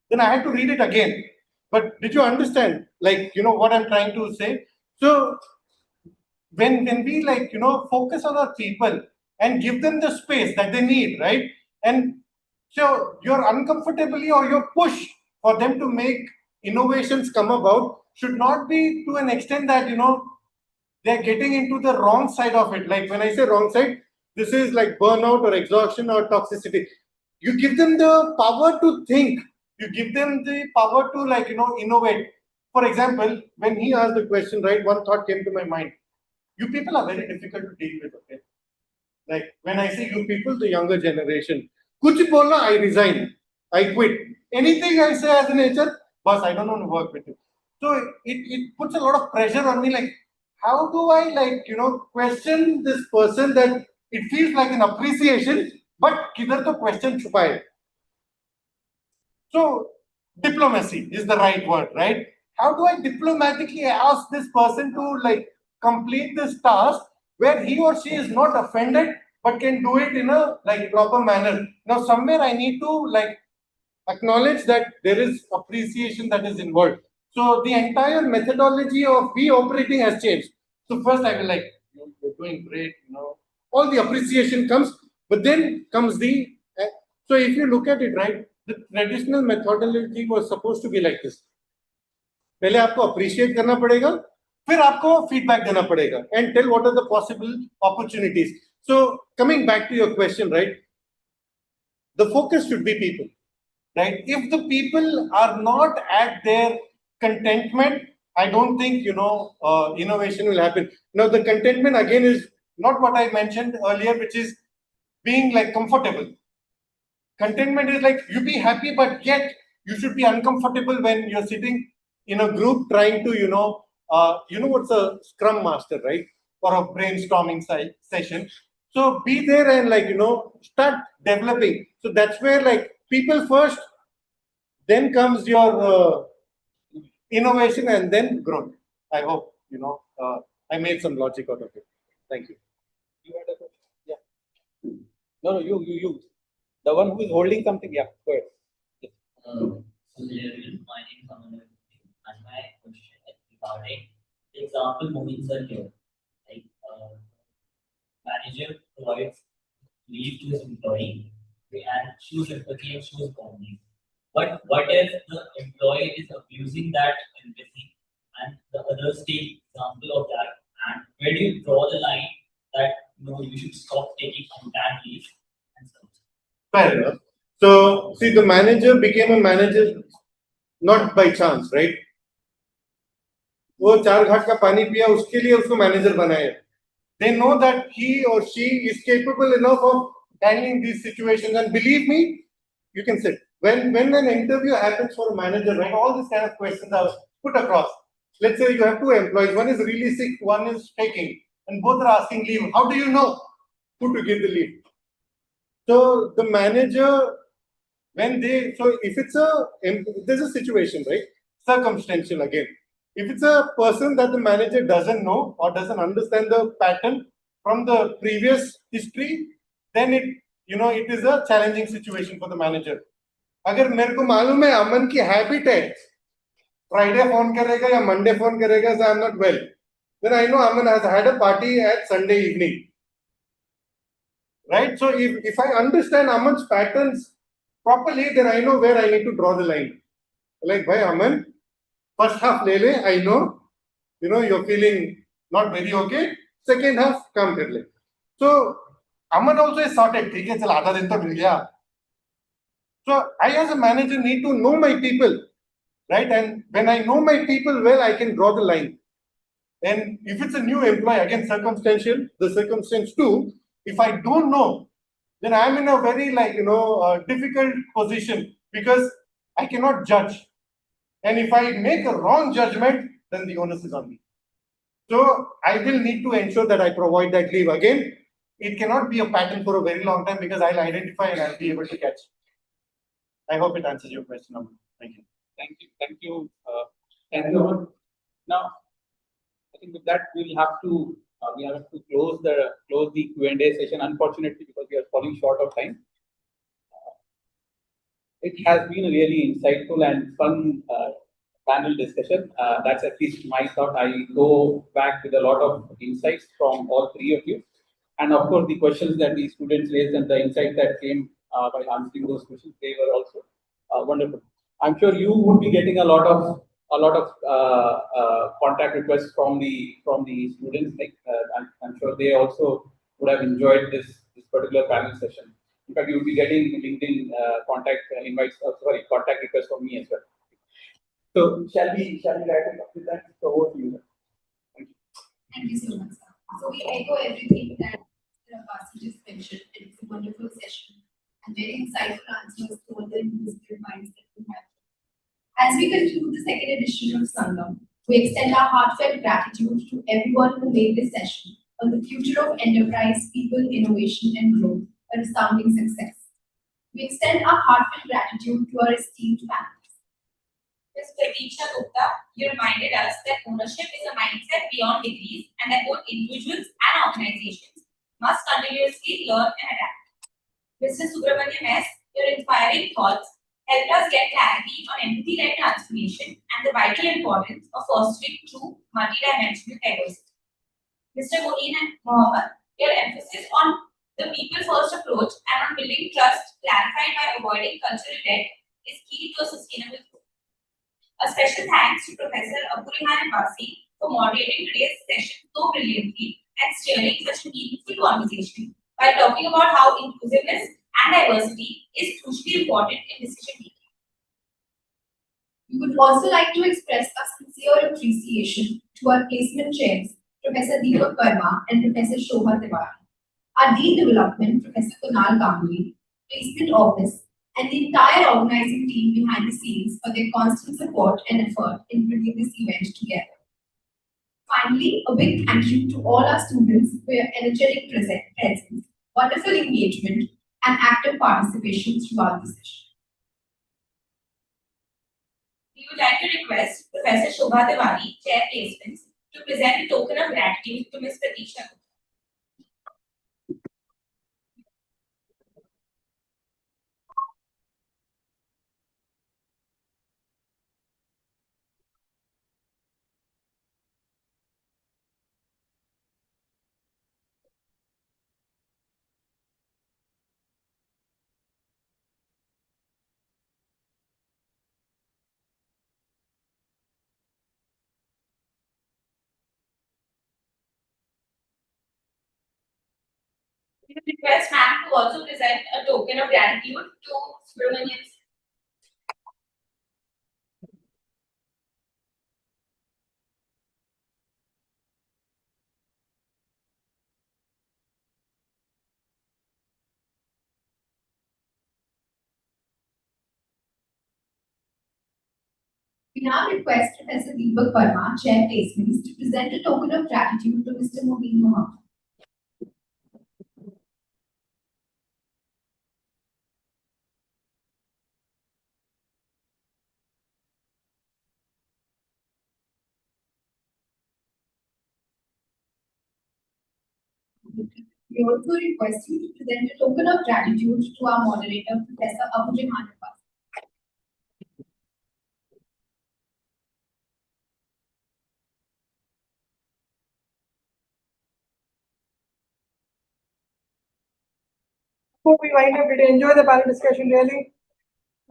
Then I had to read it again. But did you understand? Like, you know what I'm trying to say? So when we like, focus on our people and give them the space that they need, right? And so your uncomfortability or your push for them to make innovations come about should not be to an extent that, they're getting into the wrong side of it. Like when I say wrong side, this is like burnout or exhaustion or toxicity. You give them the power to think. You give them the power to like, innovate. For example, when he asked the question, right, one thought came to my mind. You people are very difficult to deal with, okay? Like when I say you people, the younger generation, kuch bola, I resign, I quit. Anything I say as an HR, boss, I don't want to work with you. So it puts a lot of pressure on me, like, how do I question this person that it feels like an appreciation, but kidhar to question chupa hai. So diplomacy is the right word, right? How do I diplomatically ask this person to complete this task where he or she is not offended but can do it in a proper manner? Now somewhere I need to acknowledge that there is appreciation that is involved. So the entire methodology of we operating has changed. So first I will you're doing great, all the appreciation comes, but then comes so if you look at it, right, the traditional methodology was supposed to be like this. पहले आपको appreciate करना पड़ेगा, फिर आपको feedback देना पड़ेगा, and tell what are the possible opportunities. So coming back to your question, right, the focus should be people. Right? If the people are not at their contentment, I don't think innovation will happen. Now the contentment again is not what I mentioned earlier, which is being comfortable. Contentment is you be happy, but yet you should be uncomfortable when you're sitting in a group trying to what's a scrum master, right? Or a brainstorming session. So be there and start developing. So that's where people first, then comes your innovation and then growth. I hope I made some logic out of it. Thank you. You had a question? Yeah. No, you. The one who is holding something, yeah, go ahead. Yes. So there is my name is Sangam, and my question is regarding the example Mohin sir here. Like manager provides leave to his employee and shows empathy and shows boundaries. But what if the employee is abusing that empathy and the others take example of that? And where do you draw the line that you should stop taking unplanned leave and stuff? Fair enough. So see, the manager became a manager not by chance, right? वो 4 घाट का पानी पिया, उसके लिए उसको manager बनाया. They know that he or she is capable enough of handling these situations, and believe me, you can sit. When an interview happens for a manager, right, all these kind of questions are put across. Let's say you have 2 employees, one is really sick, one is taking, and both are asking leave. How do you know who to give the leave? So the manager, there's a situation, right? Circumstantial again. If it's a person that the manager doesn't know or doesn't understand the pattern from the previous history, then it is a challenging situation for the manager. अगर मेरे को मालूम है अमन की habit है Friday phone करेगा या Monday phone करेगा so I'm not well, then I know Aman has had a party at Sunday evening, right? So if I understand Aman's patterns properly, then I know where I need to draw the line. Like, bhai Aman, first half le le, I know, you're feeling not very okay. Second half, काम कर ले. So Aman also is sorted. ठीक है, चल आधा दिन तो मिल गया. So I as a manager need to know my people, right? And when I know my people well, I can draw the line. And if it's a new employee, again circumstantial, the circumstance too, if I don't know, then I'm in a very difficult position because I cannot judge. And if I make a wrong judgment, then the onus is on me. So I will need to ensure that I provide that leave. Again, it cannot be a pattern for a very long time because I'll identify and I'll be able to catch. I hope it answers your question, Aman. Thank you. Thank you. Now, I think with that we have to close the Q&A session. Unfortunately, because we are falling short of time. It has been a really insightful and fun panel discussion. That's at least my thought. I go back with a lot of insights from all 3 of you, and of course the questions that the students raised and the insight that came by answering those questions, they were also wonderful. I'm sure you would be getting a lot of contact requests from the students. I'm sure they also would have enjoyed this particular panel session. In fact, you will be getting LinkedIn contact requests from me as well. So shall we wrap it up with that? So over to you. Thank you. Thank you so much, sir. So we echo everything that Mr. Abbasi just mentioned. It was a wonderful session and very insightful answers to all the inquisitive minds that we have. As we conclude the second edition of Sangam, We extend our heartfelt gratitude to everyone who made this session on the future of enterprise, people, innovation, and growth a resounding success. We extend our heartfelt gratitude to our esteemed panelists. Ms. Pratiksha Gupta, you reminded us that ownership is a mindset beyond degrees and that both individuals and organizations must continuously learn and adapt. Mr. Subramaniam S., your inspiring thoughts helped us get clarity on empathy-led transformation and the vital importance of fostering true multidimensional diversity. Mr. Mohin Mohammed, your emphasis on the people-first approach and on building trust clarified by avoiding cultural debt is key to a sustainable growth. A special thanks to Professor Rehan Abbasi for moderating today's session so brilliantly and steering such a meaningful conversation by talking about how inclusiveness and diversity is crucially important in decision making. We would also like to express a sincere appreciation to our placement chairs, Professor Deepak Verma and Professor Shobha Tiwari, our Dean Development, Professor Kunal Ganguly, Placement Office, and the entire organizing team behind the scenes for their constant support and effort in bringing this event together. Finally, a big thank you to all our students for your energetic presence, wonderful engagement, and active participation throughout the session. We would like to request Professor Shobha Tiwari, Chair Placements, to present a token of gratitude to Ms. Pratiksha Gupta. We would request ma'am to also present a token of gratitude to Subramanian. We now request Professor Deepak Verma, Chair Placements, to present a token of gratitude to Mr. Mohin Mohammed. We also request you to present a token of gratitude to our moderator, Professor Rehan Abbasi. Before we wind up, did you enjoy the panel discussion really?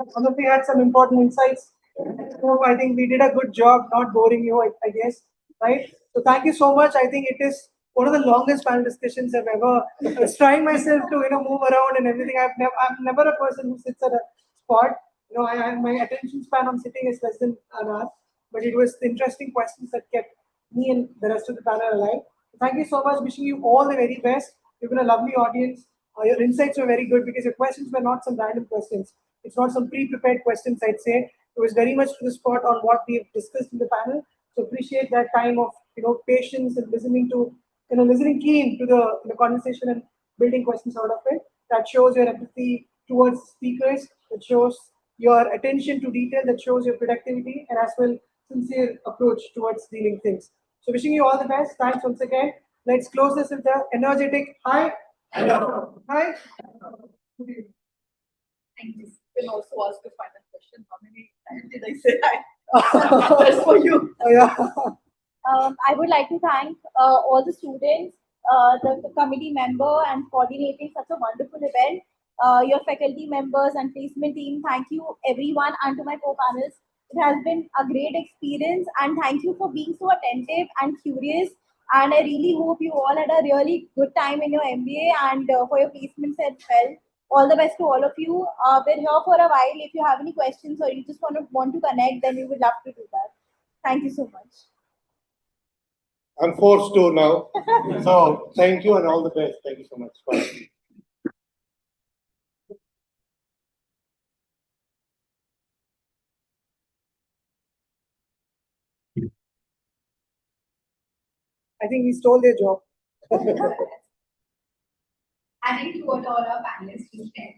Some of you had some important insights. So I think we did a good job, not boring you, I guess, right? So thank you so much. I think it is one of the longest panel discussions I've ever. I was trying myself to move around and everything. I'm never a person who sits at a spot. My attention span on sitting is less than an hour. But it was the interesting questions that kept me and the rest of the panel alive. Thank you so much. Wishing you all the very best. You've been a lovely audience. Your insights were very good because your questions were not some random questions. It's not some pre-prepared questions, I'd say. It was very much to the spot on what we've discussed in the panel. So appreciate that time of patience and listening to listening keen to the conversation and building questions out of it. That shows your empathy towards speakers. That shows your attention to detail. That shows your productivity and as well sincere approach towards dealing things. So wishing you all the best. Thanks once again. Let's close this with the energetic hi. Hi. Thank you. You can also ask a final question. How many times did I say hi? That's for you. Oh, yeah. I would like to thank all the students, the committee member, and coordinating such a wonderful event. Your faculty members and placement team, thank you everyone, and to my co-panels. It has been a great experience, and thank you for being so attentive and curious. And I really hope you all had a really good time in your MBA and for your placements as well. All the best to all of you. We're here for a while. If you have any questions or you just want to connect, then we would love to do that. Thank you so much. I'm forced to now. So thank you and all the best. Thank you so much. Bye. I think we stole their job. Adding to what all our panelists just said,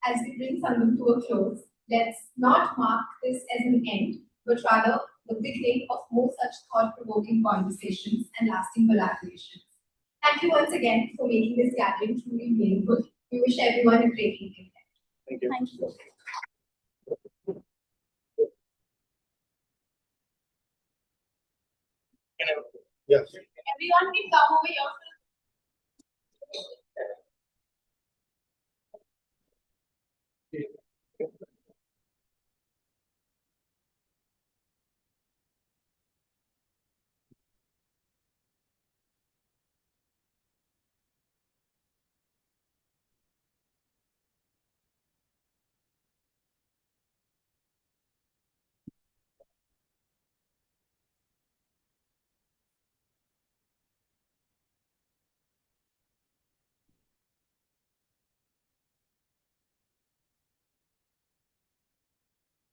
as we bring Sangam to a close, let's not mark this as an end, but rather the beginning of more such thought-provoking conversations and lasting collaborations. Thank you once again for making this gathering truly meaningful. We wish everyone a great evening. Thank you. Thank you. Yes. Everyone can come over here.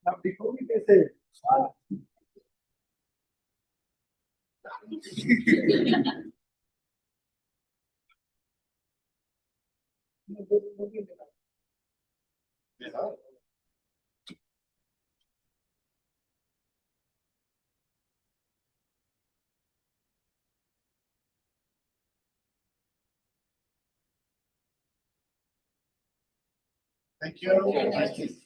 Now, before we can say, Thank you.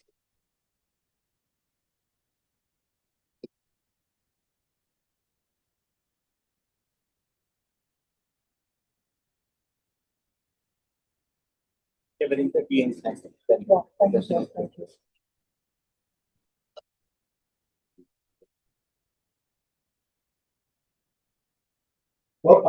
Everything that we understand. thank you, sir. Thank you. Well,